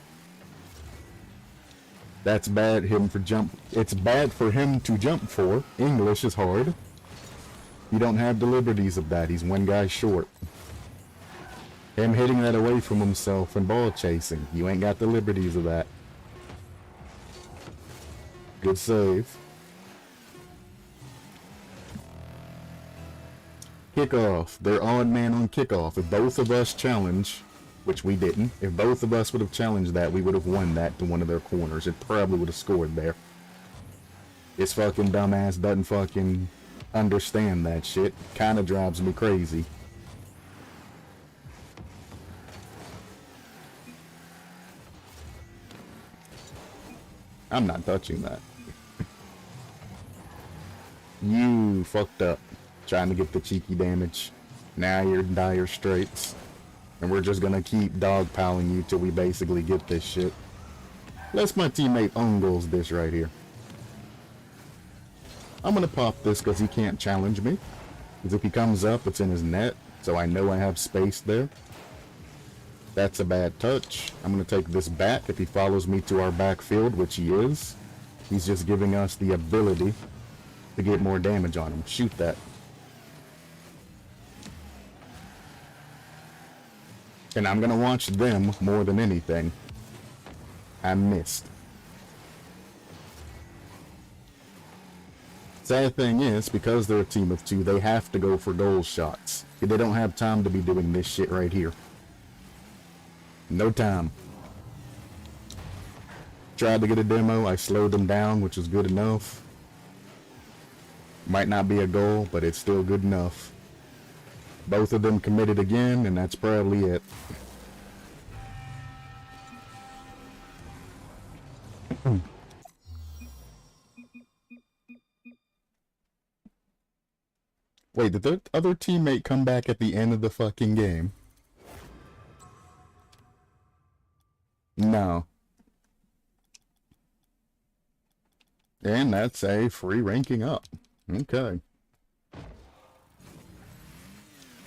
That's bad him for jump. It's bad for him to jump for. English is hard. You don't have the liberties of that. He's 1 guy short. Him hitting that away from himself and ball chasing. You ain't got the liberties of that. Good save. Kickoff. They're odd man on kickoff. If both of us challenge, which we didn't, if both of us would have challenged that, we would have won that to one of their corners. It probably would have scored there. This fucking dumbass doesn't fucking understand that shit. Kinda drives me crazy. I'm not touching that. You fucked up. Trying to get the cheeky damage. Now you're in dire straits. And we're just gonna keep dogpiling you till we basically get this shit. Let's my teammate own goals this right here. I'm gonna pop this because he can't challenge me. Because if he comes up, it's in his net. So I know I have space there. That's a bad touch. I'm gonna take this back if he follows me to our backfield, which he is. He's just giving us the ability to get more damage on him. Shoot that. And I'm gonna watch them more than anything. I missed. Sad thing is, because they're a team of two, they have to go for goal shots. They don't have time to be doing this shit right here. No time. Tried to get a demo, I slowed them down, which was good enough. Might not be a goal, but it's still good enough. Both of them committed again, and that's probably it. Wait, did the other teammate come back at the end of the fucking game? No. And that's a free ranking up. Okay.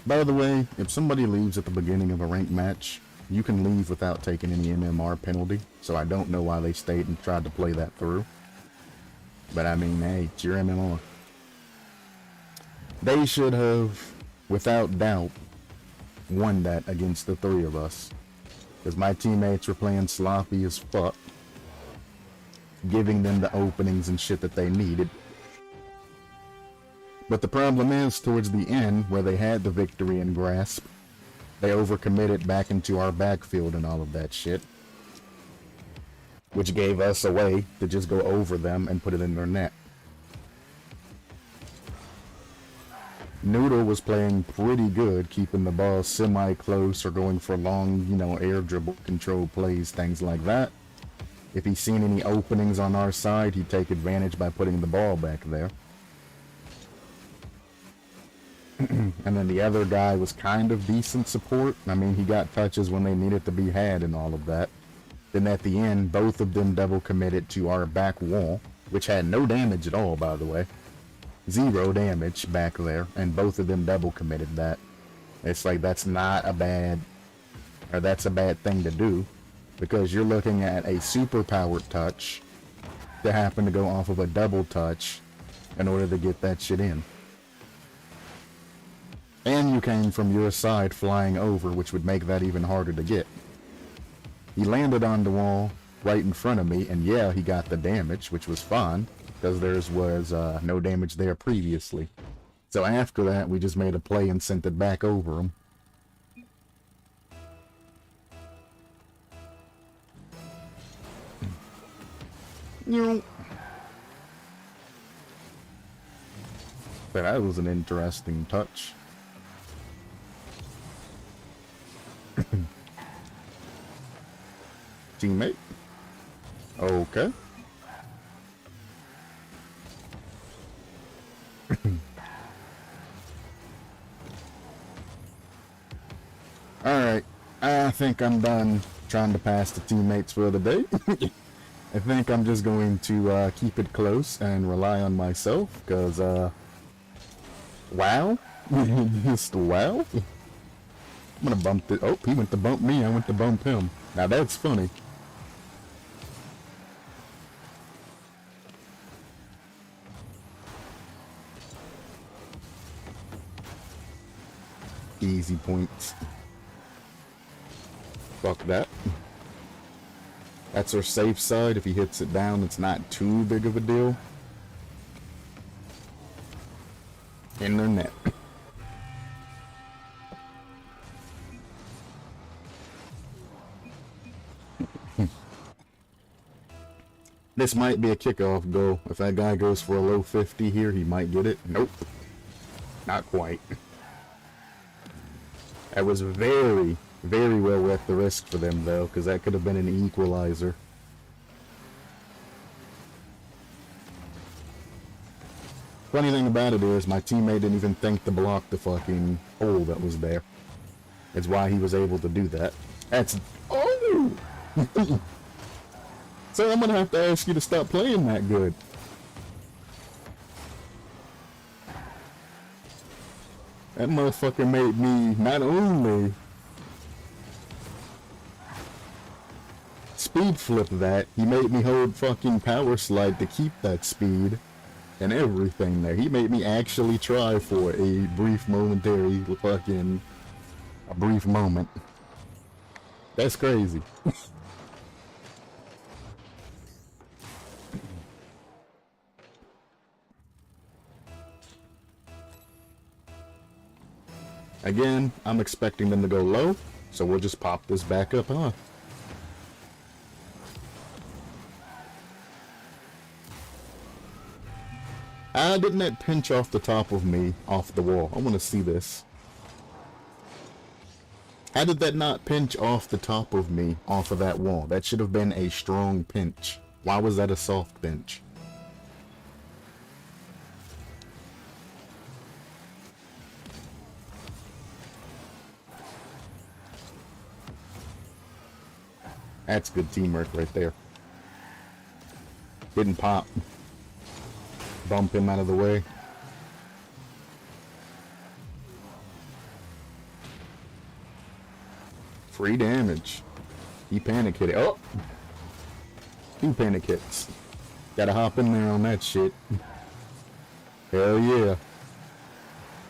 By the way, if somebody leaves at the beginning of a ranked match, you can leave without taking any MMR penalty, so I don't know why they stayed and tried to play that through. But I mean, hey, it's your MMR. They should have, without doubt, won that against the three of us. Because my teammates were playing sloppy as fuck, giving them the openings and shit that they needed. But the problem is, towards the end, where they had the victory in grasp, they overcommitted back into our backfield and all of that shit. Which gave us a way to just go over them and put it in their net. Noodle was playing pretty good, keeping the ball semi-close or going for long, you know, air dribble control plays, things like that. If he's seen any openings on our side, he'd take advantage by putting the ball back there. And then the other guy was kind of decent support. I mean, he got touches when they needed to be had and all of that. Then at the end, both of them double committed to our back wall, which had no damage at all, by the way. 0 damage back there, and both of them double committed that. It's like, that's not a bad, or that's a bad thing to do, because you're looking at a super powered touch to happen to go off of a double touch in order to get that shit in. And you came from your side flying over, which would make that even harder to get. He landed on the wall right in front of me, and yeah, he got the damage, which was fine, because theirs was no damage there previously. So after that, we just made a play and sent it back over him. But that was an interesting touch. Teammate. Okay. Alright, I think I'm done trying to pass the teammates for the day. I think I'm just going to keep it close and rely on myself, because, wow. Just wow. I'm gonna bump it. Oh, he went to bump me, I went to bump him. Now that's funny. Easy points. Fuck that. That's our safe side. If he hits it down, it's not too big of a deal. In their net. This might be a kickoff goal. If that guy goes for a low 50 here, he might get it. Nope. Not quite. That was very, very well worth the risk for them, though, because that could have been an equalizer. Funny thing about it is, my teammate didn't even think to block the fucking hole that was there. It's why he was able to do that. That's... Oh! So I'm gonna have to ask you to stop playing that good. That motherfucker made me not only speed flip that, he made me hold fucking power slide to keep that speed and everything there. He made me actually try for a brief momentary fucking... a brief moment. That's crazy. Again, I'm expecting them to go low, so we'll just pop this back up, huh? Didn't that pinch off the top of me, off the wall? I want to see this. How did that not pinch off the top of me, off of that wall? That should have been a strong pinch. Why was that a soft pinch? That's good teamwork right there. Didn't pop. Bump him out of the way. Free damage. He panic hit it. Oh! 2 panic hits. Gotta hop in there on that shit. Hell yeah.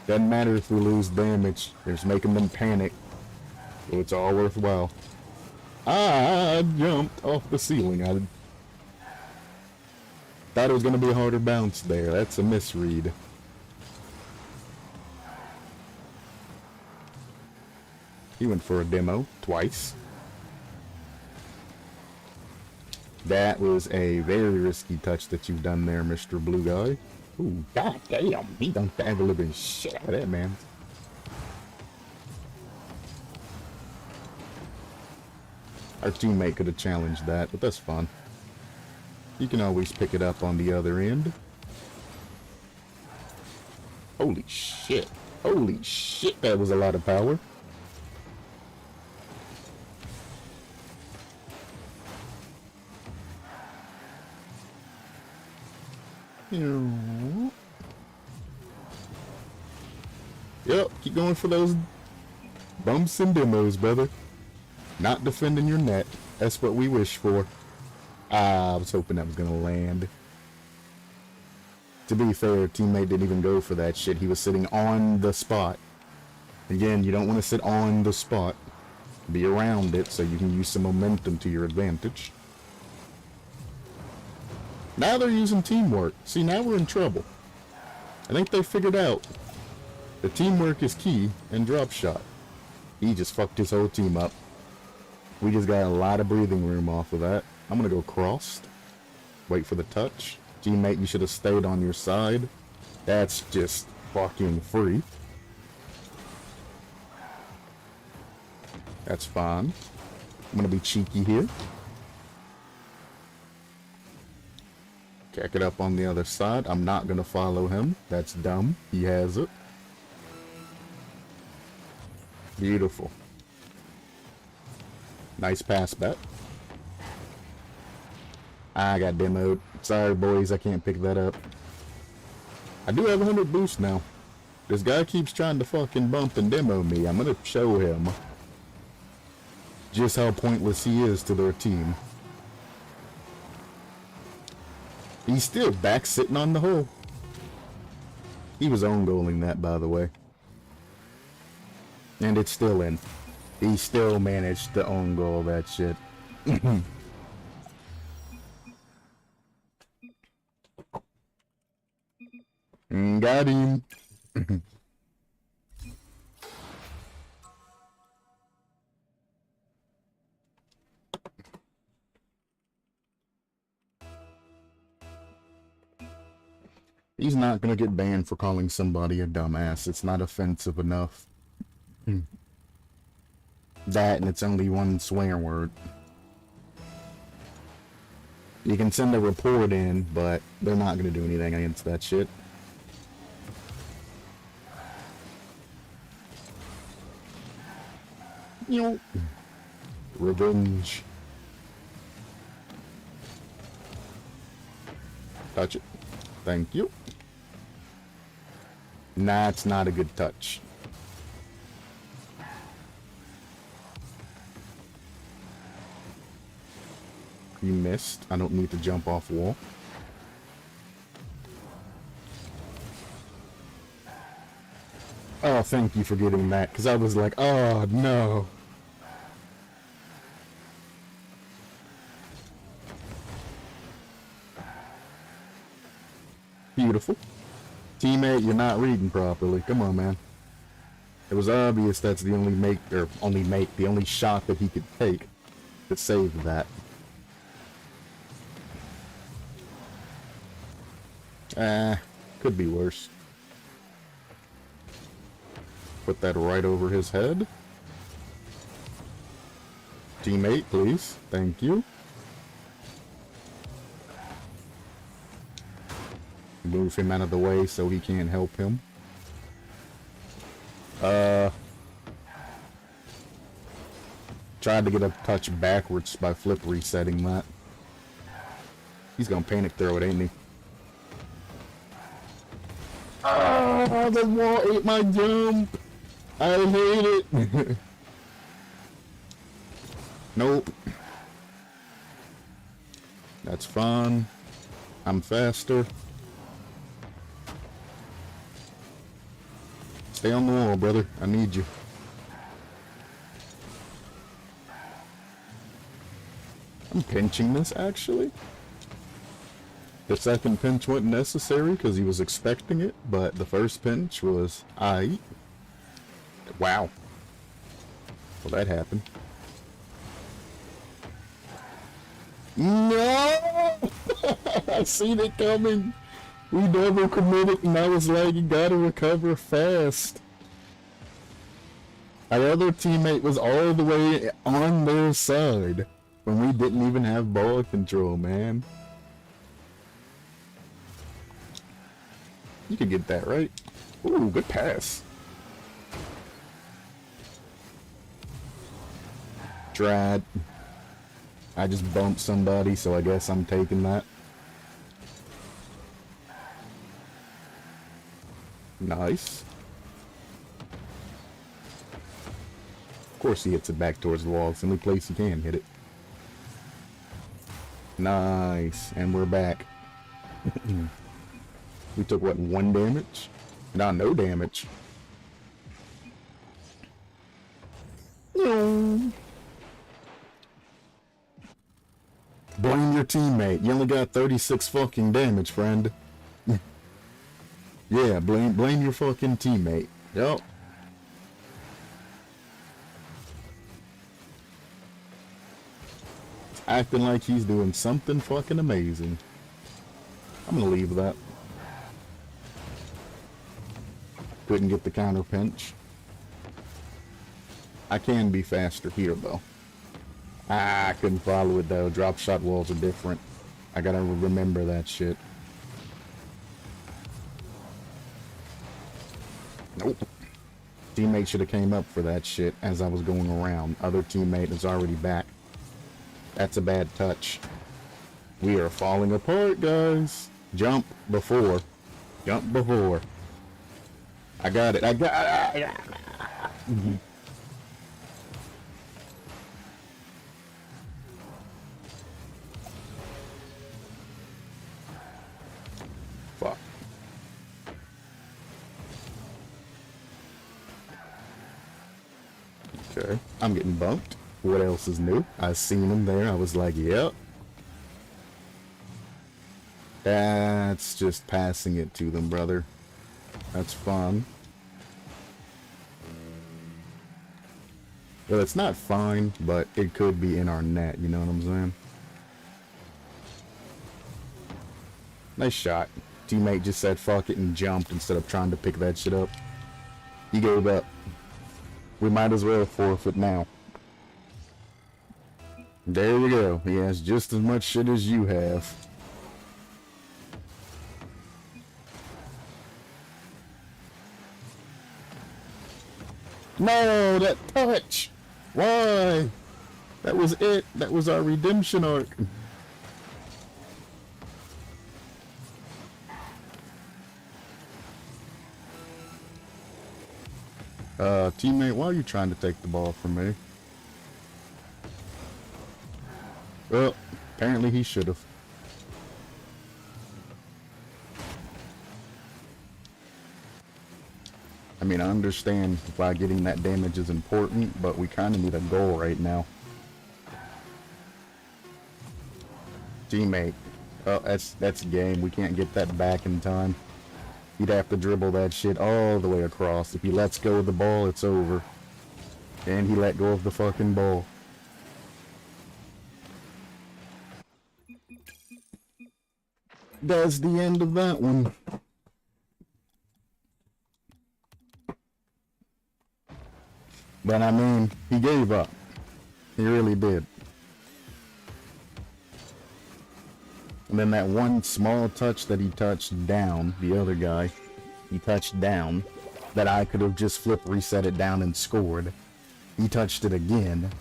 Doesn't matter if we lose damage. Just making them panic. So it's all worthwhile. I jumped off the ceiling. I thought it was going to be a harder bounce there. That's a misread. He went for a demo twice. That was a very risky touch that you've done there, Mr. Blue Guy. Ooh, goddamn. He dunked the ever-living shit out of that, man. Our teammate could have challenged that, but that's fun. You can always pick it up on the other end. Holy shit. Holy shit, that was a lot of power. Yep, keep going for those bumps and demos, brother. Not defending your net. That's what we wish for. I was hoping that was gonna land. To be fair, teammate didn't even go for that shit. He was sitting on the spot. Again, you don't want to sit on the spot. Be around it so you can use some momentum to your advantage. Now they're using teamwork. See, now we're in trouble. I think they figured out the teamwork is key in drop shot. He just fucked his whole team up. We just got a lot of breathing room off of that. I'm gonna go crossed. Wait for the touch. Teammate, you should have stayed on your side. That's just fucking free. That's fine. I'm gonna be cheeky here. Check it up on the other side. I'm not gonna follow him. That's dumb. He has it. Beautiful. Nice pass back. I got demoed. Sorry, boys, I can't pick that up. I do have 100 boost now. This guy keeps trying to fucking bump and demo me. I'm gonna show him just how pointless he is to their team. He's still back sitting on the hole. He was own goaling that, by the way. And it's still in. He still managed to own goal that shit. Got him. He's not gonna get banned for calling somebody a dumbass. It's not offensive enough. That, and it's only one swear word. You can send a report in, but they're not gonna do anything against that shit. Yo. Revenge. Touch it. Thank you. Nah, it's not a good touch. You missed. I don't need to jump off wall. Oh, thank you for getting that, because I was like, oh, no. Beautiful. Teammate, you're not reading properly. Come on, man. It was obvious that's the the only shot that he could take to save that. Could be worse. Put that right over his head. Teammate, please. Thank you. Move him out of the way so he can't help him. Tried to get a touch backwards by flip resetting that. He's gonna panic throw it, ain't he? Ah, the wall ate my jump. I hate it. Nope. That's fun. I'm faster. Stay on the wall, brother. I need you. I'm pinching this, actually. The second pinch wasn't necessary because he was expecting it, but the first pinch was aight. Wow. Well, that happened. No! I seen it coming. We double committed and I was like, you gotta recover fast. Our other teammate was all the way on their side when we didn't even have ball control, man. You could get that, right? Ooh, good pass. Tried. I just bumped somebody, so I guess I'm taking that. Nice. Of course he hits it back towards the wall. It's the only place he can hit it. Nice. And we're back. We took, what, 1 damage? Nah, no damage. No. Blame your teammate. You only got 36 fucking damage, friend. Yeah, blame your fucking teammate. Yup. Acting like he's doing something fucking amazing. I'm gonna leave that. Couldn't get the counter pinch. I can be faster here though. Ah, I couldn't follow it though. Drop shot walls are different. I gotta remember that shit. Nope. Teammate should have came up for that shit as I was going around. Other teammate is already back. That's a bad touch. We are falling apart, guys. Jump before. Jump before. I got it. I got it. Fuck. Okay. I'm getting bumped. What else is new? I seen him there. I was like, yep. That's just passing it to them, brother. That's fun. Well, it's not fine, but it could be in our net, you know what I'm saying? Nice shot. teammate just said fuck it and jumped instead of trying to pick that shit up. He gave up. We might as well forfeit now. There you go. He has just as much shit as you have. No, that touch! Why? That was it. That was our redemption arc. Teammate, why are you trying to take the ball from me? Well, apparently he should have. I mean, I understand why getting that damage is important, but we kind of need a goal right now. Teammate. Oh, that's game. We can't get that back in time. He'd have to dribble that shit all the way across. If he lets go of the ball, it's over. And he let go of the fucking ball. That's the end of that one. But I mean, he gave up. He really did. And then that one small touch that he touched down, the other guy, he touched down, that I could have just flip reset it down and scored. He touched it again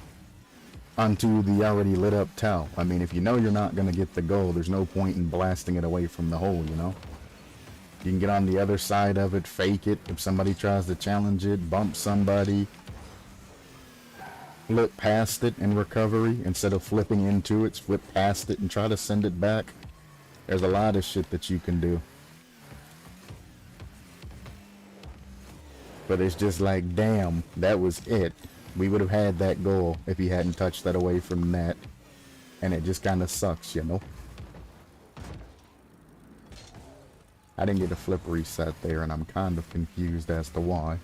onto the already lit up towel. I mean, if you know you're not going to get the goal, there's no point in blasting it away from the hole, you know? You can get on the other side of it, fake it. If somebody tries to challenge it, bump somebody, flip past it in recovery. Instead of flipping into it, flip past it and try to send it back. There's a lot of shit that you can do. But it's just like, damn, that was it. We would have had that goal if he hadn't touched that away from net. And it just kind of sucks, you know? I didn't get a flip reset there, and I'm kind of confused as to why.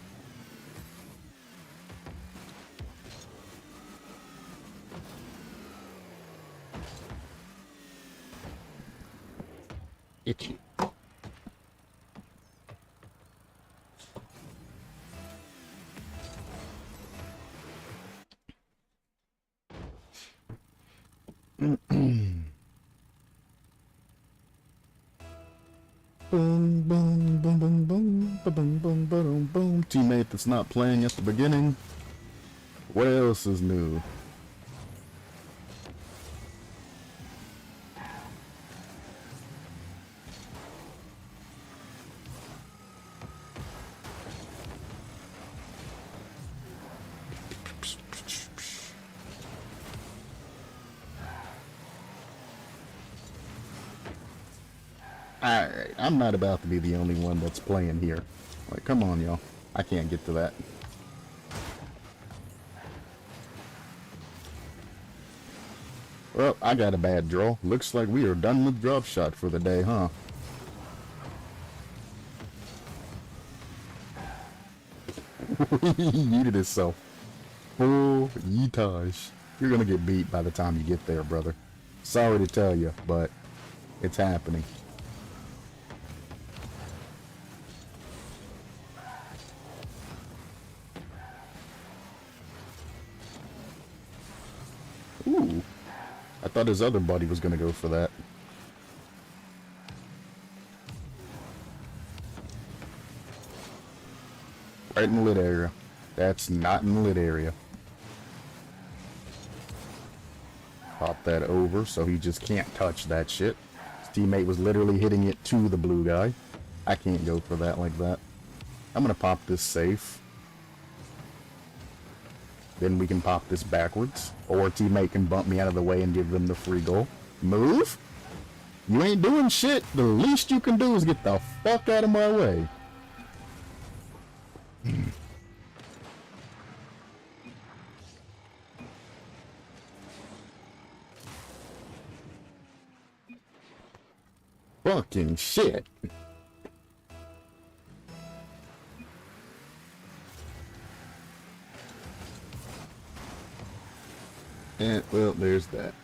Itchy. Boom, boom, boom, boom, boom, boom, boom, boom, boom. Teammate that's not playing at the beginning. What else is new? Alright, I'm not about to be the only one that's playing here. Like, come on, y'all. I can't get to that. Well, I got a bad draw. Looks like we are done with drop shot for the day, huh? He yeeted himself. Full yeetage. You're gonna get beat by the time you get there, brother. Sorry to tell you, but it's happening. Ooh. I thought his other buddy was gonna go for that. Right in the lit area. That's not in the lit area. Pop that over so he just can't touch that shit. His teammate was literally hitting it to the blue guy. I can't go for that like that. I'm gonna pop this safe. Then we can pop this backwards. Or teammate can bump me out of the way and give them the free goal. Move? You ain't doing shit. The least you can do is get the fuck out of my way. Fucking shit. And, well, there's that.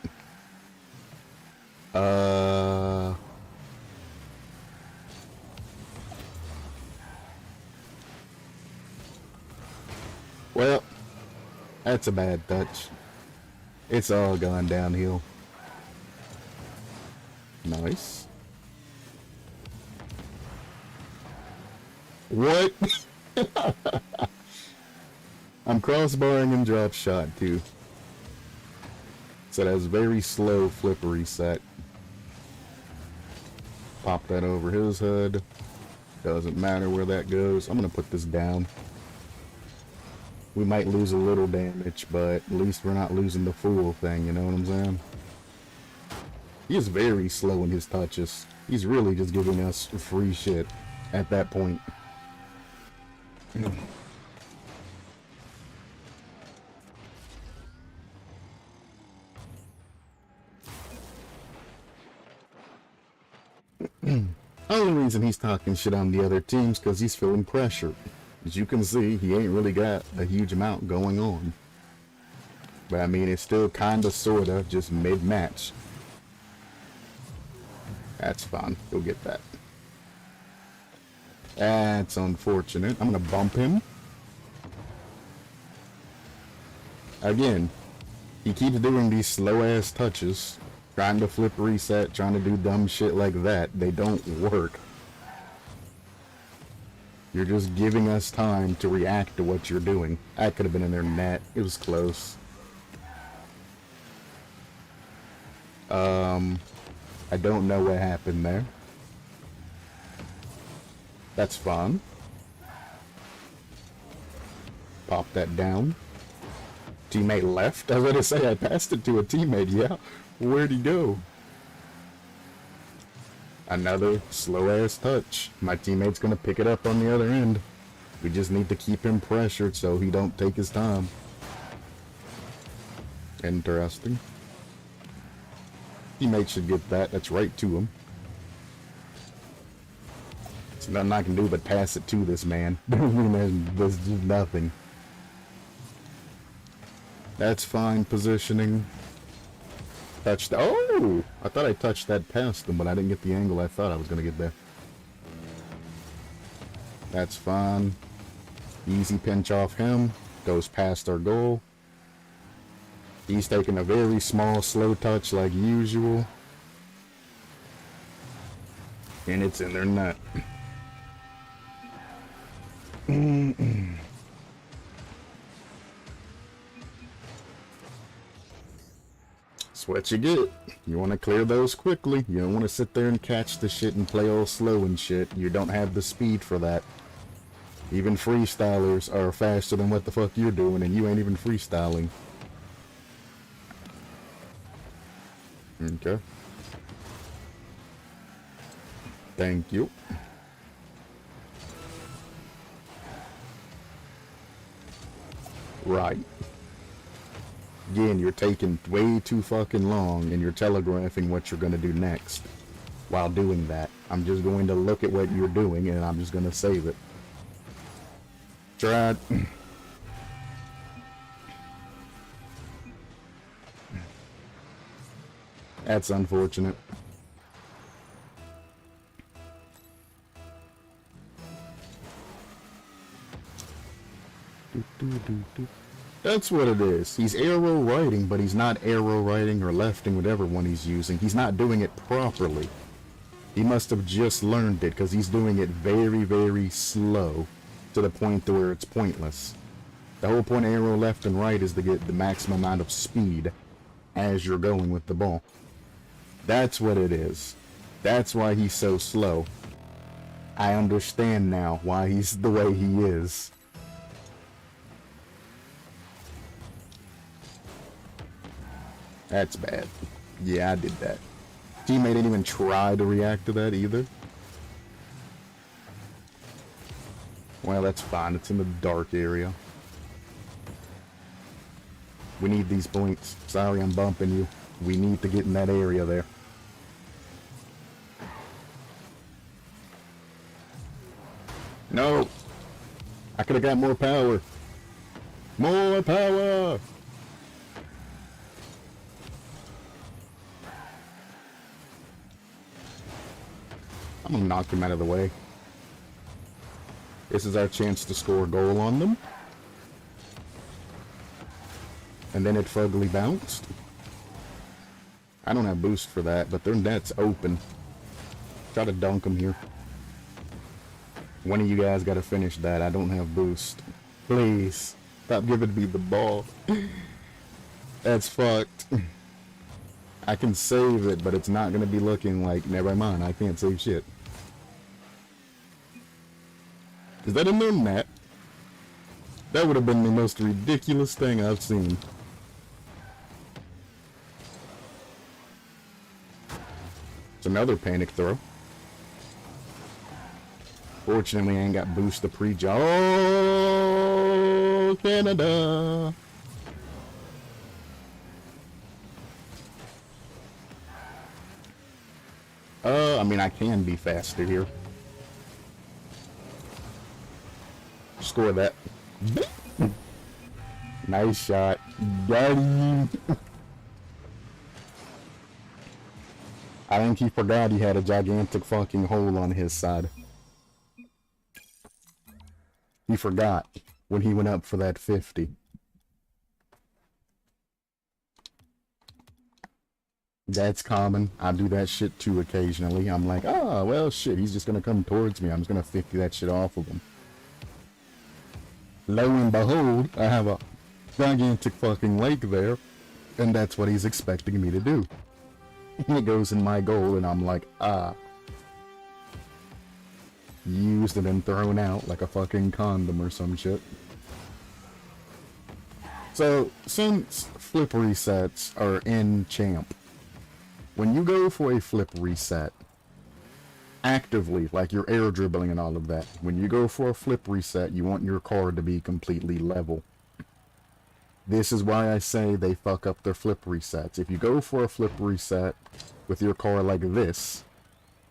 Well, that's a bad touch. It's all gone downhill. Nice. What? I'm crossbarring and drop shot too. So that's very slow flipper reset. Pop that over his head. Doesn't matter where that goes. I'm gonna put this down. We might lose a little damage, but at least we're not losing the full thing, you know what I'm saying? He is very slow in his touches. He's really just giving us free shit at that point. Only reason he's talking shit on the other teams because he's feeling pressure. As you can see, he ain't really got a huge amount going on. But I mean, it's still kinda sorta just mid-match. That's fine. Go get that. That's unfortunate. I'm gonna bump him. Again, he keeps doing these slow-ass touches. Trying to flip reset, trying to do dumb shit like that. They don't work. You're just giving us time to react to what you're doing. That could have been in their net. It was close. I don't know what happened there. That's fun. Pop that down. Teammate left? I was going to say, I passed it to a teammate, yeah. Where'd he go? Another slow-ass touch. My teammate's gonna pick it up on the other end. We just need to keep him pressured so he don't take his time. Interesting. Teammate should get that. That's right to him. There's nothing I can do but pass it to this man. There's just nothing. That's fine positioning. Touched. Oh! I thought I touched that past him, but I didn't get the angle I thought I was going to get there. That's fine. Easy pinch off him. Goes past our goal. He's taking a very small, slow touch like usual. And it's in their net. That's what you get. You want to clear those quickly. You don't want to sit there and catch the shit and play all slow and shit. You don't have the speed for that. Even freestylers are faster than what the fuck you're doing, and you ain't even freestyling. Okay. Thank you. Right. Again, you're taking way too fucking long and you're telegraphing what you're going to do next. While doing that, I'm just going to look at what you're doing and I'm just going to save it. Tried. That's unfortunate. That's what it is. He's arrow righting, but he's not arrow righting or lefting, whatever one he's using. He's not doing it properly. He must have just learned it because he's doing it very, very slow to the point to where it's pointless. The whole point of arrow left and right is to get the maximum amount of speed as you're going with the ball. That's what it is. That's why he's so slow. I understand now why he's the way he is. That's bad. Yeah, I did that. Teammate didn't even try to react to that either. Well, that's fine. It's in the dark area. We need these points. Sorry I'm bumping you. We need to get in that area there. No! I could have got more power. More power! I'm gonna knock him out of the way. This is our chance to score a goal on them. And then it fugly bounced. I don't have boost for that, but their net's open. Try to dunk them here. One of you guys gotta finish that. I don't have boost. Please. Stop giving me the ball. That's fucked. I can save it, but it's not gonna be looking like... Never mind, I can't save shit. Is that in their net? That would have been the most ridiculous thing I've seen. It's another panic throw. Fortunately, I ain't got boost to pre-jump. Oh, Canada! I mean, I can be faster here. Score that. Nice shot. Got him. I think he forgot he had a gigantic fucking hole on his side. He forgot when he went up for that 50. That's common. I do that shit too occasionally. I'm like, oh, well, shit, he's just gonna come towards me. I'm just gonna 50 that shit off of him. Lo and behold, I have a gigantic fucking lake there, and that's what he's expecting me to do. It goes in my goal, and I'm like, ah. Used and then thrown out like a fucking condom or some shit. So, since flip resets are in Champ, when you go for a flip reset, actively, like you're air dribbling and all of that, when you go for a flip reset, you want your car to be completely level. This is why I say they fuck up their flip resets. If you go for a flip reset with your car like this,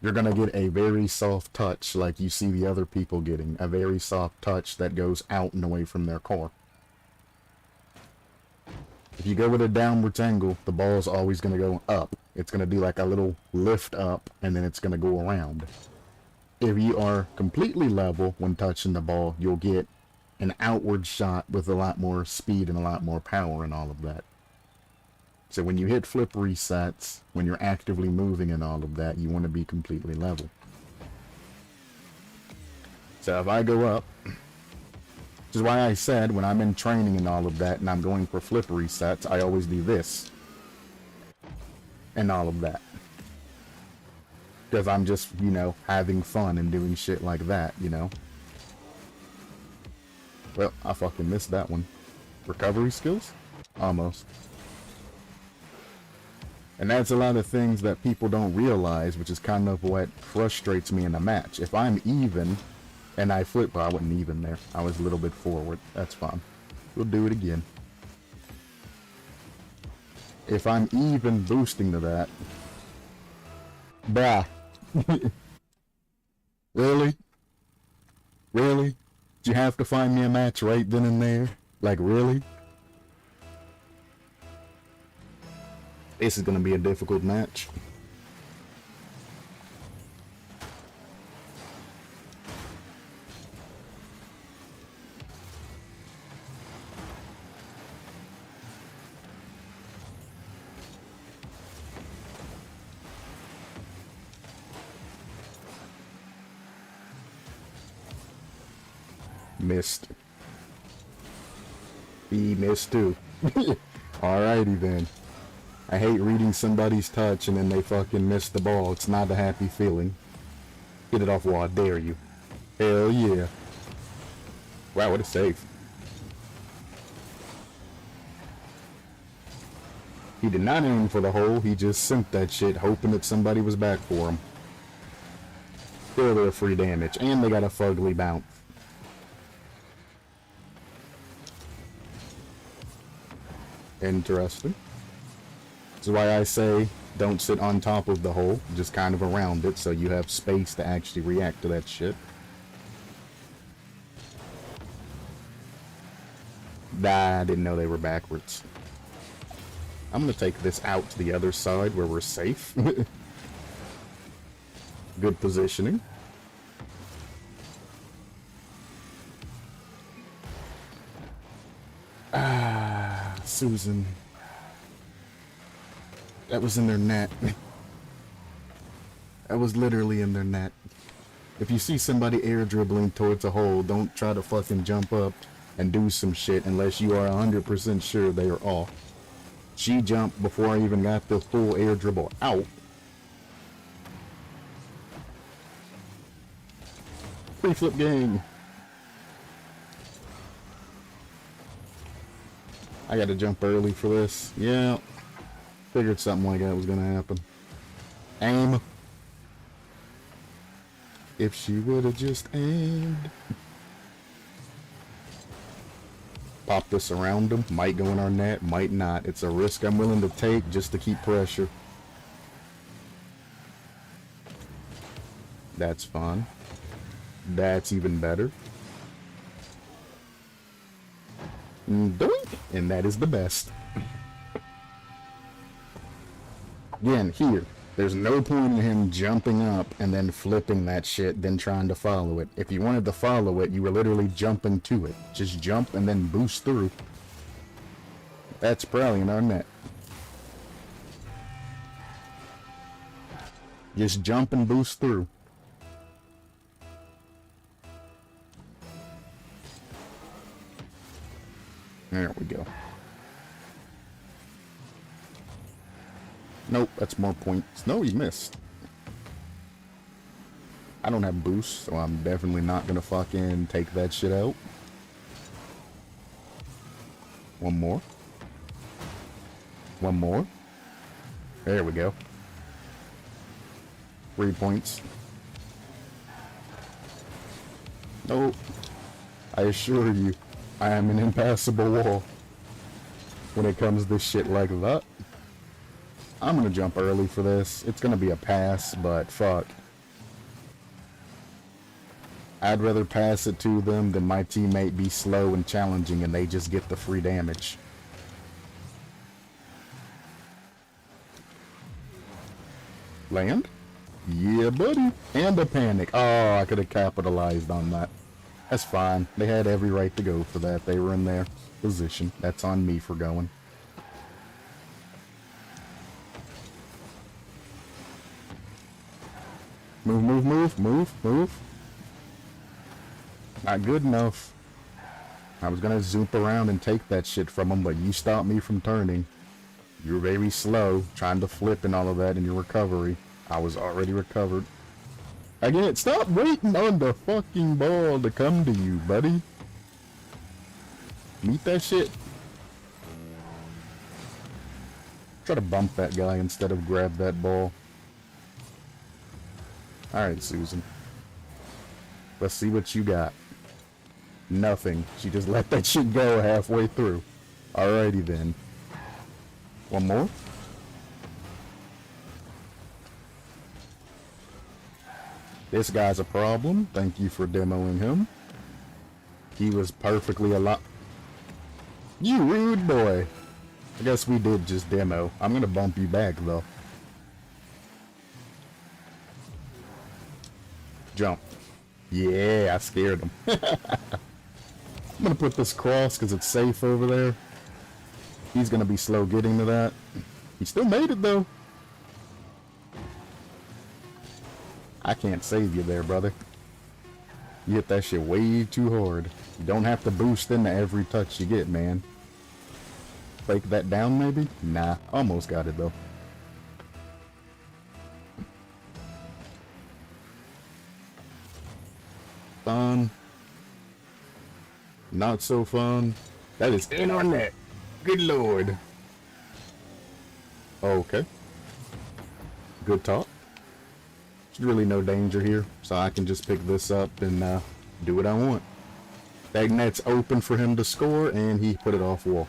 you're gonna get a very soft touch like you see the other people getting. A very soft touch that goes out and away from their car. If you go with a downwards angle, the ball is always going to go up. It's going to do like a little lift up, and then it's going to go around. If you are completely level when touching the ball, you'll get an outward shot with a lot more speed and a lot more power and all of that. So when you hit flip resets, when you're actively moving and all of that, you want to be completely level. So if I go up... Which is why I said when I'm in training and all of that and I'm going for flip resets, I always do this. And all of that. Because I'm just, you know, having fun and doing shit like that, you know. Well, I fucking missed that one. Recovery skills? Almost. And that's a lot of things that people don't realize, which is kind of what frustrates me in a match. If I'm even... and I flip, well, I wasn't even there. I was a little bit forward. That's fine. We'll do it again. If I'm even boosting to that. Bah. Really? Really? Did you have to find me a match right then and there? Like, really? This is gonna be a difficult match. Missed. He missed too. Alrighty then. I hate reading somebody's touch and then they fucking miss the ball. It's not a happy feeling. Get it off wall, I dare you. Hell yeah. Wow, what a save. He did not aim for the hole, he just sent that shit hoping that somebody was back for him. Still their free damage, and they got a fugly bounce. Interesting. This is why I say don't sit on top of the hole, just kind of around it so you have space to actually react to that shit. Nah, I didn't know they were backwards. I'm gonna take this out to the other side where we're safe. Good positioning. Susan. That was in their net. That was literally in their net. If you see somebody air dribbling towards a hole, don't try to fucking jump up and do some shit unless you are 100% sure they are off. She jumped before I even got the full air dribble out. Free flip gang. I gotta jump early for this. Yeah. Figured something like that was gonna happen. Aim. If she would've just aimed. Pop this around them. Might go in our net, might not. It's a risk I'm willing to take just to keep pressure. That's fun. That's even better. Doink! And that is the best. Again, here. There's no point in him jumping up and then flipping that shit, then trying to follow it. If you wanted to follow it, you were literally jumping to it. Just jump and then boost through. That's probably in our net. Just jump and boost through. There we go. Nope, that's more points. No, he missed. I don't have boost, so I'm definitely not gonna fucking take that shit out. One more. One more. There we go. 3 points. Nope. I assure you, I am an impassable wall when it comes to shit like that. I'm gonna jump early for this. It's gonna be a pass, but fuck. I'd rather pass it to them than my teammate be slow and challenging and they just get the free damage. Land? Yeah, buddy. And a panic. Oh, I could have capitalized on that. That's fine. They had every right to go for that. They were in their position. That's on me for going. Move, move, move, move, move. Not good enough. I was gonna zoop around and take that shit from him, but you stopped me from turning. You were very slow, trying to flip and all of that in your recovery. I was already recovered. Again, stop waiting on the fucking ball to come to you, buddy. Meet that shit. Try to bump that guy instead of grab that ball. Alright, Susan. Let's see what you got. Nothing. She just let that shit go halfway through. Alrighty then. One more. This guy's a problem. Thank you for demoing him. He was perfectly alive. You rude boy. I guess we did just demo. I'm gonna bump you back though. Jump. Yeah, I scared him. I'm gonna put this cross because it's safe over there. He's gonna be slow getting to that. He still made it though. I can't save you there, brother. You hit that shit way too hard. You don't have to boost into every touch you get, man. Fake that down maybe? Nah, almost got it though. Fun. Not so fun. That is in our net. Good lord. Okay. Good talk. There's really no danger here, so I can just pick this up and do what I want. That net's open for him to score, and he put it off wall.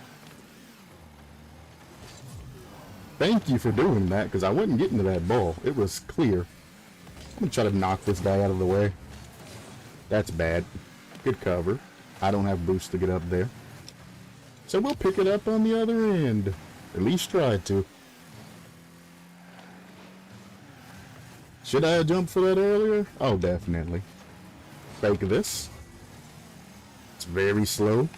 Thank you for doing that, because I wasn't getting to that ball. It was clear. I'm going to try to knock this guy out of the way. That's bad. Good cover. I don't have boost to get up there. So we'll pick it up on the other end. At least try to. Should I have jumped for that earlier? Oh, definitely. Fake this. It's very slow.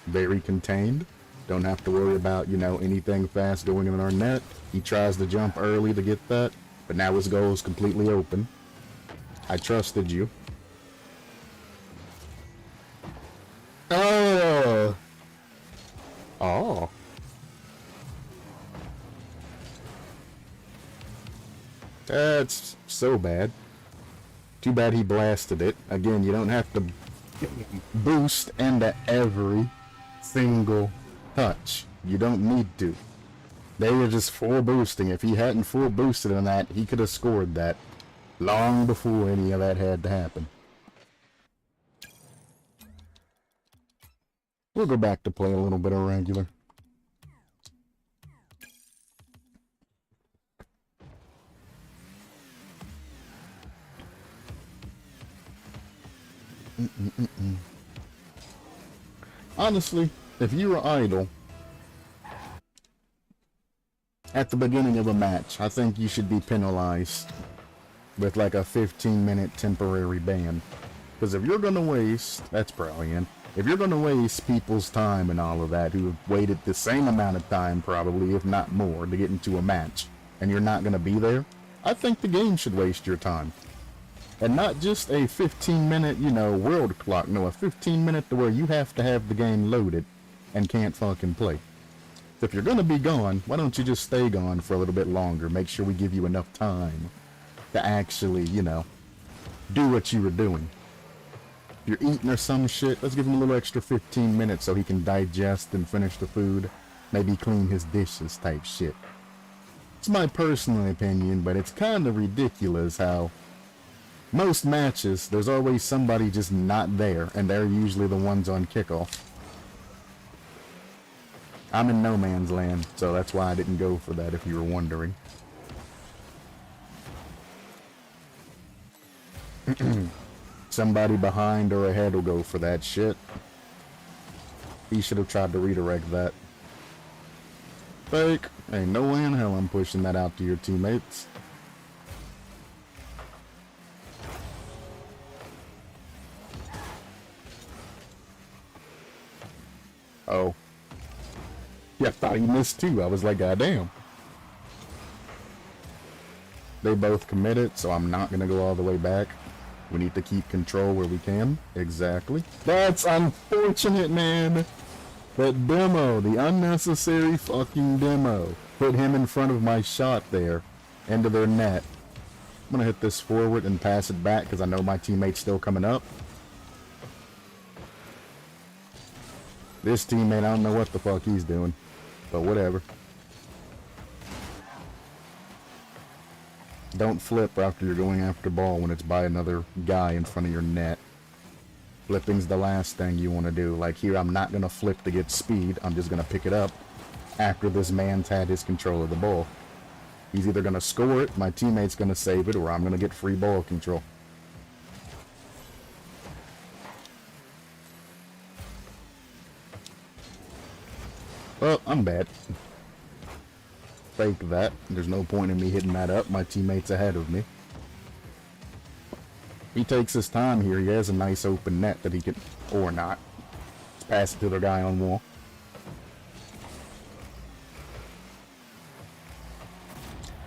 Very contained. Don't have to worry about, you know, anything fast going in our net. He tries to jump early to get that, but now his goal is completely open. I trusted you. Oh! Oh. That's so bad. Too bad he blasted it. Again, you don't have to boost into every single touch. You don't need to. They were just full boosting. If he hadn't full boosted on that, he could have scored that long before any of that had to happen. We'll go back to play a little bit of regular. Honestly, if you were idle at the beginning of a match, I think you should be penalized with like a 15-minute temporary ban. Because if you're gonna waste, that's brilliant. If you're gonna waste people's time and all of that, who have waited the same amount of time probably, if not more, to get into a match, and you're not gonna be there, I think the game should waste your time. And not just a 15-minute, you know, world clock. No, a 15-minute to where you have to have the game loaded and can't fucking play. So if you're gonna be gone, why don't you just stay gone for a little bit longer? Make sure we give you enough time to actually, you know, do what you were doing. If you're eating or some shit, let's give him a little extra 15 minutes so he can digest and finish the food. Maybe clean his dishes type shit. It's my personal opinion, but it's kind of ridiculous how most matches, there's always somebody just not there, and they're usually the ones on kickoff. I'm in no man's land, so that's why I didn't go for that, if you were wondering. Somebody behind or ahead will go for that shit. He should have tried to redirect that. Fake. Ain't no way in hell I'm pushing that out to your teammates. Oh. Yeah, I thought he missed too. I was like, goddamn. They both committed, so I'm not gonna go all the way back. We need to keep control where we can. Exactly. That's unfortunate, man. That demo, the unnecessary fucking demo, put him in front of my shot there, into their net. I'm gonna hit this forward and pass it back because I know my teammate's still coming up. This teammate, I don't know what the fuck he's doing, but whatever. Don't flip after you're going after ball when it's by another guy in front of your net. Flipping's the last thing you want to do. Like here, I'm not going to flip to get speed. I'm just going to pick it up after this man's had his control of the ball. He's either going to score it, my teammate's going to save it, or I'm going to get free ball control. Well, I'm bad. Fake that. There's no point in me hitting that up. My teammate's ahead of me. He takes his time here. He has a nice open net that he can, or not. Let's pass it to the guy on wall.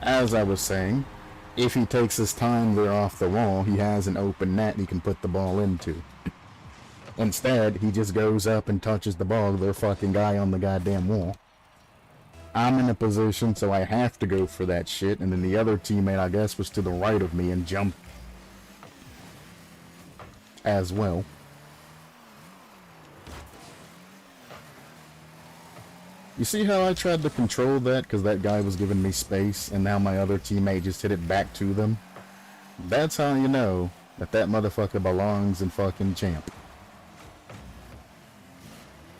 As I was saying, if he takes his time there off the wall, he has an open net he can put the ball into. Instead, he just goes up and touches the ball to their fucking guy on the goddamn wall. I'm in a position, so I have to go for that shit, and then the other teammate, I guess, was to the right of me and jumped as well. You see how I tried to control that because that guy was giving me space, and now my other teammate just hit it back to them? That's how you know that that motherfucker belongs in fucking champ.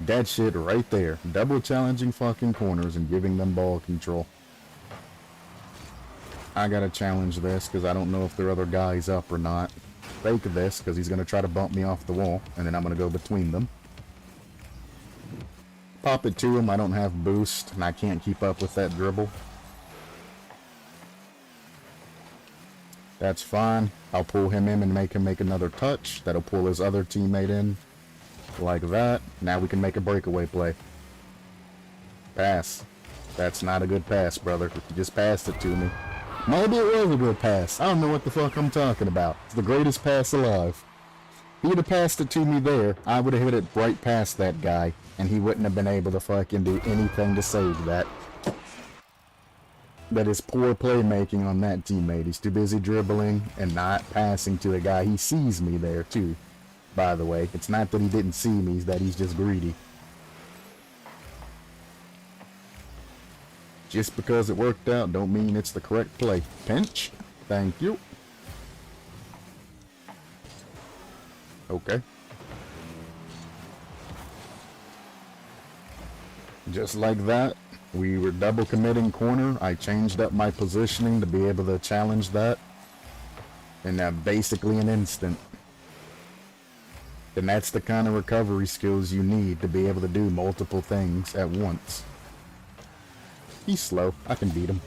That shit right there. Double challenging fucking corners and giving them ball control. I gotta challenge this because I don't know if their other guy's up or not. Fake this because he's gonna try to bump me off the wall, and then I'm gonna go between them. Pop it to him. I don't have boost, and I can't keep up with that dribble. That's fine. I'll pull him in and make him make another touch. That'll pull his other teammate in. Like that. Now we can make a breakaway play. Pass. That's not a good pass, brother. You just passed it to me. Maybe it was a good pass. I don't know what the fuck I'm talking about. It's the greatest pass alive. If he'd have passed it to me there, I would have hit it right past that guy, and he wouldn't have been able to fucking do anything to save that. That is poor playmaking on that teammate. He's too busy dribbling and not passing to the guy. He sees me there, too, by the way. It's not that he didn't see me, it's that he's just greedy. Just because it worked out don't mean it's the correct play. Pinch. Thank you. Okay. Just like that, we were double committing corner. I changed up my positioning to be able to challenge that. And basically an instant. And that's the kind of recovery skills you need to be able to do multiple things at once. He's slow. I can beat him.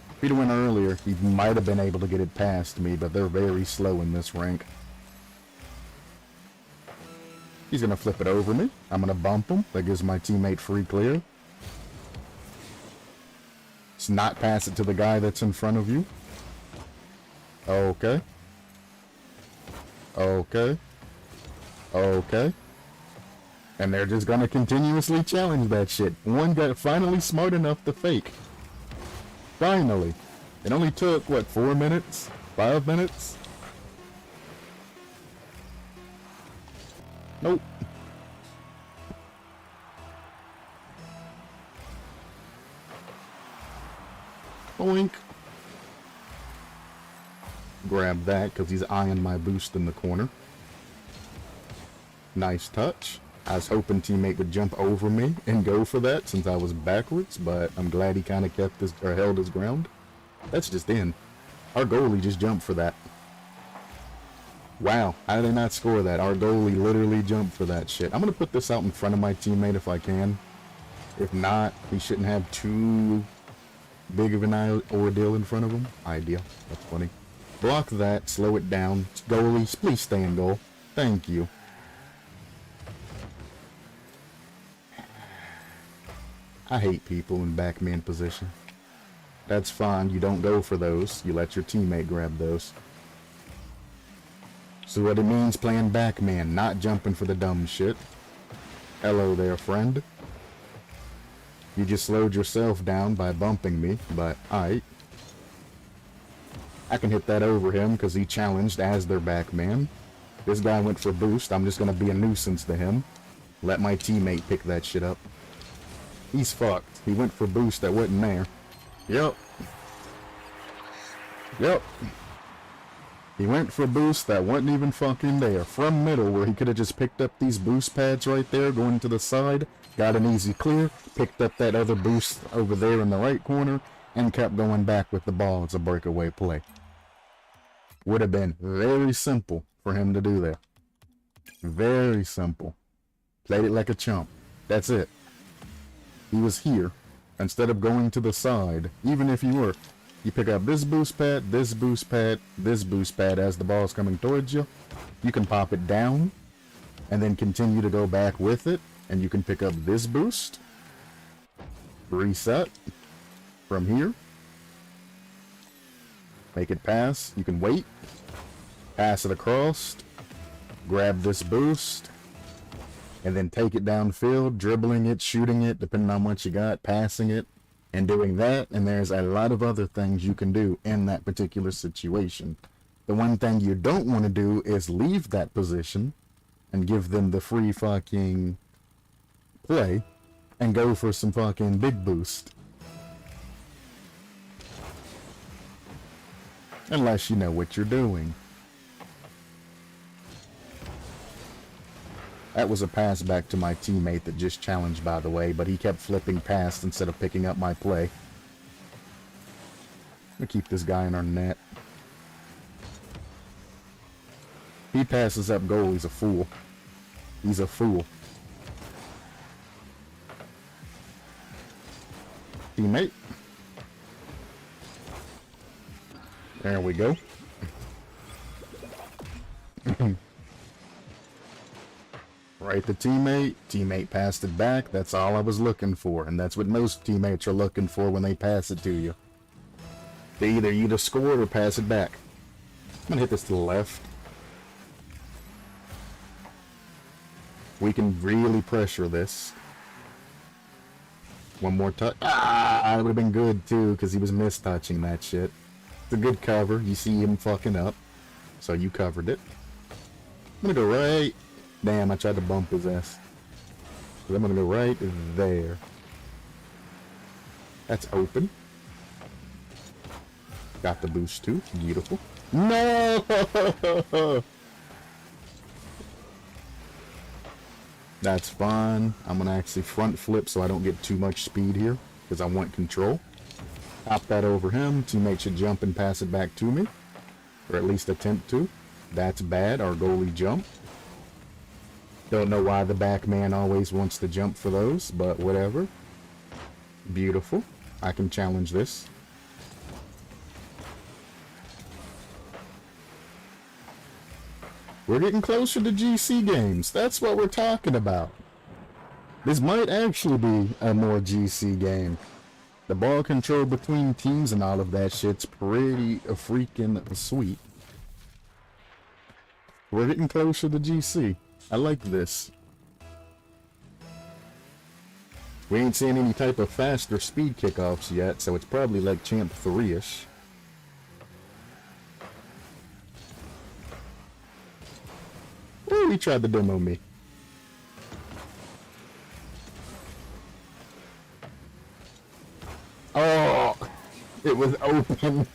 If he'd went earlier, he might have been able to get it past me, but they're very slow in this rank. He's going to flip it over me. I'm going to bump him. That gives my teammate free clear. Let's not pass it to the guy that's in front of you. Okay. Okay. Okay. And they're just gonna continuously challenge that shit. One got finally smart enough to fake. Finally. It only took, what, 4 minutes? 5 minutes? Nope. Boink. Grab that because he's eyeing my boost in the corner. Nice touch. I was hoping teammate would jump over me and go for that since I was backwards, but I'm glad he kind of kept his, or held his ground. That's just in. Our goalie just jumped for that. Wow, how did they not score that? Our goalie literally jumped for that shit. I'm going to put this out in front of my teammate if I can. If not, he shouldn't have too big of an ordeal in front of him. Ideal. That's funny. Block that, slow it down. Goalie, please stay in goal. Thank you. I hate people in backman position. That's fine, you don't go for those. You let your teammate grab those. So what it means playing backman, not jumping for the dumb shit. Hello there, friend. You just slowed yourself down by bumping me, but aight. I can hit that over him because he challenged as their backman. This guy went for boost, I'm just going to be a nuisance to him. Let my teammate pick that shit up. He's fucked. He went for boost that wasn't there. Yep. Yep. He went for boost that wasn't even fucking there. From middle, where he could have just picked up these boost pads right there, going to the side, got an easy clear, picked up that other boost over there in the right corner, and kept going back with the ball as a breakaway play. Would have been very simple for him to do that. Very simple. Played it like a chump. That's it. He was here. Instead of going to the side, even if you were, you pick up this boost pad, this boost pad, this boost pad as the ball's coming towards you. You can pop it down and then continue to go back with it, and you can pick up this boost, reset from here, make it pass. You can wait, pass it across, grab this boost, and then take it downfield, dribbling it, shooting it, depending on what you got, passing it, and doing that. And there's a lot of other things you can do in that particular situation. The one thing you don't want to do is leave that position and give them the free fucking play and go for some fucking big boost. Unless you know what you're doing. That was a pass back to my teammate that just challenged, by the way, but he kept flipping past instead of picking up my play. I'm gonna keep this guy in our net. He passes up goal, he's a fool. He's a fool. Teammate. There we go. Right to teammate. Teammate passed it back. That's all I was looking for. And that's what most teammates are looking for when they pass it to you. They either score it or pass it back. I'm gonna hit this to the left. We can really pressure this. One more touch. Ah, it would have been good too, because he was mistouching that shit. It's a good cover. You see him fucking up. So you covered it. I'm gonna go right. Damn, I tried to bump his ass. But I'm gonna go right there. That's open. Got the boost too. Beautiful. No! That's fine. I'm gonna actually front flip so I don't get too much speed here, because I want control. Hop that over him. Teammate should jump and pass it back to me. Or at least attempt to. That's bad. Our goalie jumped. Don't know why the back man always wants to jump for those, but whatever. Beautiful. I can challenge this. We're getting closer to GC games. That's what we're talking about. This might actually be a more GC game. The ball control between teams and all of that shit's pretty freaking sweet. We're getting closer to GC. I like this. We ain't seen any type of faster speed kickoffs yet, so it's probably like Champ 3-ish. Ooh, he tried to demo me. Oh, it was open.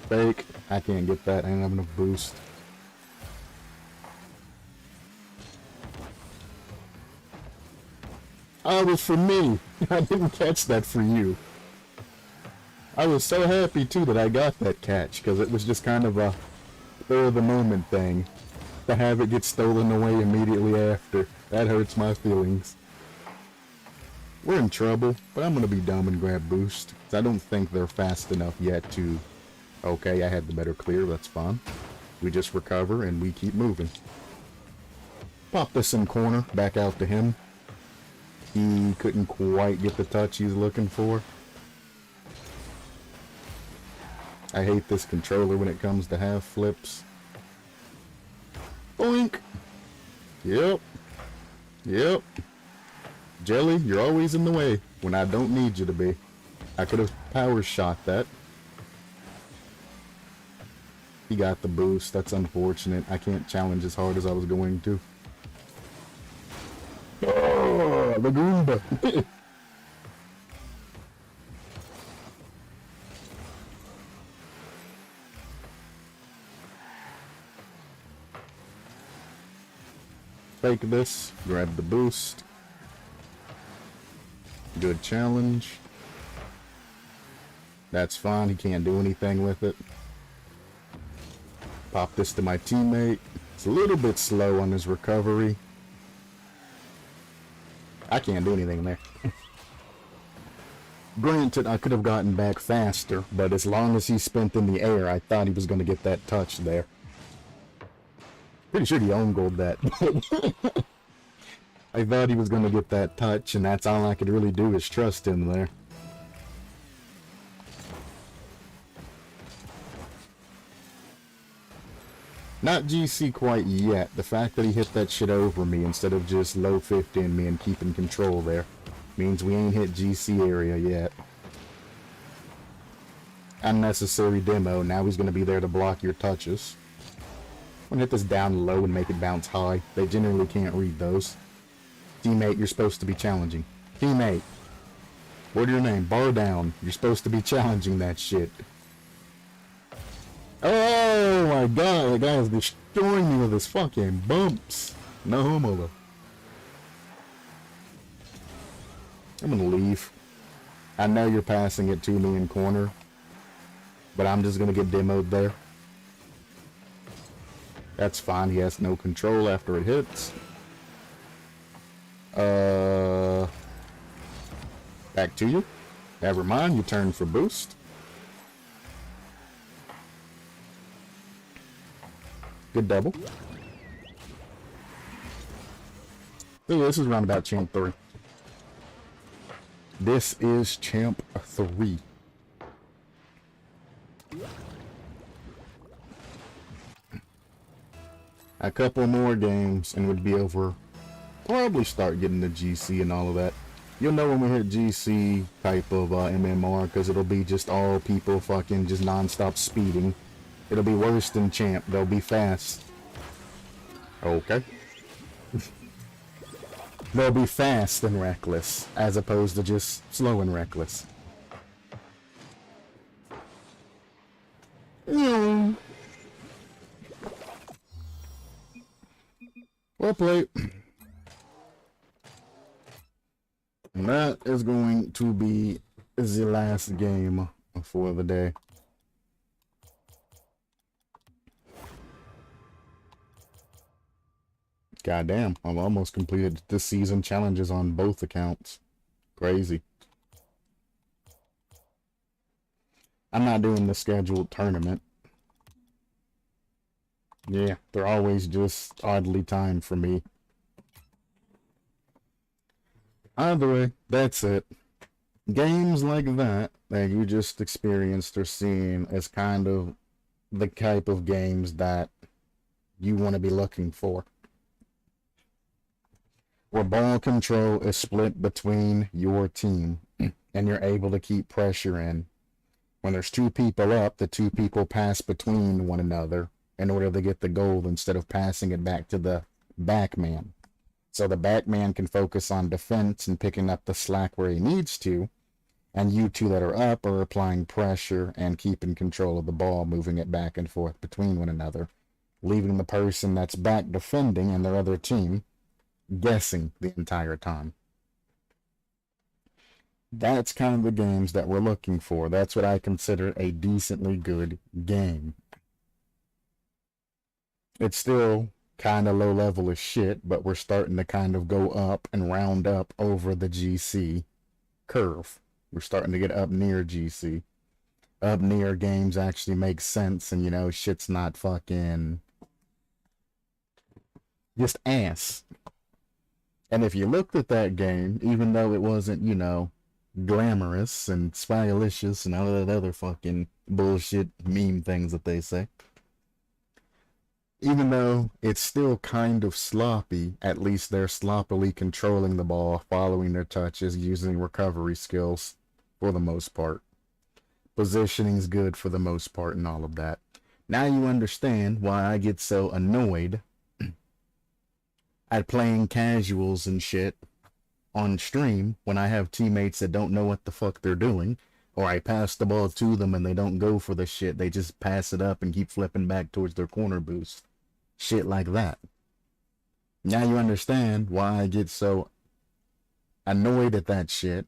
Fake. I can't get that. I don't have enough boost. Oh, it was for me. I didn't catch that for you. I was so happy too that I got that catch, because it was just kind of a spur of the moment thing. To have it get stolen away immediately after. That hurts my feelings. We're in trouble, but I'm going to be dumb and grab boost. I don't think they're fast enough yet to... Okay, I had the better clear, that's fine. We just recover and we keep moving. Pop this in corner, back out to him. He couldn't quite get the touch he's looking for. I hate this controller when it comes to half flips. Boink! Yep. Yep. Jelly, you're always in the way when I don't need you to be. I could have power shot that. He got the boost. That's unfortunate. I can't challenge as hard as I was going to. Oh, the Goomba. Fake this. Grab the boost. Good challenge. That's fine. He can't do anything with it. Pop this to my teammate. It's a little bit slow on his recovery. I can't do anything there. Granted, I could have gotten back faster, but as long as he spent in the air, I thought he was going to get that touch there. Pretty sure he own goaled that. I thought he was going to get that touch, and that's all I could really do is trust him there. Not GC quite yet. The fact that he hit that shit over me instead of just low 50ing me and keeping control there means we ain't hit GC area yet. Unnecessary demo. Now he's going to be there to block your touches. I'm going to hit this down low and make it bounce high. They generally can't read those. Teammate, you're supposed to be challenging. Teammate. What's your name? Bar down. You're supposed to be challenging that shit. Oh my god, the guy is destroying me with his fucking bumps. No homo though. I'm gonna leave. I know you're passing it to me in corner, but I'm just gonna get demoed there. That's fine, he has no control after it hits. Back to you. Never mind, you turn for boost. Good double. So yeah, this is round about champ 3. This is champ 3. A couple more games and we'd be over. Probably start getting the GC and all of that. You'll know when we hit GC type of MMR, because it'll be just all people fucking just non-stop speeding. It'll be worse than champ. They'll be fast. Okay. They'll be fast and reckless, as opposed to just slow and reckless. Well played. And that is going to be the last game for the day. Goddamn, I've almost completed this season challenges on both accounts. Crazy. I'm not doing the scheduled tournament. Yeah, they're always just oddly timed for me. Either way, that's it. Games like that you just experienced or seen as kind of the type of games that you want to be looking for. Where ball control is split between your team and you're able to keep pressure in. When there's two people up, the two people pass between one another in order to get the goal instead of passing it back to the back man. So the back man can focus on defense and picking up the slack where he needs to, and you two that are up are applying pressure and keeping control of the ball, moving it back and forth between one another, leaving the person that's back defending and their other team guessing the entire time. That's kind of the games that we're looking for. That's what I consider a decently good game. It's still kind of low level as shit, but we're starting to kind of go up and round up over the GC curve. We're starting to get up near GC. Up near games actually make sense, and you know, shit's not fucking just ass. And if you looked at that game, even though it wasn't, you know, glamorous and spylicious and all of that other fucking bullshit meme things that they say, even though it's still kind of sloppy, at least they're sloppily controlling the ball, following their touches, using recovery skills for the most part. Positioning's good for the most part and all of that. Now you understand why I get so annoyed at playing casuals and shit on stream when I have teammates that don't know what the fuck they're doing, or I pass the ball to them and they don't go for the shit, they just pass it up and keep flipping back towards their corner boost. Shit like that. Now you understand why I get so annoyed at that shit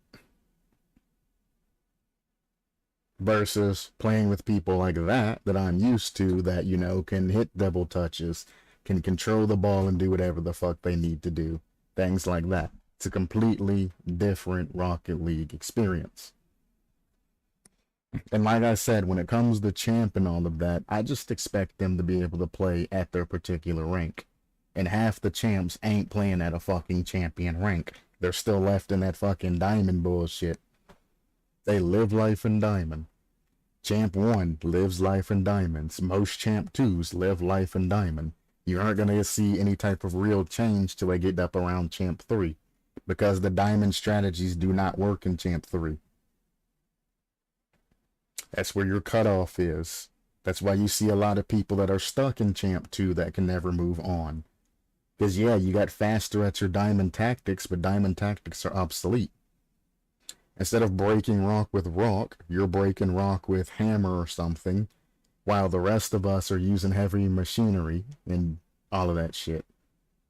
versus playing with people like that I'm used to, that, you know, can hit double touches, can control the ball and do whatever the fuck they need to do. Things like that. It's a completely different Rocket League experience. And like I said, when it comes to champ and all of that, I just expect them to be able to play at their particular rank. And half the champs ain't playing at a fucking champion rank. They're still left in that fucking diamond bullshit. They live life in diamond. Champ 1 lives life in diamonds. Most champ 2s live life in diamond. You aren't going to see any type of real change till they get up around champ 3. Because the diamond strategies do not work in champ 3. That's where your cutoff is. That's why you see a lot of people that are stuck in champ 2 that can never move on. Because yeah, you got faster at your diamond tactics, but diamond tactics are obsolete. Instead of breaking rock with rock, you're breaking rock with hammer or something, while the rest of us are using heavy machinery and all of that shit.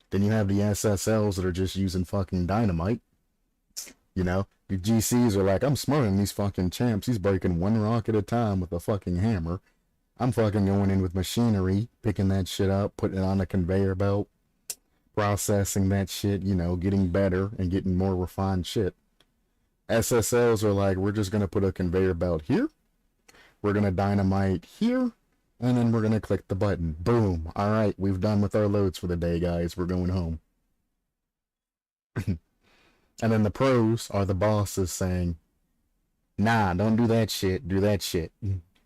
Then you have the SSLs that are just using fucking dynamite. You know, the GCs are like, I'm smarter than these fucking champs. He's breaking one rock at a time with a fucking hammer. I'm fucking going in with machinery, picking that shit up, putting it on a conveyor belt, processing that shit, you know, getting better and getting more refined shit. SSLs are like, we're just going to put a conveyor belt here. We're going to dynamite here. And then we're gonna click the button. Boom. Alright, we've done with our loads for the day, guys. We're going home. And then the pros are the bosses saying, nah, don't do that shit. Do that shit.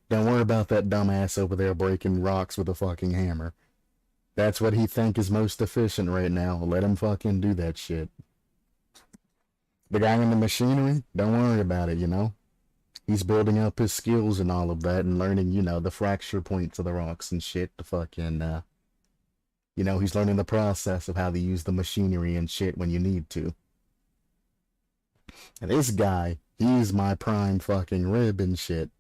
Don't worry about that dumbass over there breaking rocks with a fucking hammer. That's what he think is most efficient right now. Let him fucking do that shit. The guy in the machinery, don't worry about it, you know? He's building up his skills and all of that and learning, you know, the fracture points of the rocks and shit to fucking, you know, he's learning the process of how to use the machinery and shit when you need to. And this guy, he's my prime fucking rib and shit.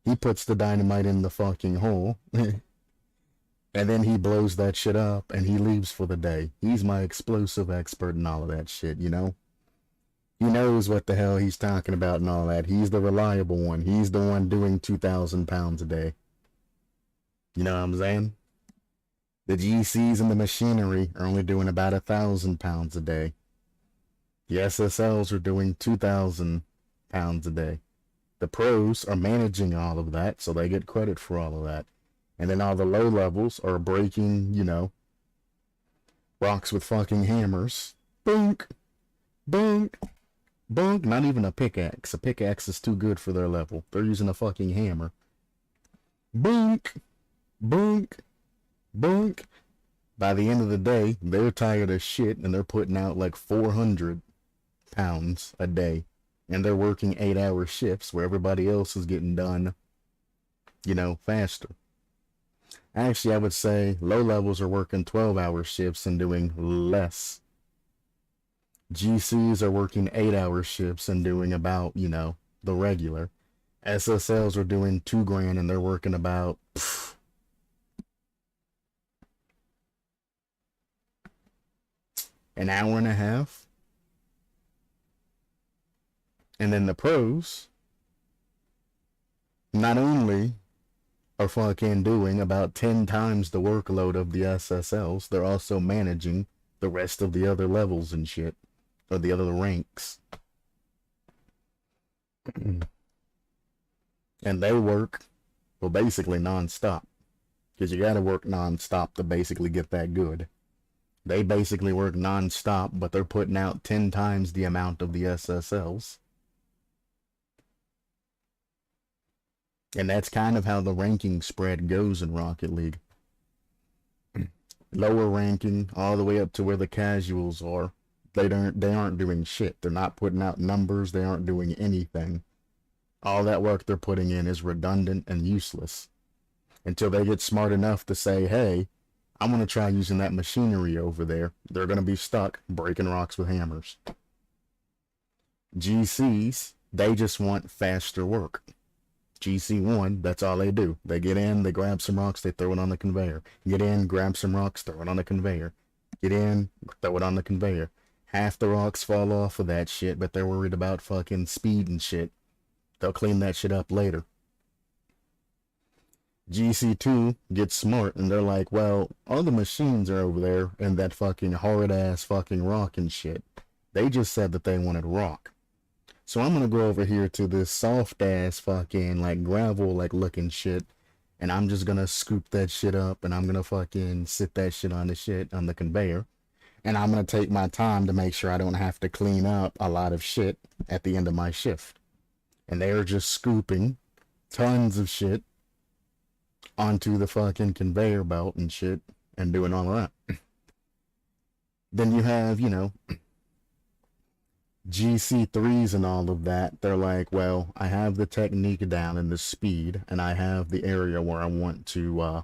He puts the dynamite in the fucking hole. And then he blows that shit up and he leaves for the day. He's my explosive expert and all of that shit, you know? He knows what the hell he's talking about and all that. He's the reliable one. He's the one doing 2,000 pounds a day. You know what I'm saying? The GCs and the machinery are only doing about 1,000 pounds a day. The SSLs are doing 2,000 pounds a day. The pros are managing all of that, so they get credit for all of that. And then all the low levels are breaking, you know, rocks with fucking hammers. Boonk! Boonk! Boonk! Not even a pickaxe. A pickaxe is too good for their level. They're using a fucking hammer. Boonk! Boonk! Boonk! By the end of the day, they're tired as shit and they're putting out like 400 pounds a day. And they're working 8-hour shifts where everybody else is getting done, you know, faster. Actually, I would say low levels are working 12-hour shifts and doing less. GCs are working 8-hour shifts and doing about, you know, the regular. SSLs are doing $2,000 and they're working about an hour and a half. And then the pros not only are fucking doing about 10 times the workload of the SSLs, they're also managing the rest of the other levels and shit, or the other ranks. And they work, well, basically non-stop, because you gotta work non-stop to basically get that good. They basically work non-stop, but they're putting out 10 times the amount of the SSLs. And that's kind of how the ranking spread goes in Rocket League. Lower ranking, all the way up to where the casuals are. They aren't doing shit. They're not putting out numbers. They aren't doing anything. All that work they're putting in is redundant and useless. Until they get smart enough to say, hey, I'm going to try using that machinery over there. They're going to be stuck breaking rocks with hammers. GCs, they just want faster work. GC1, that's all they do. They get in, they grab some rocks, they throw it on the conveyor. Get in, grab some rocks, throw it on the conveyor. Get in, throw it on the conveyor. Half the rocks fall off of that shit, but they're worried about fucking speed and shit. They'll clean that shit up later. GC2 gets smart and they're like, well, all the machines are over there and that fucking hard-ass fucking rock and shit. They just said that they wanted rock. So I'm gonna go over here to this soft-ass fucking, like, gravel, like, looking shit. And I'm just gonna scoop that shit up and I'm gonna fucking sit that shit on the conveyor. And I'm gonna take my time to make sure I don't have to clean up a lot of shit at the end of my shift. And they're just scooping tons of shit onto the fucking conveyor belt and shit and doing all of that. Then you have, you know, GC3s and all of that. They're like, well, I have the technique down and the speed, and I have the area where I want to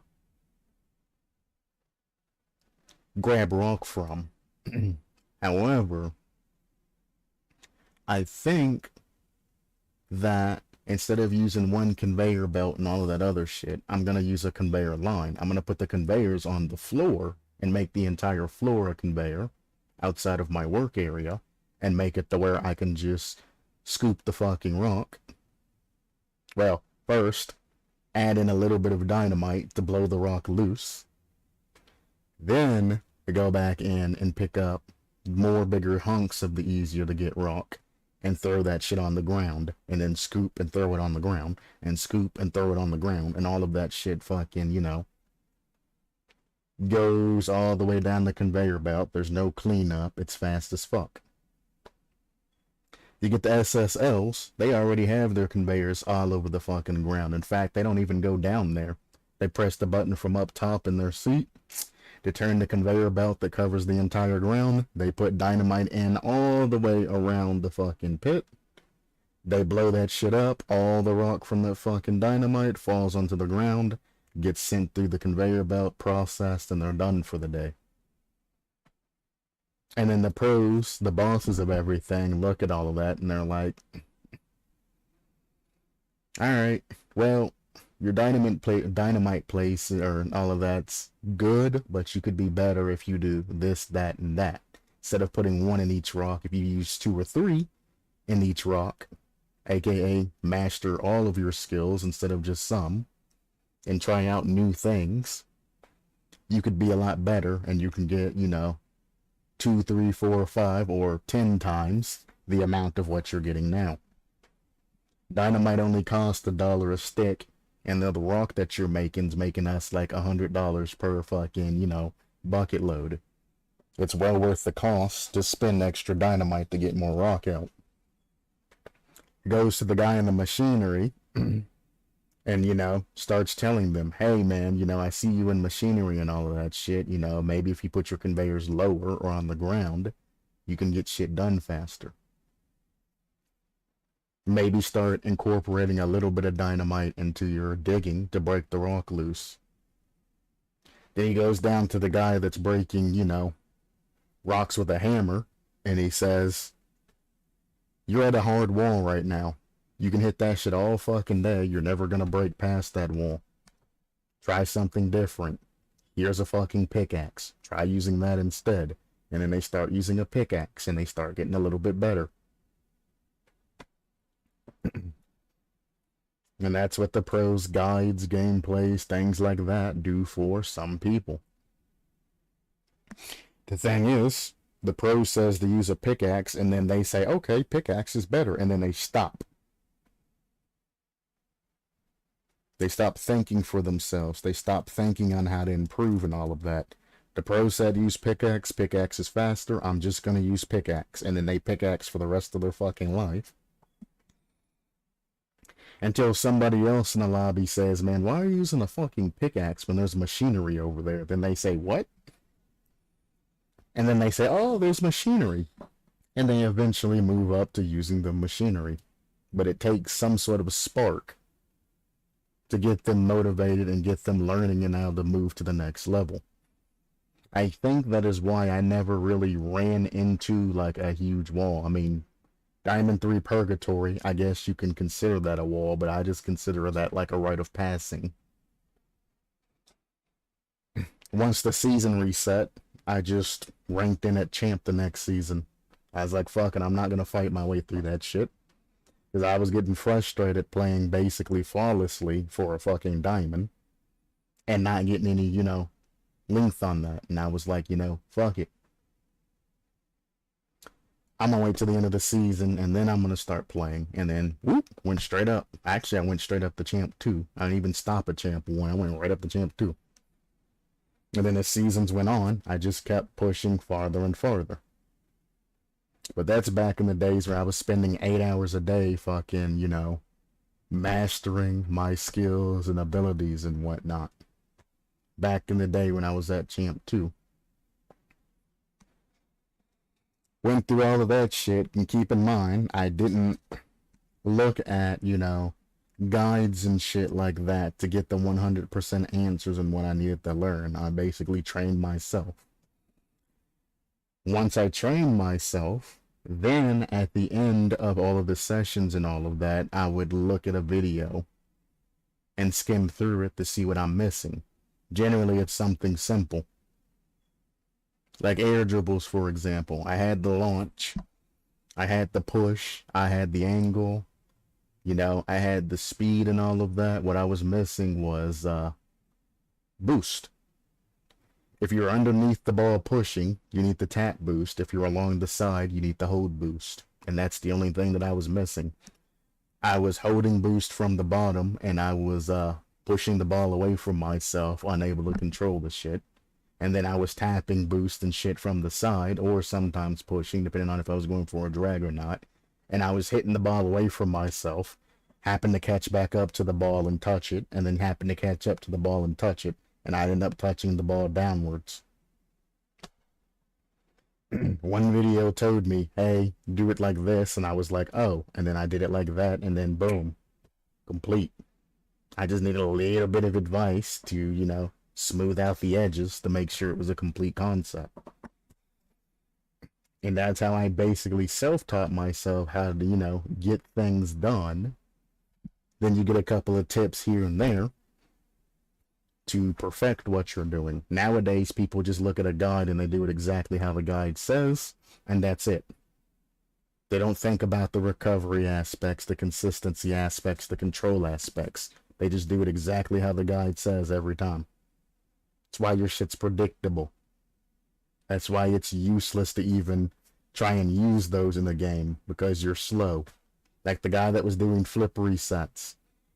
grab rock from. However, I think that instead of using one conveyor belt and all of that other shit, I'm going to use a conveyor line. I'm going to put the conveyors on the floor and make the entire floor a conveyor outside of my work area and make it to where I can just scoop the fucking rock. Well, first, add in a little bit of dynamite to blow the rock loose. Then, go back in and pick up more bigger hunks of the easier to get rock and throw that shit on the ground, and then scoop and throw it on the ground, and scoop and throw it on the ground, and all of that shit fucking, you know, goes all the way down the conveyor belt. There's no cleanup. It's fast as fuck. You get the SSLs, they already have their conveyors all over the fucking ground. In fact, they don't even go down there. They press the button from up top in their seat to turn the conveyor belt that covers the entire ground. They put dynamite in all the way around the fucking pit. They blow that shit up. All the rock from that fucking dynamite falls onto the ground, gets sent through the conveyor belt, processed, and they're done for the day. And then the pros, the bosses of everything, look at all of that and they're like, alright, well, your dynamite place or all of that's good, but you could be better if you do this, that, and that. Instead of putting one in each rock, if you use 2 or 3 in each rock, aka master all of your skills instead of just some, and try out new things, you could be a lot better and you can get, you know, 2, 3, 4, 5, or 10 times the amount of what you're getting now. Dynamite only costs $1 a stick, and the rock that you're making's making us like $100 per fucking, you know, bucket load. It's well worth the cost to spend extra dynamite to get more rock out. Goes to the guy in the machinery, and, you know, starts telling them, hey, man, you know, I see you in machinery and all of that shit. You know, maybe if you put your conveyors lower or on the ground, you can get shit done faster. Maybe start incorporating a little bit of dynamite into your digging to break the rock loose. Then he goes down to the guy that's breaking, you know, rocks with a hammer, and he says, you're at a hard wall right now. You can hit that shit all fucking day. You're never gonna break past that wall. Try something different. Here's a fucking pickaxe. Try using that instead. And then they start using a pickaxe and they start getting a little bit better. And that's what the pros, guides, gameplays, things like that do for some people. The thing is, the pro says to use a pickaxe and then they say, okay, pickaxe is better. And then they stop. They stop thinking for themselves. They stop thinking on how to improve and all of that. The pro said use pickaxe. Pickaxe is faster. I'm just going to use pickaxe. And then they pickaxe for the rest of their fucking life. Until somebody else in the lobby says, man, why are you using a fucking pickaxe when there's machinery over there? Then they say, what? And then they say, oh, there's machinery. And they eventually move up to using the machinery. But it takes some sort of a spark to get them motivated and get them learning and how to move to the next level. I think that is why I never really ran into like a huge wall. I mean, Diamond 3 Purgatory, I guess you can consider that a wall, but I just consider that like a rite of passing. Once the season reset, I just ranked in at champ the next season. I was like, fuck it, I'm not gonna fight my way through that shit. Because I was getting frustrated playing basically flawlessly for a fucking diamond. And not getting any, you know, length on that. And I was like, you know, fuck it. I'm gonna wait till the end of the season and then I'm gonna start playing. And then, whoop, went straight up. Actually, I went straight up to champ 2. I didn't even stop at champ 1. I went right up to champ 2. And then as seasons went on, I just kept pushing farther and farther. But that's back in the days where I was spending 8 hours a day fucking, you know, mastering my skills and abilities and whatnot. Back in the day when I was at Champ 2. Went through all of that shit, and keep in mind, I didn't look at, you know, guides and shit like that to get the 100% answers and what I needed to learn. I basically trained myself. Once I trained myself, then at the end of all of the sessions and all of that, I would look at a video and skim through it to see what I'm missing. Generally, it's something simple. Like air dribbles, for example. I had the launch, I had the push, I had the angle, you know, I had the speed and all of that. What I was missing was boost. If you're underneath the ball pushing, you need the tap boost. If you're along the side, you need the hold boost. and that's the only thing that I was missing. I was holding boost from the bottom, and I was pushing the ball away from myself, unable to control the shit. And then I was tapping boost and shit from the side, or sometimes pushing, depending on if I was going for a drag or not. And I was hitting the ball away from myself, happened to catch back up to the ball and touch it, and then happened to catch up to the ball and touch it, and I ended up touching the ball downwards. One video told me, hey, do it like this, and I was like, oh, and then I did it like that, and then boom, complete. I just needed a little bit of advice to, you know, smooth out the edges to make sure it was a complete concept. And that's how I basically self-taught myself how to, you know, get things done. Then you get a couple of tips here and there to perfect what you're doing. Nowadays, people just look at a guide and they do it exactly how the guide says, and that's it. They don't think about the recovery aspects, the consistency aspects, the control aspects. They just do it exactly how the guide says every time. That's why your shit's predictable. That's why it's useless to even try and use those in the game, because you're slow. Like the guy that was doing flip resets.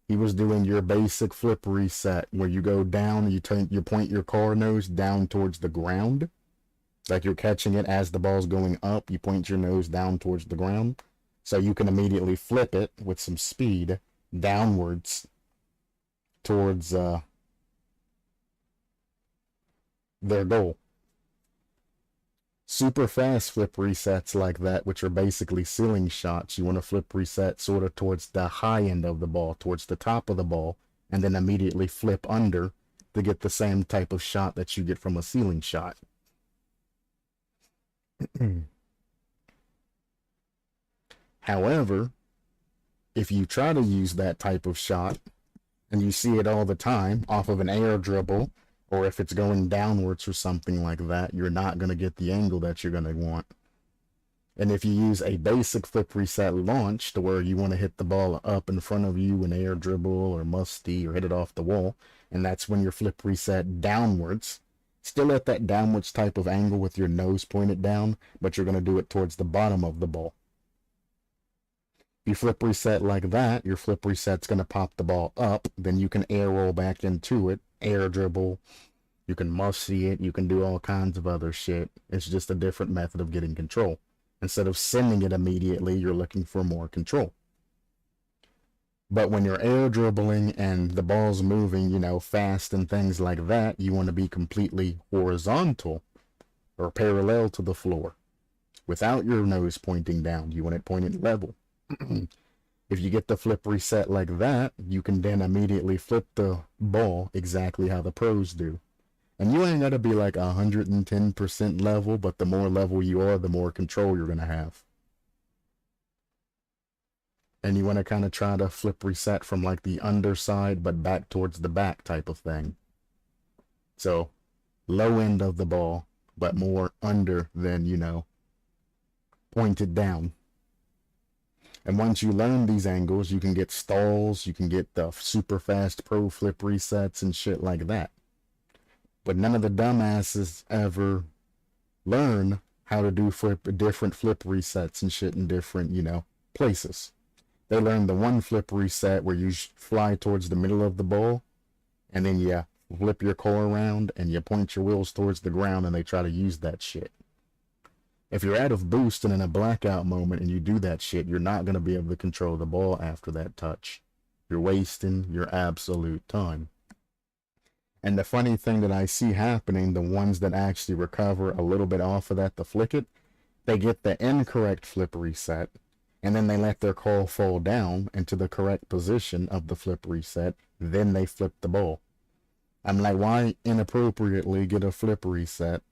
He was doing your basic flip reset where you go down, you point your car nose down towards the ground. Like you're catching it as the ball's going up, you point your nose down towards the ground. So you can immediately flip it with some speed downwards towards their goal. Super fast flip resets like that, which are basically ceiling shots, you want to flip reset sort of towards the high end of the ball, towards the top of the ball, and then immediately flip under to get the same type of shot that you get from a ceiling shot. However, if you try to use that type of shot, and you see it all the time off of an air dribble, or if it's going downwards or something like that, you're not going to get the angle that you're going to want. And if you use a basic flip reset launch to where you want to hit the ball up in front of you, an air dribble or musty, or hit it off the wall, and that's when your flip reset downwards, still at that downwards type of angle with your nose pointed down, but you're going to do it towards the bottom of the ball. You flip reset like that, your flip reset's going to pop the ball up, then you can air roll back into it, air dribble, you can musty it, you can do all kinds of other shit. It's just a different method of getting control. Instead of sending it immediately, you're looking for more control. But when you're air dribbling and the ball's moving, you know, fast and things like that, you want to be completely horizontal or parallel to the floor without your nose pointing down. You want it pointed level. If you get the flip reset like that, you can then immediately flip the ball exactly how the pros do. And you ain't got to be like 110% level, but the more level you are, the more control you're going to have. And you want to kind of try to flip reset from like the underside, but back towards the back type of thing. So, low end of the ball, but more under than, you know, pointed down. And once you learn these angles, you can get stalls, you can get the super fast pro flip resets and shit like that. But none of the dumbasses ever learn how to do different flip resets and shit in different, you know, places. They learn the one flip reset where you fly towards the middle of the ball, and then you flip your car around and you point your wheels towards the ground, and they try to use that shit. If you're out of boost and in a blackout moment and you do that shit, you're not going to be able to control the ball after that touch. You're wasting your absolute time. And the funny thing that I see happening, the ones that actually recover a little bit off of that to flick it, they get the incorrect flip reset, and then they let their car fall down into the correct position of the flip reset, then they flip the ball. I'm like, why inappropriately get a flip reset?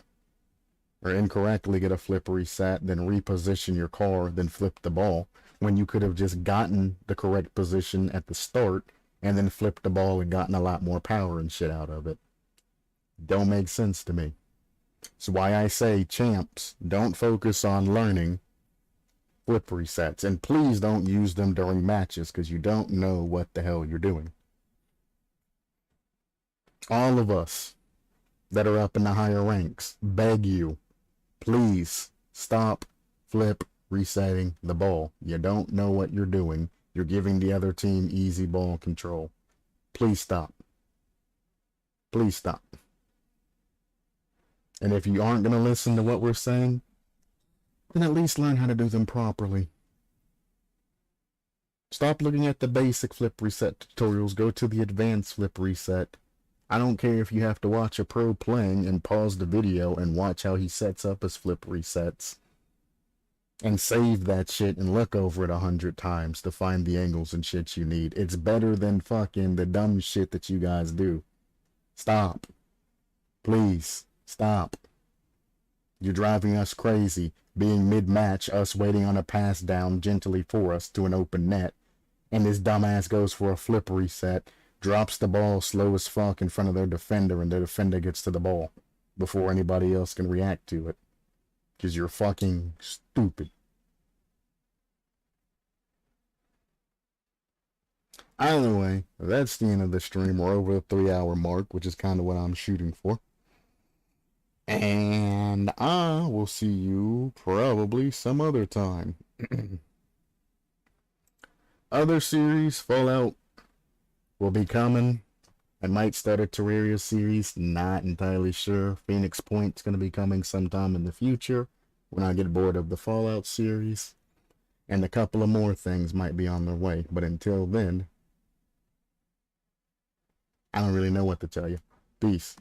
Or incorrectly get a flip reset, then reposition your car, then flip the ball, when you could have just gotten the correct position at the start, and then flipped the ball and gotten a lot more power and shit out of it. Don't make sense to me. It's why I say, champs, don't focus on learning flip resets, and please don't use them during matches, because you don't know what the hell you're doing. All of us that are up in the higher ranks beg you, please stop flip resetting the ball. You don't know what you're doing. You're giving the other team easy ball control. Please stop. Please stop. And if you aren't going to listen to what we're saying, then at least learn how to do them properly. Stop looking at the basic flip reset tutorials. Go to the advanced flip reset. I don't care if you have to watch a pro playing and pause the video and watch how he sets up his flip resets. And save that shit and look over it 100 times to find the angles and shit you need. It's better than fucking the dumb shit that you guys do. Stop. Please, stop. You're driving us crazy, being mid-match, us waiting on a pass down gently for us to an open net, and this dumbass goes for a flip reset, drops the ball slow as fuck in front of their defender, and their defender gets to the ball before anybody else can react to it. Because you're fucking stupid. Either way, that's the end of the stream. We're over the 3-hour mark, which is kind of what I'm shooting for. And I will see you probably some other time. Other series, Fallout, will be coming. I might start a Terraria series, not entirely sure. Phoenix Point's going to be coming sometime in the future when I get bored of the Fallout series. And a couple of more things might be on their way. But until then, I don't really know what to tell you. Peace.